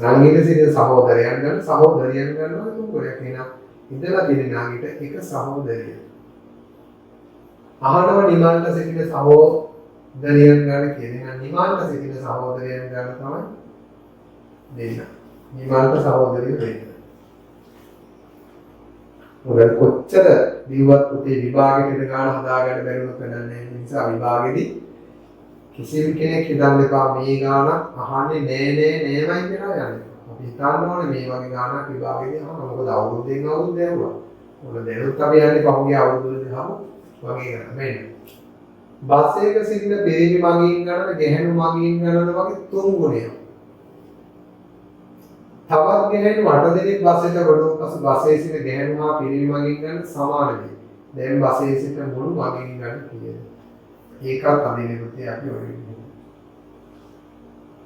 නංගීට සිටින සහෝදරයන් ගන්න සහෝදරියන් ගන්නවා තුන්ගුණයක්. එහෙනම් ඉඳලා තියෙන නංගීට එක සහෝදරිය. අහනවා නිමල්ට සිටින සහෝදරියන් ගන්න කියන්නේ. එහෙනම් නිමල්ට සිටින සහෝදරයන් ගන්න තමයි දෙන්න. නිමල්ට සහෝදරිය දෙන්න. මොකද කොච්චර දිව්වත් පුතේ විභාගෙට ගාන හදාගන්න බැරිව කරන්නේ. ඒ නිසා විභාගෙදි කිසිම කෙනෙක් හිතන්න එපා මේ ගාන අහන්නේ නෑමයි කියලා යන්නේ. අපි හිතන්න ඕනේ මේ වගේ ගානක් විභාගෙදි අහනවා. මොකද අවුරුද්දෙන් අවුරුද්ද ඇහුවා. මොකද දැනුත් අපි යන්නේ පහුගිය අවුරුද්දේ අහමු වගේ ගන්න. මෙන්න. බස් එක සිටින පිරිමි මගින් ගණන ගැහැණු මගින් ගණන වගේ තුන් ගුණයක්. තවත් ගැහැණු 8 දෙනෙක් බස් එකට ගොඩක් පසු බස්සේ සිට ගැහැණු හා පිරිමි මගින් ගන්න සමානයි. දැන් බස්සේ සිට මුළු මගින් ගන්න කීයද? ඒකත් අදිනේ පුතේ අපි ඔය විදිහට.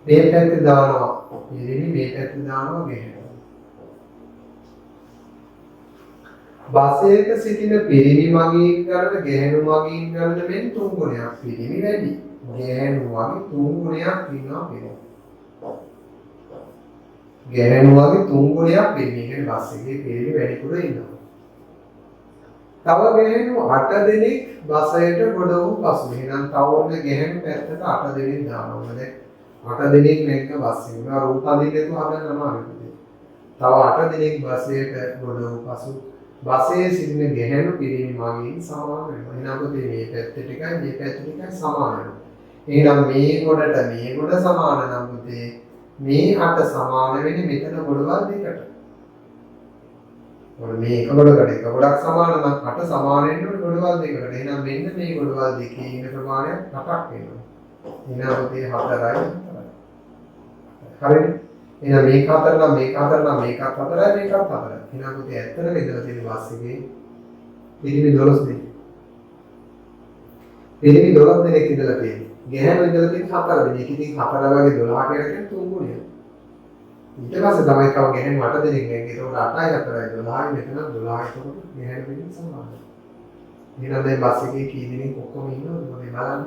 මේ පැත්තේ දානවා පිරිමි, මේ පැත්තේ දානවා ගැහැණු. බස්සේක සිටින පිරිමි මගින් ගන්න ගැහැණු මගින් ගන්න මෙන් තුන් ගුණයක්. පිරිමි වැඩි. ගැහැණු වගේ තුන් ගුණයක් ඉන්නවා පිරිමි. ගැහැණු වගේ තුන් ගුණයක් පිරිමි. කියන්නේ බස් එකේ පිරිමි වැඩිපුර ඉන්නවා. තව ගැහැණු 8 දෙනෙක් බසයට ගොඩ වූ පසු. එහෙනම් තව ඔන්න ගැහැණු පැත්තට 8 දෙනෙක් දානවා. දැන් 8 දෙනෙක් නැග්ග බස් එක. ඒවා රූප අදින්නේතු හදන්න අමාරුයි. තව 8 දෙනෙක් බසයට ගොඩ වූ පසු බසයේ සිටින ගැහැණු පිරිමි මගින් සමාන වෙනවා. එහෙනම් පුතේ මේ පැත්ත ටිකයි මේ පැත්ත ටිකයි සමාන වෙනවා. එහෙනම් මේ ගොඩට මේ ගොඩ සමාන නම් පුතේ මේ 8 සමාන වෙන්නේ මෙතන ගොඩවල් දෙකට. මොකද මේ එක ගොඩකට එක ගොඩක් සමාන නම් 8 සමාන වෙන්නේ ගොඩවල් දෙකකට. එහෙනම් මෙන්න මේ ගොඩවල් දෙකේ ඉන්න ප්‍රමාණය 8ක් වෙනවා. එහෙනම් පුතේ 4යි 4යි. හරිද? එහෙනම් මේක 4 නම් මේක 4 නම් මේකත් 4යි මේකත් 4යි. එහෙනම් පුතේ ඇත්තටම ඉඳලා තියෙන බස් එකේ පිරිමි 12 දෙනෙක්. පිරිමි 12 දෙනෙක් ඉඳලා තියෙනවා. ගැහැණු ඉඳලා තියෙන 4 දෙනෙක්. ඉතින් 4 වගේ 12 කියලා කියන්නේ 3 ගුණයක්. ඊට පස්සේ තමයි කව ගැහැණු 8 දෙනෙක් ඉන්නේ. ඒකට 8යි 4යි 12යි මෙතන 12යි එතකොට ගැහැණු දෙනෙක් සමානයි. ඊළඟ දැන් බස් එකේ කී දෙනෙක් ඔක්කොම ඉන්නවද මොකද බලන්න.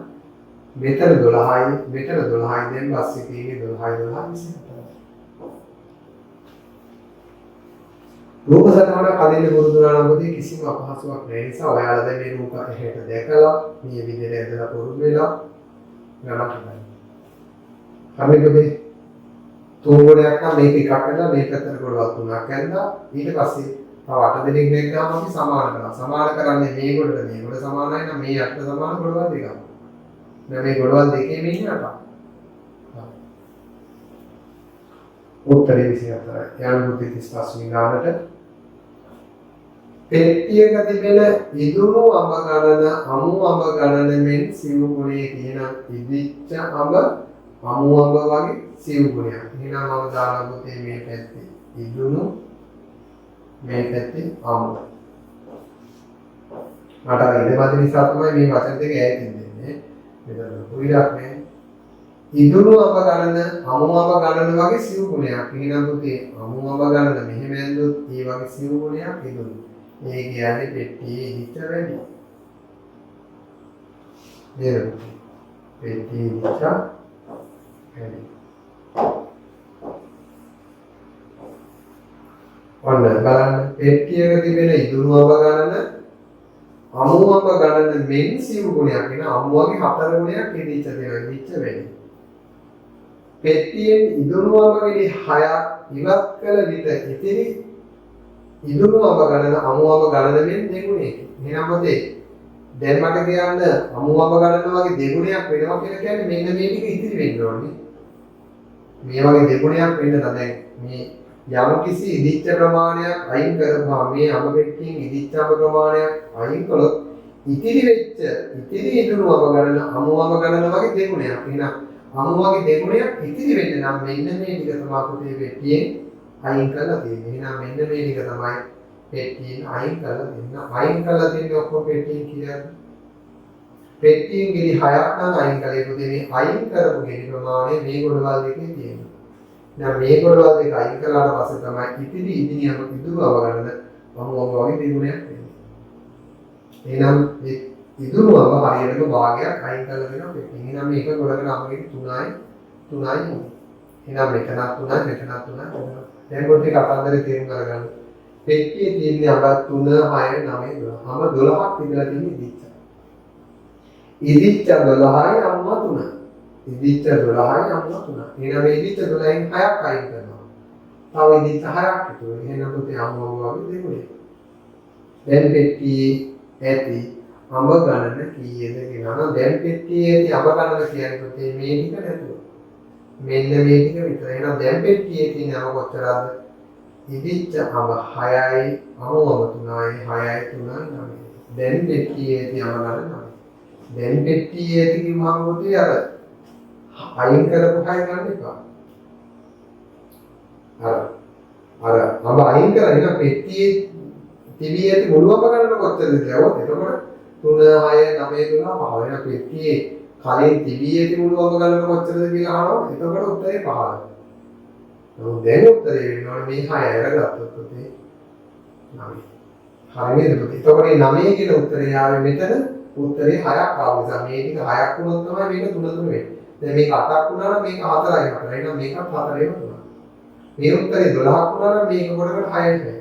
මෙතන 12යි මෙතන 12යි දැන් බස් එකේ 12යි 24යි. රූප සටහනක් අදින්න පුරුදු වුණා නම් පුතේ කිසිම අපහසුයක් නැහැ. නිසා ඔයාලා දැන් මේ රූප එහෙට දැකලා මේ විදිහට ඇදලා පුරුදු වෙලා ගණන් කරන්න. හරිද? තුන් ගුණයක් නම් මේක එකක් කරලා මේ පැත්තට ගොඩවල් තුනක් ඇඳලා ඊට පස්සේ තව 8 දෙනෙක් නැග්ගාම අපි සමාන කරනවා. සමාන කරන්නේ මේ ගොඩට මේ ගොඩ සමානයි නම් මේ 8 සමාන ගොඩවල් දෙකක්. දැන් මේ ගොඩවල් දෙකේ මේ ඉන්න 8. උත්තරේ 24යි. යන පුතේ 35 විනාඩට පෙට්ටියක තිබෙන ඉදුණු අඹ ගණන අමු අඹ ගණන මෙන් සිව් ගුණයේ කියන ඉදිච්ච අඹ අමු අඹ වගේ සිව් ගුණයක්. එහෙනම් මම දාලා පුතේ මේ පැත්තේ ඉදුණු මේ පැත්තේ අමු. මට ඉඳපත් නිසා තමයි මේ වචන දෙක ඈතින් දෙන්නේ. මෙතන පුරියක් නේ. ඉදුණු අප ගණන අමු අප ගණන වගේ සිව් ගුණයක්. එහෙනම් පුතේ අමු අප ගණන මෙහෙම ඇඳුත් ඒ වගේ සිව් ගුණයක් ඉදුණු. ඒ කියන්නේ පෙට්ටියේ ඉදිච්ච වැඩි. නේද? පෙට්ටියේ ඉදිච්ච වැඩි. ඔන්න බලන්න පෙට්ටියක තිබෙන ඉදුණු අප ගණන අමු අප ගණන මෙන් සිව් ගුණයක්. එන අමු වගේ 4 ගුණයක් ඉදිච්ච දේවල් ඉදිච්ච වැඩි. පෙට්ටියෙන් ඉදුණු අප ගෙඩි 6ක් ඉවත් කළ විට ඉතිරි ඉදුණු අප ගණන අමු අප ගණන මෙන් දෙගුණයකි. එහෙනම් මොකද දැන් මට කියන්න අමු අප ගණන වගේ දෙගුණයක් වෙනවා කියලා කියන්නේ මෙන්න මේ ටික ඉතිරි වෙන්න ඕනේ. මේ වගේ දෙගුණයක් වෙන්න දැන් මේ යම් කිසි ඉදිච්ච ප්‍රමාණයක් අයින් කරපුවා මේ අප පෙට්ටියෙන් ඉදිච්ච අප ප්‍රමාණයක් අයින් කළොත් ඉතිරි වෙච්ච ඉතිරි ඉදුණු අප ගණන අමු අප ගණන වගේ දෙගුණයක්. එහෙනම් අමු වගේ දෙගුණයක් ඉතිරි වෙන්න නම් මෙන්න මේ ටික තමයි පුතේ පෙට්ටියෙන් අයින් කරලා තියෙන්නේ. එහෙනම් මෙන්න මේ ටික තමයි පෙට්ටියෙන් අයින් කරලා තියෙන්නේ. අයින් කරලා තියෙන්නේ ඔක්කොම පෙට්ටියෙන් කියන්නේ. පෙට්ටියෙන් ගෙඩි 6ක් නම් අයින් කළේ පුතේ මේ අයින් කරපු ගෙඩි ප්‍රමාණය මේ ගොඩවල් දෙකේ තියෙනවා. දැන් මේ ගොඩවල් දෙක අයින් කළාට පස්සේ තමයි ඉතිරි ඉදිනියම ඉදුරු අවගණන අමු වගේ දෙගුණයක් වෙන්නේ. එහෙනම් මේ ඉදුරු අව හරියටම භාගයක් අයින් කරලා දෙනවා පෙට්ටියෙන්. එහෙනම් මේක ගොඩකට අමගෙඩි 3යි 3යි. එහෙනම් මෙතනත් 3යි මෙතනත් 3යි. දැන් පොඩ්ඩක් කතන්දරේ තේරුම් ගන්න. පෙට්ටියේ තියෙන්නේ අඟ 3 6 9 12. අම 12ක් තිබිලා තියෙන්නේ ඉදිච්ච. ඉදිච්ච 12යි අම්මා 3. ඉදිච්ච 12යි අම්මා 3. එහෙනම් මේ ඉදිච්ච 12න් 6ක් අයින් කරනවා. තව ඉදිච්ච 6ක් ඉතුරු. එහෙනම් පුතේ අම්මා වගේ දෙගුණේ. දැන් පෙට්ටියේ ඇති අඹ ගණන කීයද කියනවා නම් දැන් පෙට්ටියේ ඇති අඹ ගණන කියන්නේ පුතේ මේ ටික නැතුව. මෙන්න මේ ටික විතරයි. එහෙනම් දැන් පෙට්ටියේ තියෙන අඹ කොච්චරද? ඉදිච්ච අඹ 6යි අමු අඹ 3යි 6යි 3යි 9යි. දැන් පෙට්ටියේ තියෙන අඹ ගණන 9යි. දැන් පෙට්ටියේ ඇති කිව්වම පුතේ අර අයින් කරපු 6 ගන්න එපා. අර අඹ අයින් කරලා නිකන් පෙට්ටියේ තිබී ඇති මුළු අඹ ගණන කොච්චරද කියලා. එතකොට 3 6 9 12 15 වෙන පෙට්ටියේ කලින් තිබී ඇති මුළු අඹ ගණන කොච්චරද කියලා අහනවා. එතකොට උත්තරේ 15. නමුත් දැන් උත්තරේ වෙනවනේ මේ 6 අරගත්තොත් පුතේ 9. හරි නේද පුතේ? එතකොට මේ 9 කියන උත්තරේ ආවේ මෙතන උත්තරේ 6ක් ආව නිසා මේ ටික 6ක් වුණොත් තමයි මේක 3 3 වෙන්නේ. දැන් මේක 8ක් වුණා නම් මේක 4යි 4. එහෙනම් මේකත් 4ේම 3. මේ උත්තරේ 12ක් වුණා නම් මේක කොටකට 6යි 6.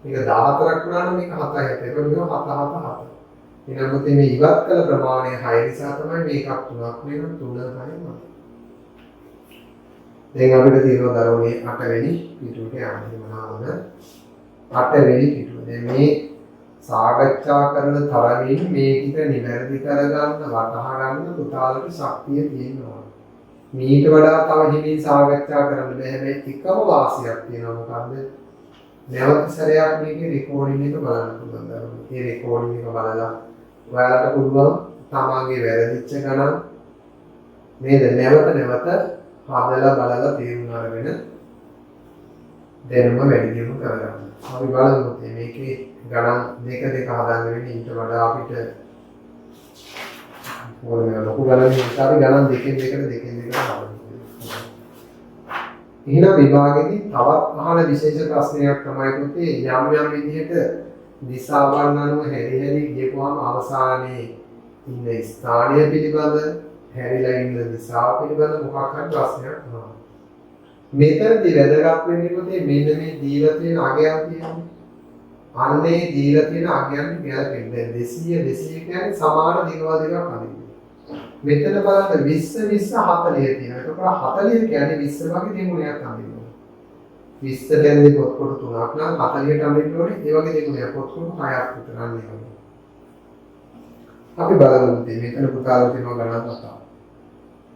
මේක 14ක් වුණා නම් මේක 7යි 7. ඒක නිකන් 7 7 7. එහෙනම් පුතේ මේ ඉවත් කළ ප්‍රමාණය 6 නිසා තමයි මේකක් 3ක් වෙන 3 6 9. දැන් අපිට තියෙනවා දරුවනේ 8 වෙනි පිටුවට යන්න මොනවාද 8 වෙනි පිටුව. දැන් මේ සාකච්ඡා කරන තරමින් මේ ටික නිවැරදි කරගන්න වටහා ගන්න පුතාලට ශක්තිය තියෙනවා. මීට වඩා තව හිමින් සාකච්ඡා කරන්න බෑ. හැබැයි එකම වාසියක් තියෙනවා මොකද්ද? නැවත සැරයක් මේකේ රෙකෝඩින් එක බලන්න පුළුවන් දරුවෝ. මේ රෙකෝඩින් එක බලලා ඔයාලට පුළුවන් තමන්ගේ වැරදිච්ච ගණන් නේද නැවත නැවත හදලා බලලා තේරුම් අරගෙන දැනුම වැඩි දියුණු කරගන්න. අපි බලමු මේකේ ගණන් දෙක දෙක හදාගන්න වෙන්නේ ඊට වඩා අපිට ඕන ලොකු ගණන් නිසා අපි ගණන් දෙකෙන් දෙකට හදන්න. එහෙනම් විභාගෙදී තවත් අහන විශේෂ ප්‍රශ්නයක් තමයි පුතේ යම් විදිහට දිශාවන් අනුව හැරි ගියපුවාම අවසානයේ ඉන්න ස්ථානය පිළිබඳ හැරිලා ඉන්න දිශාව පිළිබඳ මොකක් හරි ප්‍රශ්නයක් වුණා. මෙතනදී වැදගත් වෙන්නේ පුතේ මෙන්න මේ දීලා තියෙන අගයන් තියෙනවා. අන්නේ දීලා තියෙන අගයන් ගැලපෙන්නේ 200 200 කියන්නේ සමාන දිගව දෙකක් අදින්න. මෙතන බලන්න 20 20 40 තියෙනවා. ඒකෝර 40 කියන්නේ 20 වගේ දෙගුණයක් අදින්න. 20 දැන්නේ පොත් කොට 3ක් නම් 40ට අදින්න ඕනේ. ඒ වගේ දෙගුණයක් පොත් කොට 6ක් විතර අදින්න. අපි බලමු මෙතන පුතාලා තියෙනවා ගණන් කතාව.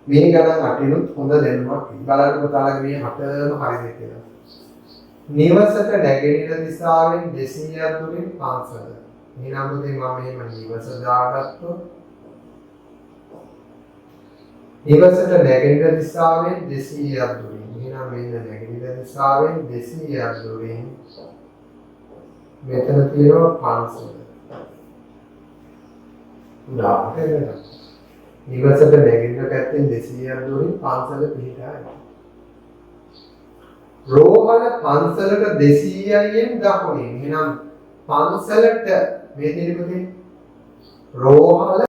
මේ ගණන් අටිනුත් හොඳ දැනුමක් බලන්න පුතාලගේ මේ 8ම හරිද කියලා. නිවසට නැගෙනහිර දිශාවෙන් 200ක් දුරින් 500. එහෙනම් පුතේ මම මෙහෙම නිවස දාගත්තොත් නිවසට නැගෙනහිර දිශාවෙන් 200ක් දුරින්. එහෙනම් මෙන්න නැගෙනහිර දිශාවෙන් 200ක් දුරින් මෙතන තියෙනවා 500. උදාහරණයක්. නිවසට නැගින්න පැත්තෙන් 200ක් දුරින් පන්සල පිහිටා ඇත. රෝහල පන්සලට 200යින් දකුණින්. එහෙනම් පන්සලට මේ දෙන්නේ රෝහල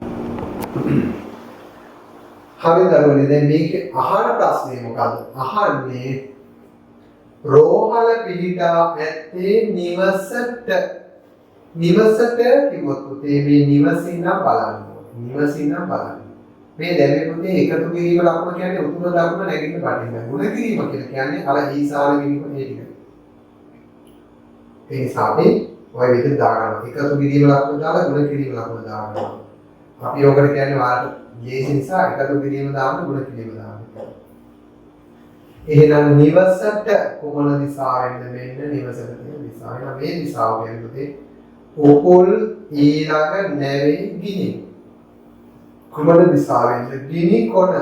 හරි දරුවනේ දැන් මේකේ අහන ප්‍රශ්නේ මොකද්ද? අහන්නේ රෝහල පිහිටා ඇත්තේ නිවසට. නිවසට කිව්වොත් පුතේ මේ නිවසින් නම් බලන්න ඕනේ. නිවසින් නම් බලන්න. මේ දැන් පුතේ එකතු කිරීම ලකුණ කියන්නේ උතුර දකුණ නැගින්න පටින්න. ගුණ කිරීම කියලා කියන්නේ අර ඊසාන කිරීම මේ ටික. ඒ නිසා අපි ඔය විදිහට දාගන්නවා. එකතු කිරීම ලකුණ දාලා ගුණ කිරීම ලකුණ දාගන්නවා. අපි ඔකට කියන්නේ වාට ජේසි නිසා එකතු කිරීම දාන්න ගුණ කිරීම දාන්න. එහෙනම් නිවසට කොමන දිශාවෙන්ද මෙන්න නිවසට තියෙන දිශාව. එහෙනම් මේ දිශාව කියන්නේ උපුල් ඊළඟ නැවේ ගිනි. කොමන දිශාවෙන්ද ගිනි කොන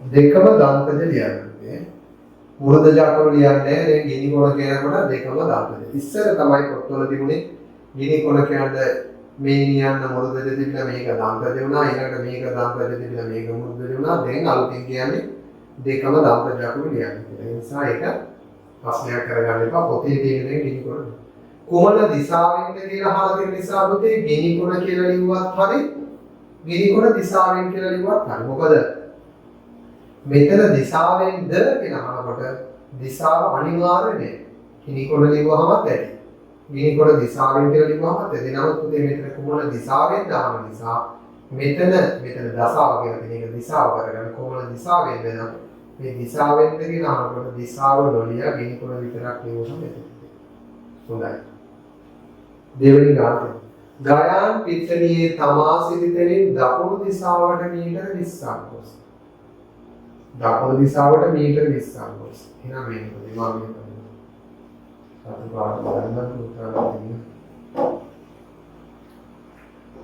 දෙකම දන්තද ලියන්නේ. මුරුද ජාතක ලියන්නේ දැන් ගිනි කොන කියනකොට දෙකම දන්තද. ඉස්සර තමයි පොත්වල තිබුණේ ගිනි කොන කියන්නේ මේ නියන්න මුරුදද තිබිලා මේක දන්තද වුණා. ඊළඟට මේක දන්තද තිබිලා මේක මුරුදද වුණා. දැන් අලුතින් කියන්නේ දෙකම දන්ත ජාතක ලියන්නේ. ඒ නිසා ඒක ප්‍රශ්නයක් කරගන්න එපා. පොතේ තියෙන දේ ගිනි කොන. කොමන දිශාවෙන්ද කියලා අහලා තියෙන නිසා පුතේ ගිනි කොන කියලා ලිව්වත් හරි ගිනි කොන දිශාවෙන් කියලා ලිව්වත් හරි. මොකද මෙතන දිශාවෙන්ද කියලා අහනකොට දිශාව අනිවාර්ය නෑ. ගිනි කොන ලිව්වහමත් ඇති. ගිනි කොන දිශාවෙන් කියලා ලිව්වහමත් ඇති. නමුත් පුතේ මෙතන කොමන දිශාවෙන්ද අහන නිසා මෙතන දසාව කියන එක දිශාව කරගන්න කොමන දිශාවෙන්ද නම් මේ දිශාවෙන්ද කියලා අහනකොට දිශාව නොලිය ගිනි කොන විතරක් ලියවුවම ඇති. හොඳයි. දෙවෙනි ගාථය. ගයාන් පිටණියේ තමා සිටිතෙනින් දකුණු දිශාවට මීටර 20ක් ගොස්. දකුණු දිශාවට මීටර 20ක් ගොස්. එහෙනම් මේක දිමාගිය තමයි. අද පාඩම ගන්න උත්තර දෙන්න.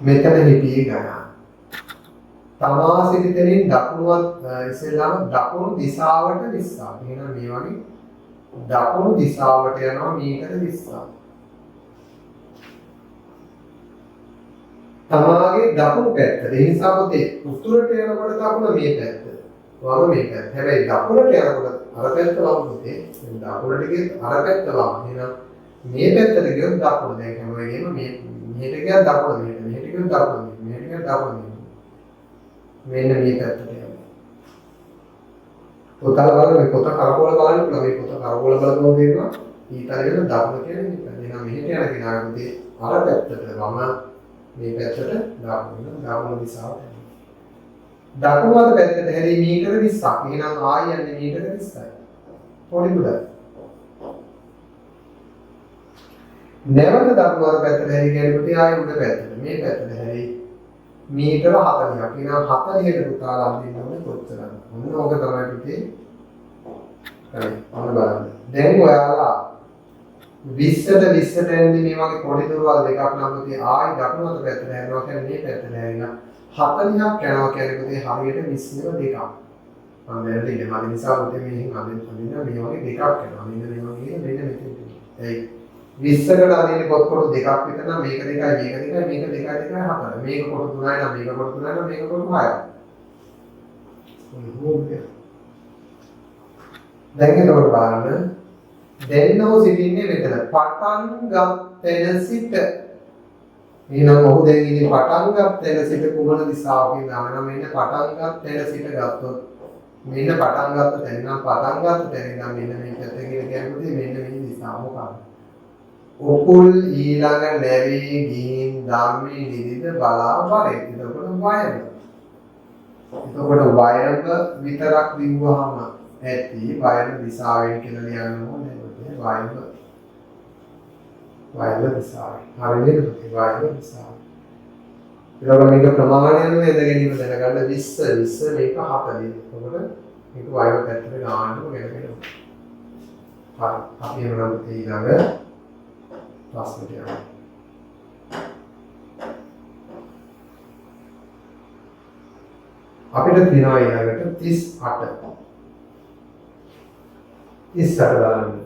මෙතන හිටියේ ගයාන්. තමා සිටිතෙනින් දකුණුවත් ඉස්සෙල්ලාම දකුණු දිශාවට 20ක්. එහෙනම් මේ වගේ දකුණු දිශාවට යනවා මීටර 20ක්. තමාගේ දකුණු පැත්තට. ඒ නිසා පුතේ උතුරට යනකොට දකුණ මේ පැත්ත. වම මේ පැත්ත. හැබැයි දකුණට යනකොට අර පැත්ත වම පුතේ. දකුණට ගියත් අර පැත්ත වම. එහෙනම් මේ පැත්තට ගියොත් දකුණ. දැන් හැම වෙලේම මෙහෙට ගියත් දකුණ මෙහෙට. මෙහෙට ගියොත් දකුණ මෙහෙට. මෙහෙට ගියත් දකුණ මෙහෙට. මෙන්න මේ පැත්තට යනවා. පොත බලන්න මේ පොත කරකවල බලන්න පුළුවන්. මේ පොත කරකවල බලනකොට තේරෙනවා ඊතරගෙන දකුණ කියන්නේ මේක. එහෙනම් මෙහෙට යන කෙනාගේ අර පැත්තට වම මේ පැත්තට දකුණු දිශාවට. දකුණු අත පැත්තට හැරී මීටර 20ක්. එහෙනම් ආයි යන්නේ මීටර 20යි. පොඩි පුතා. නැවත දකුණු අත පැත්තට හැරී ගියොත් ආයි උඩ පැත්තට. මේ පැත්තට හැරී මීටර 40ක්. එහෙනම් 40ට පුතා ලබින්න ඕනේ කොච්චරද? මොන ඕක තමයි පුතේ. හරි. අන්න බලන්න. දැන් ඔයාලා 20ට 20ට එන්නේ මේ වගේ පොඩි දුරවල් දෙකක් නම් පුතේ ආයි දකුණු අත පැත්තට හැරෙනවා කියන්නේ මේ පැත්තට හැරිලා 40ක් යනවා කියන්නේ පුතේ හරියට 20ව දෙකක්. මම දැනට ඉන්නේ මම නිසා පුතේ මෙහෙන් අදින්න මේ වගේ දෙකක් යනවා. මෙන්න මේ වගේ මෙන්න මෙතන. ඒ 20කට අදින්නේ පොත් කොට දෙකක් විතර නම් මේක දෙකයි මේක දෙකයි මේක දෙකයි දෙකයි හතර. මේක කොට 3යි නම් මේක කොට 3යි නම් මේක කොට 6යි. දැන් එතකොට බලන්න දෙන්නෝ සිටින්නේ මෙතන පටන් ගත්තෙන සිට. එහෙනම් ඔහු දැන් ඉන්නේ පටන් ගත්තෙන සිට කුමන දිශාවකින් යනවා. මෙන්න පටන් ගත්තෙන සිට ගත්තොත් මෙන්න පටන් ගත්ත තැන නම් පටන් ගත්ත තැන ඉඳන් මෙන්න මේ පැත්තේ කියන්නේ මෙන්න මේ දිශාව මොකක්ද? උකුල් ඊළඟ නැවී ගින් ධම්මේ නිදිද බලා වරේ. එතකොට වයම. එතකොට වයම විතරක් දිව්වහම ඇති වයම දිශාවෙන් කියලා ලියන්න ඕනේ. වයම දිශාව. හරියද? වයම දිශාව. ඊළඟ මේක ප්‍රමාණයන් වේද ගැනීම දැනගන්න 20 20 මේක 40. එතකොට මේක වයම පැත්තට ගන්නකො වෙනවා. හරි. අපි එනවා ඊළඟ ප්‍රශ්නට යනවා. අපිට තියෙනවා ඊළඟට 38. 38 බලන්න.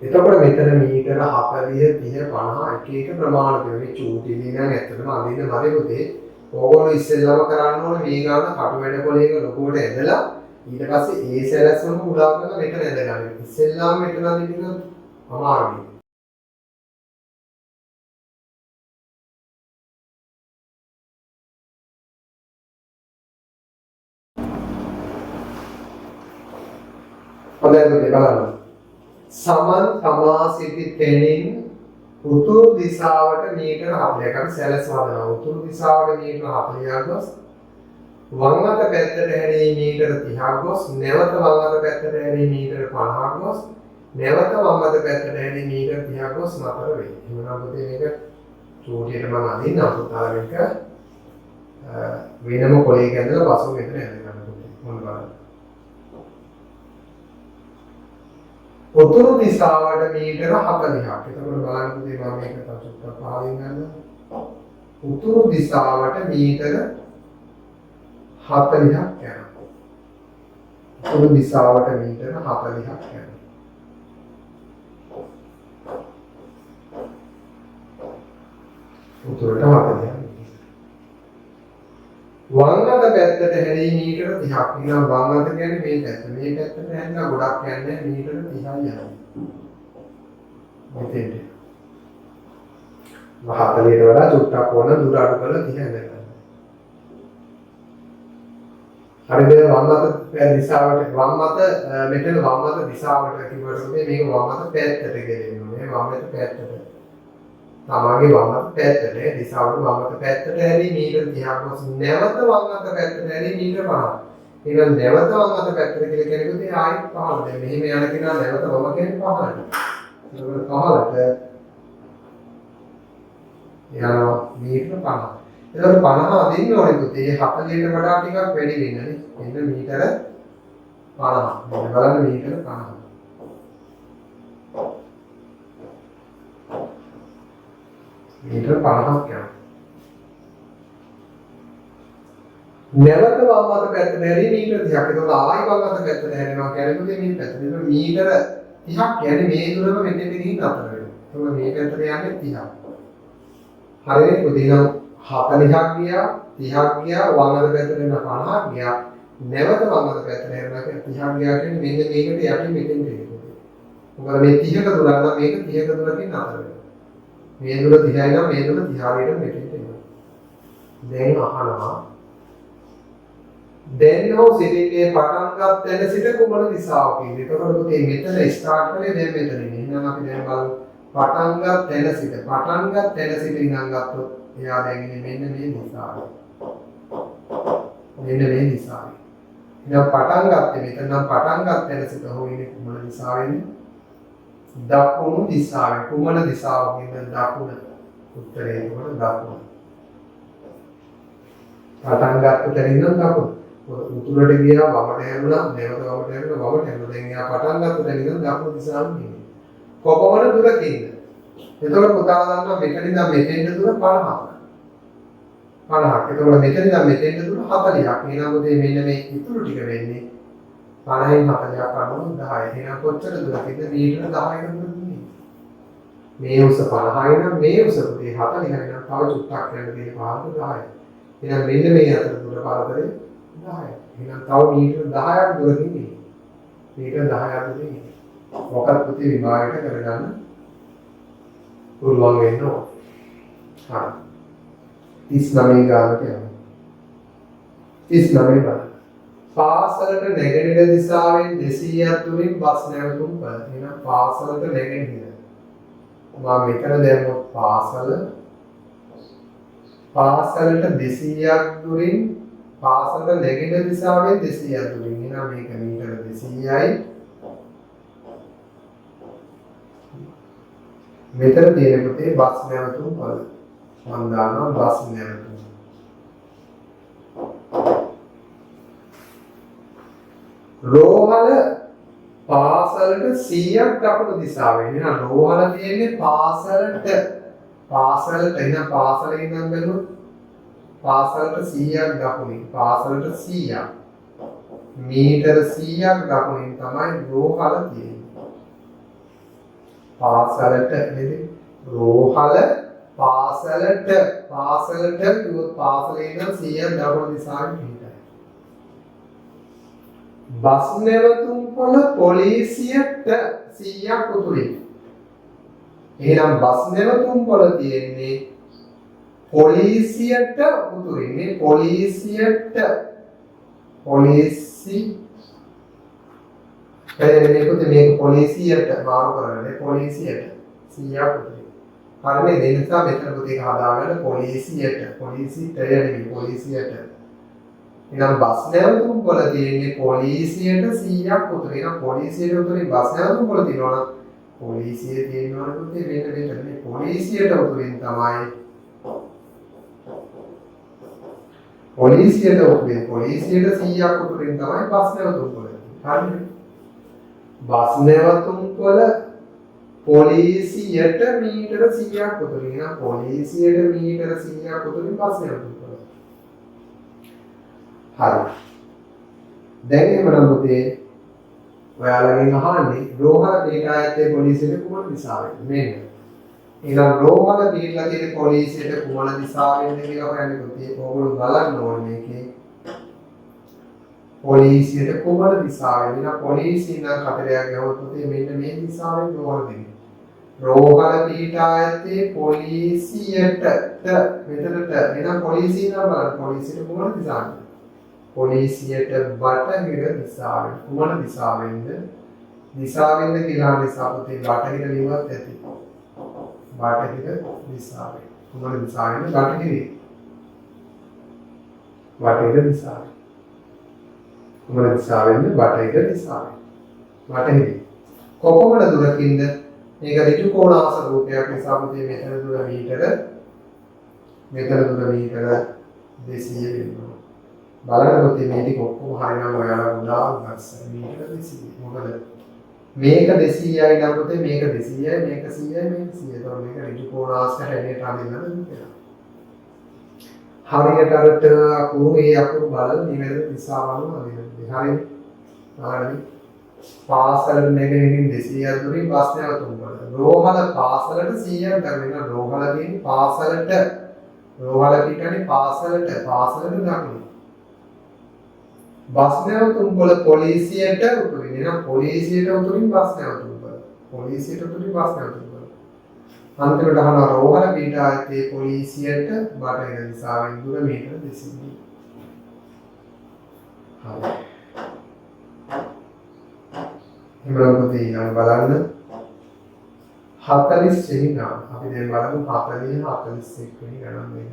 එතකොට මෙතන මීටර 40 30 50 එක එක ප්‍රමාණ දෙන්නේ චූටි දිනන ඇත්තටම අඳින්න මරේ පුතේ. ඕගොල්ලෝ ඉස්සෙල්ලාම කරන්න ඕනේ මේ ගාන කටු වැඩ පොලේක ලොකුවට ඇදලා ඊට පස්සේ ඒ සැලැස්ම උදා කරලා මෙතන ඇදගන්න. ඉස්සෙල්ලාම මෙතන අඳින්න අමාරුයි. හොඳයි පුතේ බලන්න. සමන් තමා සිටි තැනින් උතුරු දිශාවට මීටර 40ක් අපි සැලැස්ම හදනවා. උතුරු දිශාවට මීටර 40ක් ගොස් වම් අත පැත්තට හැරී මීටර 30ක් ගොස් නැවත වම් අත පැත්තට හැරී මීටර 50ක් ගොස් නැවත වම් අත පැත්තට හැරී මීටර 30ක් ගොස් නතර වෙයි. එහෙනම් පුතේ මේක චූටියට මම අදින්නම් පුතාලා මේක වෙනම කොලයක ඇඳලා පසුව මෙතන ඇඳගන්න පුතේ. මොන බලන්න. උතුරු දිශාවට මීටර 40ක්. එතකොට බලන්න පුතේ මම මේක තව චුට්ටක් පහලින් ගන්නවා. උතුරු දිශාවට මීටර 40ක් යනවා. උතුරු දිශාවට මීටර 40ක් යනවා. උතුරට 40ක්. වම් අත පැත්තට හැරී මීටර 30ක්. ඊළඟ වම් අත කියන්නේ මේ පැත්ත. මේ පැත්තට හැරිලා ගොඩක් යන්නේ මීටර 30යි යනවා. මෙතෙන්ට. 40ට වඩා චුට්ටක් ඕන දුර අඩු කරලා 30 හැදගන්න. හරිද? වම් අත දිශාවට වම් අත මෙතන වම් අත දිශාවට කිව්වට මේක වම් අත පැත්තට ගෙනියන්නේ. වම් අත පැත්තට. තමාගේ වම් අත පැත්තට දිශාවට වම් අත පැත්තට හැරී මීටර 30ක් වස් නැවත වම් අත පැත්තට හැරී මීටර 50ක්. එහෙනම් නැවත වම් අත පැත්තට කියලා කෙනෙකුට ආයෙත් 15. දැන් මෙහෙම යන කෙනා නැවත වම කියන්නේ 15ට. ඒකට 15ට යනවා මීටර 50. ඒකට 50 අදින්න ඕනේ පුතේ. 40ට වඩා ටිකක් වැඩි වෙනනේ. මෙන්න මීටර 50. මෙන්න බලන්න මීටර 50. මීටර 50ක් යනවා. නැවත වම් අත පැත්තට හැරී මීටර 30ක්. ඒකට ආයි වම් අත පැත්තට හැරෙනවා කියන්නේ මේ පැත්තට. ඒක මීටර 30ක් කියන්නේ මේ දුරම මෙතෙන්ට ගිහින් අතර වෙනවා. ඒක මේ පැත්තට යන්නේ 30ක්. හරිනේ පුතේ නම් 40ක් ගියා 30ක් ගියා වම් අත පැත්තට එන 50ක් ගියා නැවත වම් අත පැත්තට හැරෙනවා කියන්නේ 30ක් ගියා කියන්නේ මෙන්න මේකට යටින් මෙතෙන්ට එනවා. මොකද මේ 30ක දුර නම් මේක 30ක දුරකින් අතර වෙනවා. මේ දුර 30යි නම් මේ දුර 30ට මෙතෙන්ට එනවා. දැන් අහනවා දැන් හෝ සිටින්නේ පටන් ගන්න තැන සිට කුමන දිශාවකින්ද? එතකොට පුතේ මෙතන ස්ටාර්ට් කරේ දැන් මෙතනින්. එහෙනම් අපි දැන් බලමු පටන් ගන්න තැන සිට ඉඳන් ගත්තොත් එයා දැන් ඉන්නේ මෙන්න මේ දිශාවේ. මෙන්න මේ දිශාවේ. එහෙනම් පටන් ගත්තේ මෙතන නම් පටන් ගන්න තැන සිට හෝ ඉන්නේ කුමන දිශාවෙන්ද? දකුණු දිශාවේ. කුමන දිශාවකින්ද? දකුණ. උත්තරේ උඩ දකුණ. පටන් ගත්ත තැන ඉඳන් දකුණ. උතුරට ගියා වමට හැරුණා නැවත වමට හැරුණා වමට හැරුණා. දැන් එයා පටන් ගත්ත තැන ඉඳන් දකුණු දිශාවෙන් ඉන්නේ. කොපමණ දුරකින්ද? එතකොට පුතාලා දන්නවා මෙතන ඉඳන් මෙතෙන්ට දුර 50ක්. 50ක්. එතකොට මෙතන ඉඳන් මෙතෙන්ට දුර 40ක්. එහෙනම් පුතේ මෙන්න මේ ඉතුරු ටික වෙන්නේ 50න් 40ක් අනුව 10. එහෙනම් කොච්චර දුරකින්ද? මීටර 10ක දුරකින්. මේ උස 50යි නම් මේ උස පුතේ 40යි නම් තව චුට්ටක් යන දෙන්නේ 5ට 10යි. එහෙනම් මෙන්න මේ අතර දුර පරතරේ 10යි. එහෙනම් තව මීටර 10ක් දුරකින් ඉන්නේ. මීටර 10ක් දුරකින් ඉන්නේ. මොකක්ද පුතේ විභාගයට කරගන්න පුළුවන් වෙන්න ඕන. හරි. 39 ගානට යනවා. 39 බලන්න. පාසලට නැගෙනහිර දිශාවෙන් 200ක් දුරින් බස් නැවතුම් පළ. එහෙනම් පාසලට නැගෙනහිර. මම මෙතන දැම්මොත් පාසලට 200ක් දුරින් පාසලට නැගෙනහිර දිශාවෙන් 200ක් දුරින්. එහෙනම් මේක මීටර 200යි. මෙතන තියෙන පුතේ බස් නැවතුම් පළ. මම දානවා බස් නැවතුම්. රෝහල පාසලට 100ක් දකුණු දිශාවෙන්. එහෙනම් රෝහල තියෙන්නේ පාසලට එහෙනම් පාසලේ ඉඳන් බැලුවොත් පාසලට 100ක් දකුණින්. පාසලට 100ක් මීටර 100ක් දකුණින් තමයි රෝහල තියෙන්නේ. පාසලට නේද? රෝහල පාසලට කිව්වොත් පාසලේ ඉඳන් 100ක් දකුණු දිශාවෙන් පිටයි. බස් නැවතුම්පොළ පොලිසියට 100ක් උතුරින්. එහෙනම් බස් නැවතුම්පොළ තියෙන්නේ පොලිසියට උතුරින්. මේ පොලිසියට මේක පොලිසියට මාරු කරන්නේ පොලිසියට 100ක් උතුරින්. හරිනේ ඒ නිසා මෙතන පුතේ හදාගන්න පොලිසියට පොලිසියට. එහෙනම් බස් නැවතුම්පොළ තියෙන්නේ පොලිසියට 100ක් උතුරින්. එහෙනම් පොලිසියට උතුරින් බස් නැවතුම්පොළ තියෙනවා නම් පොලිසිය තියෙනවා පුතේ මෙන්න මේ පොලිසියට උතුරින් තමයි පොලිසියට 100ක් උතුරින් තමයි බස් නැවතුම්පොළ. හරිනේ. බස් නැවතුම්පොළ පොලිසියට මීටර 100ක් උතුරින්. එහෙනම් පොලිසියට මීටර 100ක් උතුරින් බස් නැවතුම්පොළ. හරි. දැන් එහෙනම් පුතේ ඔයාලගෙන් අහන්නේ රෝහල පිටායත්තේ පොලිසියට කුමන දිශාවෙන්ද? මෙන්න. එහෙනම් රෝහල පිටලා තියෙන පොලිසියට කුමන දිශාවෙන්ද කියලා හොයන්නේ පුතේ. ඕගොල්ලෝ බලන්න ඕනේ මේකේ. පොලිසියට කුමන දිශාවෙන්ද? එහෙනම් පොලිසිය නම් කතරයක් ගමු පුතේ මෙන්න මේ දිශාවෙන් රෝහල දෙන්නේ. රෝහල පිටායත්තේ පොලිසියට මෙතනට එහෙනම් පොලිසිය නම් බලන්න පොලිසියට කුමන දිශාවෙන්ද? පොලිසියට බටහිර දිශාවෙන්. කුමන දිශාවෙන්ද? දිශාවෙන්ද කියලා නිසා පුතේ බටහිර ලියුවත් ඇති. බටහිර දිශාවෙන්. කුමන දිශාවෙන්ද? බටහිර දිශාවෙන්. කුමන දිශාවෙන්ද? බටහිර දිශාවෙන්. බටහිර. කොපමණ දුරකින්ද? මේක ඍජු කෝණාස රූපයක් නිසා පුතේ මෙතන දුර මීටර 200 වෙනවා. බලන්න පුතේ මේ ටික ඔක්කොම හරියනම් ඔයාලා උදා ගන්න මීටර 200. මොකද මේක 200යි නම් පුතේ මේක 200යි මේක 100යි මේක 100යි. ඒතකොට මේක ඍජු කෝණාස්ක හැඩයට අඳින්නද කියලා. හරියට අරට අකුරු ඒ අකුරු බලලා නිවැරදි දිශාවම අඳින්න. හරිනේ. හරිනේ. පාසලට නැගෙනකින් 200ක් දුරින් බස් නැවතුම්පොළ. රෝහල පාසලට 100ක් ගන්න. රෝහල කියන්නේ පාසලට. රෝහල කියන්නේ පාසලට දක්වන. බස් නැවතුම්පොළ පොලිසියට උතුරින්. එහෙනම් පොලිසියට උතුරින් බස් නැවතුම්පොළ. අන්තිමට අහනවා රෝහල පිටායත්තේ පොලිසියට බටහිර දිශාවෙන් දුර මීටර 200. හරි. ඉමරපතේ ඊළඟ බලන්න 40 වෙනි ගණන. අපි දැන් බලමු 40 41 වෙනි ගණන් මේක.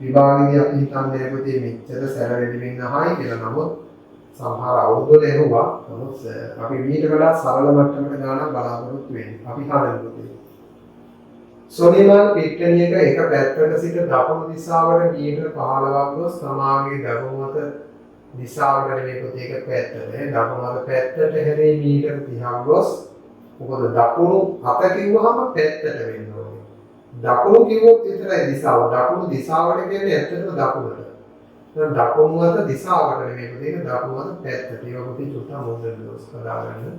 විභාගයේදී අපි හිතන්නේ පුතේ මෙච්චර සැර වැඩි වෙන්න හයි කියලා. නමුත් සමහර අවුරුදු ලැබුවා. නමුත් අපි මීට වඩා සරල මට්ටමකට ගණන් බලාපොරොත්තු වෙන්නේ. අපි හදන්න පුතේ. සොනිමල් පිට්ටනියක එක පැත්තකට සිට දකුණු දිශාවට මීටර 15ක් ගොස් සමාගයේ දකුණු අත දිශාවට මේ පුතේ එක පැත්තට දකුණු අත පැත්තට හැරේ මීටර 30ක් ගොස්. මොකද දකුණු අත කිව්වහම පැත්තට වෙන්න ඕනේ. දකුණු කිව්වොත් විතරයි දිශාව. දකුණු දිශාවට කියන්නේ ඇත්තටම දකුණට. දැන් දකුණු අත දිශාවට නෙමෙයි පුතේ දකුණු අත පැත්තට. ඒක පුතේ චුට්ටක් මොන්දෙන් දොස් හදාගන්න.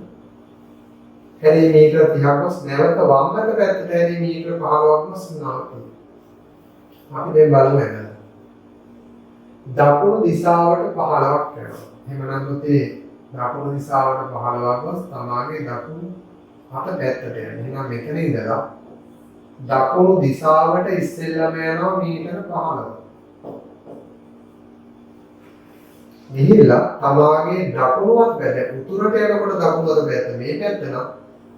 හැරී මීටර 30ක් ගොස් නැවත වම් අත පැත්තට හැරී මීටර 15ක් ගොස් නවතියි. අපි දැන් බලමු එන්න. දකුණු දිශාවට 15ක් යනවා. එහෙමනම් පුතේ දකුණු දිශාවට 15ක් ගොස් තමාගේ දකුණු අත පැත්තට යනවා. එහෙනම් මෙතන ඉඳලා දකුණු දිශාවට ඉස්සෙල්ලාම යනවා මීටර 15. ගිහිල්ලා තමාගේ දකුණු අත පැත්ත උතුරට යනකොට දකුණු අත පැත්ත මේ පැත්ත නම්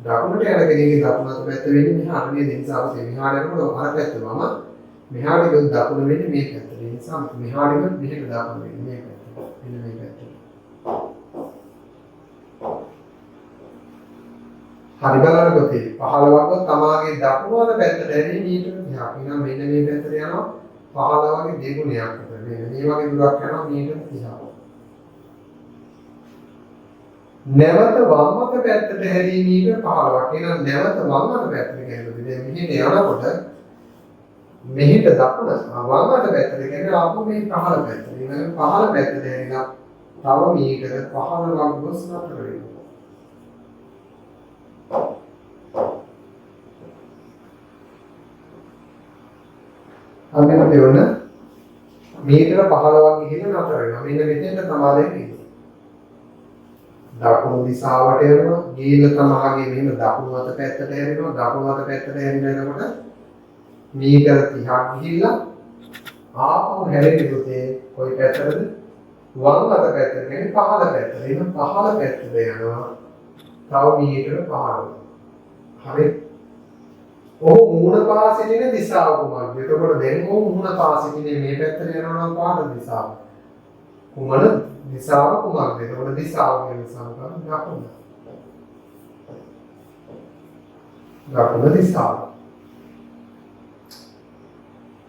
දකුණට යන කෙනෙක්ගේ දකුණු අත පැත්ත වෙන්නේ මෙහාට. මේ දිශාවට මෙහාට යනකොට අර පැත්ත වම මෙහාට ගියොත් දකුණ වෙන්නේ මේ පැත්තට. ඒ නිසා මෙහාට ගියොත් මෙහෙට දකුණ වෙන්නේ මේ පැත්තට. මෙන්න මේ පැත්තට. හරි බලන්න පුතේ 15ක් තමාගේ දකුණු අත පැත්තට ඇරී මීටර 30ක්. එහෙනම් මෙන්න මේ පැත්තට යනවා 15ගේ දෙගුණයක් විතර. මේ වගේ දුරක් යනවා මීටර 30ක්. නැවත වම් අත පැත්තට හැරී මීටර 15ක්. එහෙනම් නැවත වම් අත පැත්තට ගියොත් දැන් මෙහෙට යනකොට මෙහෙට දකුණ වම් අත පැත්තට කියන්නේ ආපහු මේ පහළ පැත්තට. ඊළඟ පහළ පැත්තට හැරිලා තව මීටර 15ක් ගොස් නතර වෙනවා. අන්න දෙවන මීටර 15ක් ගිහින් නතර වෙනවා. මෙන්න මෙතෙන්ට තමයි එන්නේ. දකුණු දිශාවට යනවා. ගිහිල්ලා තමයිගේ මෙහෙම දකුණු අත පැත්තට හැරෙනවා. දකුණු අත පැත්තට හැරෙනකොට මීටර 30ක් ගිහිල්ලා ආපහු හැරෙන්නේ පුතේ කොයි පැත්තටද? වම් අත පැත්තට. කියන්නේ පහළ පැත්තට. එහෙනම් පහළ පැත්තට යනවා. තව මීටර 15. හරි. ඔහු මූණ පා සිටින දිශාව කුමක්ද? එතකොට දැන් ඔහු මූණ පා සිටින්නේ මේ පැත්තට යනවා නම් පහළ දිශාව. කුමන දිශාව කුමක්ද? එතකොට දිශාව කියන දිශාව තමයි දකුණ. දකුණ දිශාව.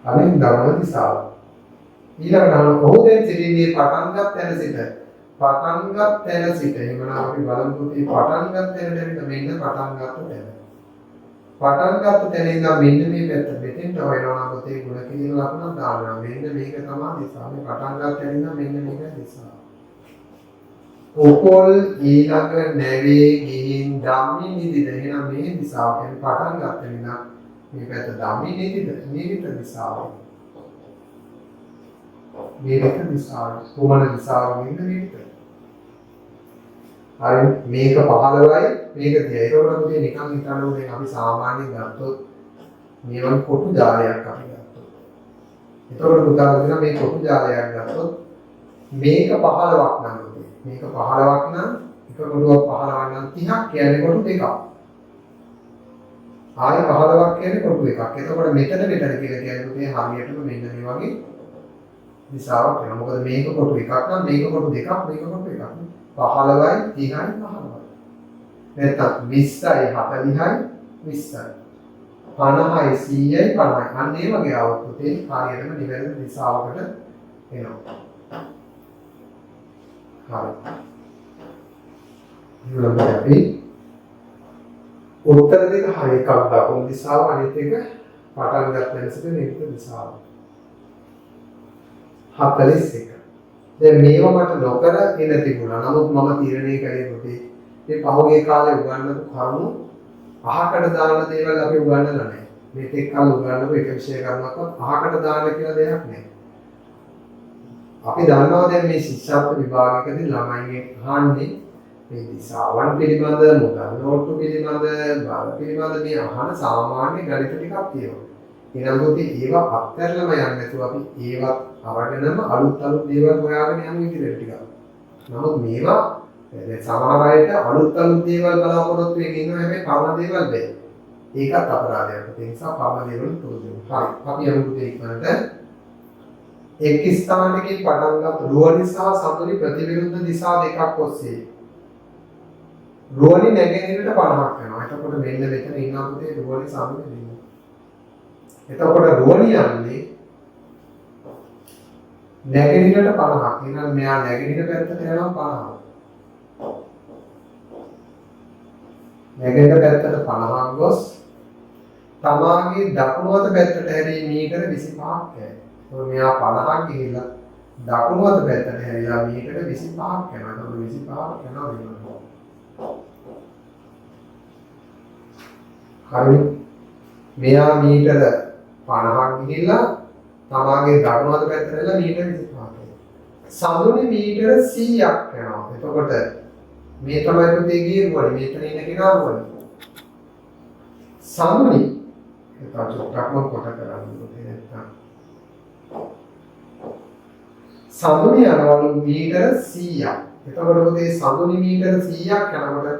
අනිත් දකුණ දිශාව. ඊළඟට ඔහු දැන් සිටින්නේ පටන්ගත් තැන සිට එහෙනම් අපි බලමු පුතේ පටන්ගත් තැනට මෙන්න පටන්ගත් තැන. පටන්ගත් තැන ඉඳන් මෙන්න මේ පැත්ත මෙතෙන්ට හොයනවා නම් පුතේ ගුණ කියන ලකුණ දානවා. මෙන්න මේක තමයි දිශාව. මේ පටන්ගත් තැන ඉඳන් මෙන්න මේක දිශාව. උපොල් ඊළඟ නැවේ ගිහින් ධම්මි නිදිද. එහෙනම් මේ දිශාව කියන්නේ පටන්ගත් තැන ඉඳන් මේ පැත්ත ධම්මි නිදිද. නිදිත දිශාව. මේක දිශාව. කුමන දිශාවකින්ද මේක? හරි මේක 15යි මේක 30යි. ඒකවල පුතේ නිකන් හිතන්න ඕනේ අපි සාමාන්‍යයෙන් ගත්තොත් මේවන් කොටු ජාලයක් අපි ගත්තොත්. ඒතකොට පුතා කියන මේ කොටු ජාලයක් ගත්තොත් මේක 15ක් නම් පුතේ. මේක 15ක් නම් එක කොටුවක් 15ක් නම් 30ක් කියන්නේ කොටු දෙකක්. ආයෙ 15ක් කියන්නේ කොටු එකක්. එතකොට මෙතන කියලා කියන්නේ පුතේ හරියටම මෙන්න මේ වගේ දිශාවක් වෙනවා. මොකද මේක කොටු එකක් නම් මේක කොටු දෙකක් මේක කොටු එකක්. 15යි 30යි 15යි. නැත්නම් 20යි 40යි 20යි. 50යි 100යි 50යි. අන්න ඒ වගේ આવොත් පුතේ හරියටම නිවැරදි දිශාවකට එනවා. හරි. ඊළඟට අපි උත්තර දෙක හරි එකක් දකුණු දිශාව අනිත් එක පටන් ගන්න වෙනසට නිවිත දිශාව. 41. දැන් මේවා මට නොකර එන තිබුණා. නමුත් මම තීරණය කළේ පුතේ මේ පහුගිය කාලේ උගන්වපු කරුණු අහකට දාන දේවල් අපි උගන්වලා නැහැ. මේ තෙක් කල් උගන්වපු එක විෂය කරුණක්වත් අහකට දාන්න කියලා දෙයක් නැහැ. අපි දන්නවා දැන් මේ ශිෂ්‍යත්ව විභාගයකදී ළමයින්ගේ අහන්නේ මේ දිශාවන් පිළිබඳ, මුදල් නෝට්ටු පිළිබඳ, බල පිළිබඳ මේ අහන සාමාන්‍ය ගණිත ටිකක් තියෙනවා. එහෙනම් පුතේ ඒවා අත්හැරලම යන්නේ නැතුව අපි ඒවත් අරගෙනම අලුත් දේවල් හොයාගෙන යමු ඉතින් ටිකක්. නමුත් මේවා දැන් සමහර අයට අලුත් දේවල් බලාපොරොත්තු වෙමින් ඉන්නවා හැබැයි පරණ දේවල් බෑ. ඒකත් අපරාධයක්. ඒ නිසා පරණ දේවල් තෝරගමු. හරි. අපි යමු පුතේ ඉක්මනට එක් ස්ථානයකින් පටන් ගත් රුවනි සහ සඳුනි ප්‍රතිවිරුද්ධ දිශා දෙකක් ඔස්සේ රුවනි නැගෙනහිරට 50ක් වෙනවා. එතකොට මෙන්න මෙතන ඉන්නවා පුතේ රුවනි සඳුනි දෙන්න. එතකොට රුවනි යන්නේ නැගෙනහිරට 50ක්. එහෙනම් මෙයා නැගෙනහිර පැත්තට යනවා 50ක්. නැගෙනහිර පැත්තට 50ක් ගොස් තමාගේ දකුණු අත පැත්තට හැරී මීටර 25ක් යයි. එතකොට මෙයා 50ක් ගිහිල්ලා දකුණු අත පැත්තට හැරිලා මීටර 25ක් යනවා. එතකොට 25ක් යනවා වෙනවා. හරි. මෙයා මීටර 50ක් ගිහිල්ලා තමාගේ දකුණු අත පැත්තට හැරිලා මීටර 25ක් යනවා. සඳුනේ මීටර 100ක් යනවා. එතකොට මේ තමයි පුතේ ගියේ රුවනි. මෙතන ඉන්න කෙනා රුවනි. සඳුනි එතකොට චොක්කක්ම කොට කරන්න පුතේ නැත්තම් සඳුනි යනවලු මීටර 100ක්. එතකොට පුතේ සඳුනි මීටර 100ක් යනකොට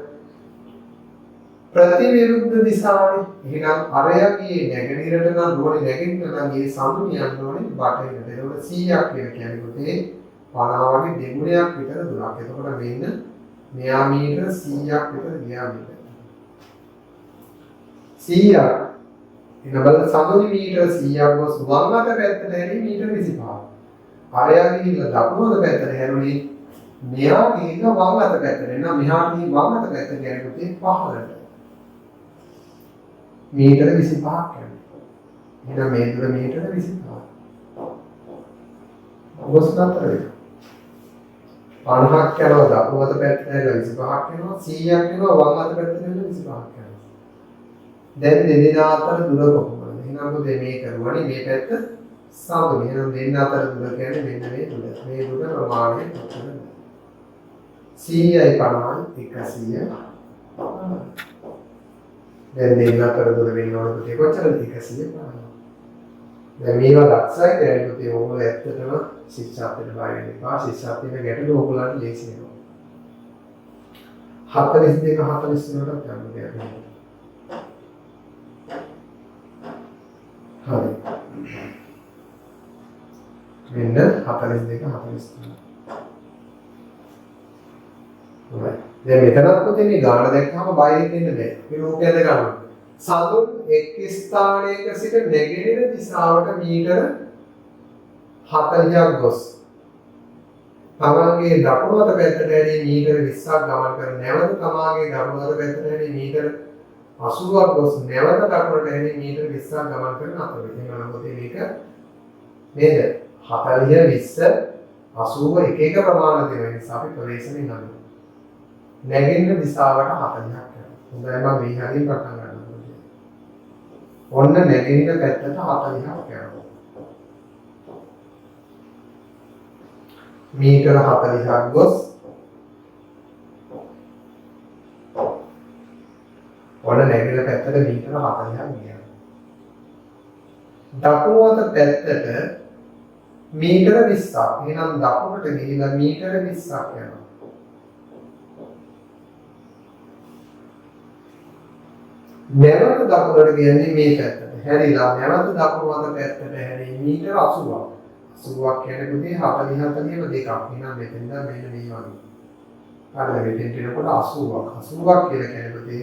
ප්‍රතිවිරුද්ධ දිශාවනේ. එහෙනම් අරයගේ නැගෙනහිරට නම් රුවනි නැගෙනහිර නම් මේ සඳුනි යන්න ඕනේ බටහිරට. එතකොට 100ක් කියන්නේ පුතේ 50 වගේ දෙගුණයක් විතර දුරක්. එතකොට මෙන්න මෙයා මීටර 100ක් විතර ගියා මීටර 100ක්. එන බල සඳුනි මීටර 100ක් ගොස් වම් අත පැත්තට හැරී මීටර 25ක්. අරයා ගිහිල්ලා දකුණු අත පැත්තට හැරුණේ මෙයා ගිහිල්ලා වම් අත පැත්තට. එනවා මෙහාට ගිහින් වම් අත පැත්තට යනකොට 15ට මීටර 25ක් යනවා. එහෙනම් මේ දුර මීටර 25ක්. ගොස් නතර වෙනවා. 50ක් යනවා දකුණු අත පැත්තට හැරිලා 25ක් වෙනවා. 100ක් වෙනවා වම් අත පැත්තට හැරිලා 25ක් යනවා. දැන් දෙදෙනා අතර දුර කොහොමද? එහෙනම් පුතේ මේක රුවනි මේ පැත්ත සාදුනේ නම් දෙන්න අතර දුර කියන්නේ මෙන්න මේ දුර. මේ දුර ප්‍රමාණය කොච්චරද? 100යි 50යි 100. දැන් දෙන්න අතර දුර වෙන්න ඕන පුතේ කොච්චරද? 150. දැන් මේවා දක්ෂයි දැන් පුතේ ඕගොල්ලෝ ඇත්තටම ශිෂ්‍යාර්ථයට බය වෙන්න එපා. ශිෂ්‍යාර්ථයේ ගැටලු ඕගොල්ලන්ට ලේසි වෙනවා. 42 43ට ගන්න දෙයක් නෑ. හරි. මෙන්න 42 43. හොඳයි. දැන් මෙතනත් පුතේ මේ ගාන දැක්කම බය වෙන්න බෑ. මේ රූපයද ගන්න. සතුන් එක් ස්ථානයක සිට නැගෙනහිර දිශාවට මීටර 40ක් ගොස් තමන්ගේ දකුණු අත පැත්තට ඇදී මීටර 20ක් ගමන් කර නැවත තමාගේ දකුණු අත පැත්තට ඇදී මීටර 80ක් ගොස් නැවත දකුණට ඇදී මීටර 20ක් ගමන් කරන අතර වෙනවා පොතේ මේක නේද 40 20 80 එක එක ප්‍රමාණ දෙන නිසා අපි ප්‍රවේශමෙන් ගන්නවා නැගෙනහිර දිශාවට 40ක් යනවා හොඳයි මම මේ හරියට පටන් ගන්නවා ඔන්න නැගෙනහිර පැත්තට 40ක් යනවා मीटर 40ක් ගොස් ඔන්න නැගෙනහිර පැත්තට මීටර 40ක් ගියා. දකුණු අත පැත්තට මීටර 20ක්. එහෙනම් දකුණට ගිහිලා මීටර 20ක් යනවා. නැවත දකුණට කියන්නේ මේ පැත්තට. හැරිලා නැවත දකුණු අත පැත්තට හැරී මීටර 80ක්. 80ක් කියන්නේ පුතේ 40 40ම දෙකක්. එහෙනම් මෙතෙන්ද මෙන්න මේ වගේ. හරිද? මෙතෙන්ට එනකොට 80ක්. 80ක් කියලා කියන්නේ පුතේ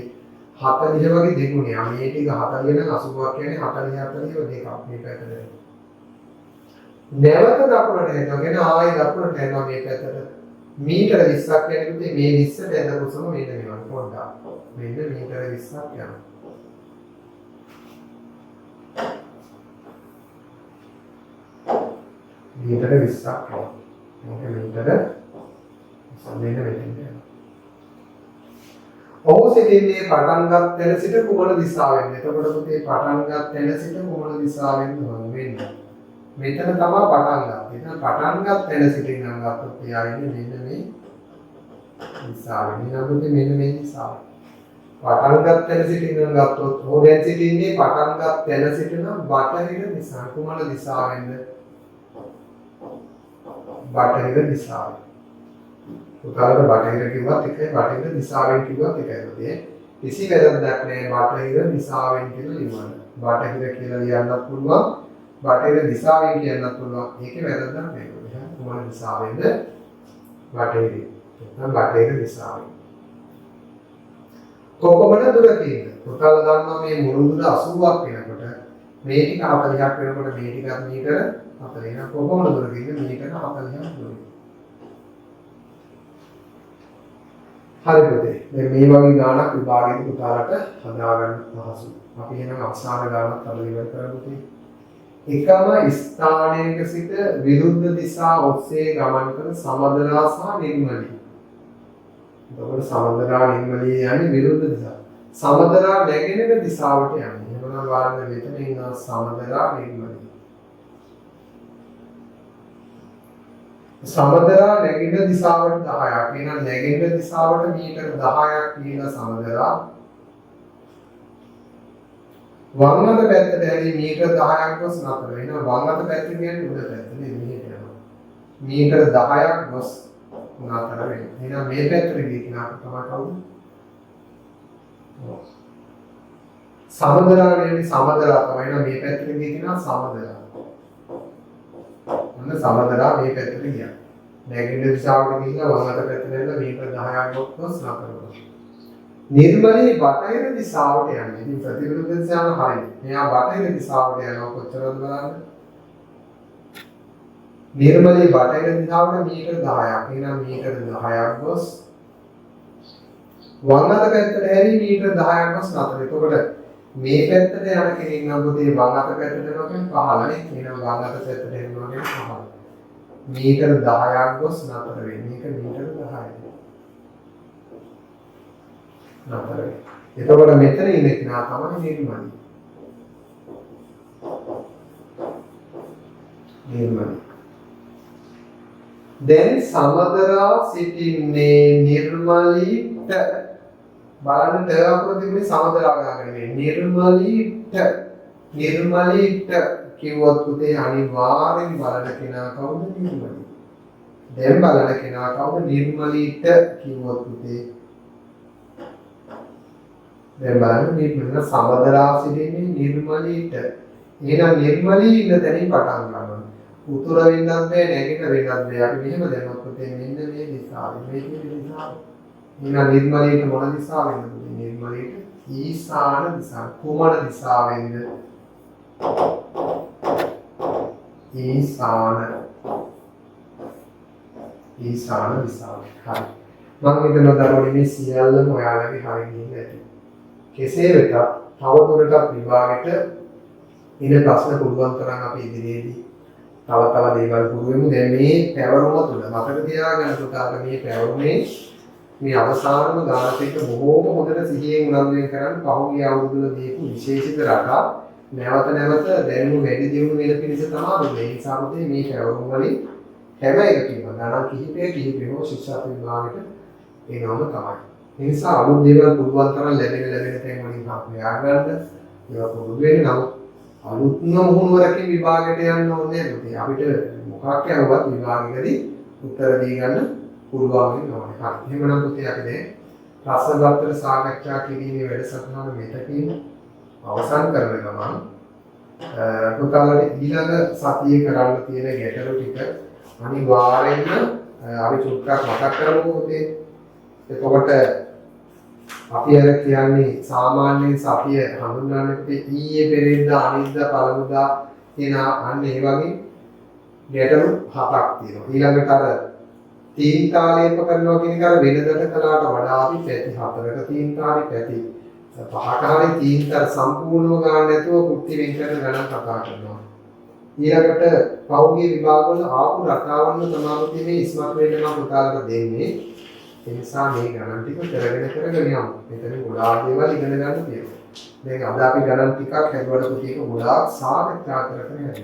40 වගේ දෙගුණයක්. මේ ටික 40 නම් 80ක් කියන්නේ 40 40ම දෙකක්. මේ පැත්තට. නැවත දකුණට යනකොට ආයෙ දකුණට යනවා මේ පැත්තට. මීටර 20ක් කියන්නේ පුතේ මේ 20ට ඇදපුවම මෙන්න මේවා පොඩ්ඩක්. මෙන්න මීටර 20ක් යනවා. मीटर 20ක් යනවා. මොකද මීටර සම්මේන වෙන්නේ. ඔහු සිටින්නේ පටන් ගත් තැන සිට කුමන දිශාවෙන්ද? එතකොට පුතේ පටන් ගත් තැන සිට කුමන දිශාවෙන්ද වෙන්නේ? මෙතන තමයි පටන් ගත්තේ. එතන පටන් ගත් තැන සිට ඉඳන් ගත්තොත් එයා ඉන්නේ මෙන්න මේ දිශාවෙන්. ඊළඟට මෙන්න මේ දිශාව. පටන් ගත් තැන සිට ඉඳන් ගත්තොත් ඔහු දැන් සිටින්නේ පටන් ගත් තැන සිට නම් බටහිර දිශාව. කුමන දිශාවෙන්ද? බටහිර දිශාව. උදාහරණ බටහිර කිව්වත් එකයි බටහිර දිශාවෙන් කිව්වත් එකයි. කිසි වැරද්දක් නැහැ බටහිර දිශාවෙන් කියලා ලියන්න. බටහිර කියලා ලියන්නත් පුළුවන්. බටහිර දිශාවෙන් කියන්නත් පුළුවන්. ඒකේ වැරද්දක් නැහැ. කොහොමද දිශාවෙන්ද? බටහිර. නැත්නම් බටහිර දිශාවෙන්. කොපමණ දුරකින්ද? උදාහරණ ගන්නවා මේ මුළු දුර 80ක් වෙනකොට මේ ටික 40ක් වෙනකොට මේ ටිකත් මීටර 40 කොහොමද දුරකින්ද මීටර 40ක් දුර. හරි පුතේ. දැන් මේ වගේ ගාණක් විභාගයේ පුතාලට හදාගන්න පහසුයි. අපි එහෙනම් අවසාන ගාණක් අද ඉවර කරමු පුතේ. එකම ස්ථානයක සිට විරුද්ධ දිශා ඔස්සේ ගමන් කරන සමදරා සහ නිර්මලී. එතකොට සමදරා නිර්මලී යන්නේ විරුද්ධ දිශා. සමදරා නැගෙනහිර දිශාවට යන්නේ. එහෙනම් බලන්න මෙතන ඉන්න සමදරා නිර්මලී. සමදරා නැගෙනහිර දිශාවට 10ක්. එහෙනම් නැගෙනහිර දිශාවට මීටර 10ක් කියලා සමදරා. වම් අත පැත්තට ඇදී මීටර 10ක් ගොස් නතර වෙනවා. වම් අත පැත්ත කියන්නේ උඩ පැත්ත නේ මෙහෙට යනවා. මීටර 10ක් ගොස් නතර වෙනවා. එහෙනම් මේ පැත්තට ගිය කෙනා තමයි කවුද? සමදරා නෙවෙයි සමදරා තමයි. එහෙනම් මේ පැත්තට ගිය කෙනා සමදරා. ඔන්න සමදරා මේ පැත්තට ගියා. නැගෙනහිර දිශාවට ගිහිල්ලා වම් අත පැත්තට ඇවිල්ලා මීටර 10ක් ගොස් නතර වෙනවා. නිර්මලී බටහිර දිශාවට යන්නේ. ඉතින් ප්‍රතිවිරුද්ධ දිශාව හරියි. මෙයා බටහිර දිශාවට යනවා කොච්චරද බලන්න. නිර්මලී බටහිර දිශාවට මීටර 10ක්. එහෙනම් මීටර 10ක් ගොස් වම් අත පැත්තට හැරී මීටර 10ක් ගොස් නතර. එතකොට මේ පැත්තට යන කෙනෙක් නම් පුතේ වම් අත පැත්තට යනවා කියන්නේ 15නේ. එහෙනම් වම් අත පැත්තට යනවා කියන්නේ 15. මීටර 10ක් ගොස් නතර වෙන්නේ. මේක මීටර 10යි. නතර. එතකොට මෙතන ඉන්න කෙනා තමයි නිර්මලී. නිර්මලී. දැන් සමදරා සිටින්නේ නිර්මලීට. බලන්න ට අපර තිබුණේ සමදරා ගාගෙන මේ නිර්මලීට කිව්වොත් පුතේ අනිවාර්යෙන් බලන කෙනා කවුද? නිර්මලී. දැන් බලන කෙනා කවුද? නිර්මලීට කිව්වොත් පුතේ දැන් බලන්න නිර්මල සමදරා සිටින්නේ නිර්මලීට. එහෙනම් නිර්මලී ඉන්න තැනින් පටන් ගන්නවා. උතුර වෙන්නත් බෑ නැගිට වෙන්නත් බෑ. අපි මෙහෙම දැම්මොත් පුතේ මෙන්න මේ දිශාවෙන් මේ දිශාව. එහෙනම් නිර්මලීට මොන දිශාවෙන්ද පුතේ? නිර්මලීට ඊශාන දිශාව. කුමන දිශාවෙන්ද? ඊශාන දිශාව. හරි. මම හිතනවා දරුවනේ මේ සියල්ලම ඔයාලගේ හරියට ඉන්නේ නැති. කෙසේ වෙතත් තවදුරටත් විභාගෙට ඉන ප්‍රශ්න පුළුවන් තරම් අපි ඉදිරියේදී තව දේවල් පුරු වෙමු. දැන් මේ පැවරුම තුල මතක තියාගන්න පුතාට මේ පැවරුමේ මේ අවසානම ගානට එක බොහෝම හොඳට සිහියෙන් උනන්දුවෙන් කරන් පහුගිය අවුරුද්දවල දීපු විශේෂිත රටා නැවත දැනුම වැඩි දියුණු වෙන පිණිස තමයි මේ සාමුදේ මේ පැවරුම් වලින් හැම එකකින්ම ගණන් කිහිපයක ශික්ෂා විභාගෙට එනවම තමයි. ඒ නිසා අලුත් දේවල් පුළුවන් තරම් ලැබෙන තැන් වලින් හොයාගන්න ඒවා පුරුදු වෙන්න. නමුත් අලුත්ම මුහුණුවරකින් විභාගයට යන්න ඕනේ නැහැ. අපිට මොකක් යවුවත් විභාගෙකදී උත්තර දී ගන්න පුළුවන් වෙනවා. හරි. එහෙමනම් පුතේ අපි දැන් ප්‍රශ්නපත්‍ර සාකච්ඡා කිරීමේ වැඩසටහන මෙතකින් අවසන් කරන ගමන් පුතාලට ඊළඟ සතියේ කරන්න තියෙන ගැටලු ටික අනිවාර්යෙන්ම අපි චුට්ටක් මතක් කරමු පුතේ. එතකොට අපි අර කියන්නේ සාමාන්‍යයෙන් සතිය හඳුන්වන්නේ ඊයේ පෙරේදා අනිද්දා පළමුදා කියන අන්න ඒ වගේ ගැටලු හතක් තියෙනවා. ඊළඟට අර තීන්තාලේප කරනවා කියන එක අර වෙනදට කළාට වඩා අපි පැති හතරක තීන්තාලේ පැති පහක හරි තීන්තර සම්පූර්ණව ගන්න නැතුව කුට්ටි වෙන් කරන ගණන් කතා කරනවා. ඊළඟට පෞද්ගලික විභාගවල ආපු රටාවන්න තමයි මේ ඉස්මතු වෙන්න මම පුතාලට දෙන්නේ. ඒ නිසා මේ ගණන් ටික කරගෙන යමු. මෙතන ගොඩාක් දේවල් ඉගෙන ගන්න තියෙනවා. දැන් අද අපි ගණන් ටිකක් හැදුවට පුතේක ගොඩාක් සාකච්ඡා කරගෙන යනවා.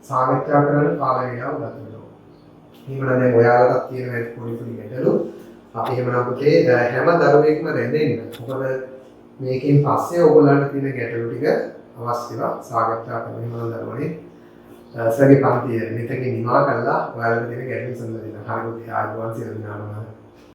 සාකච්ඡා කරන කාල වේලාව ගත වෙනවා. ඊමණ දැන් ඔයාලටත් තියෙන වැඩි පොඩි ගැටලු අපි එහෙමනම් පුතේ හැම දරුවෙක්ම රැඳෙන්න. මොකද මේකෙන් පස්සේ ඔයගොල්ලන්ට තියෙන ගැටලු ටික අවශ්‍යව සාකච්ඡා කරන්න එහෙමනම් දරුවනේ සගේ පන්තිය මෙතකින් නිමා කරලා ඔයාලට තියෙන ගැටලු සම්බන්ධව හරියට ආයුබෝවන් සියලු දෙනාම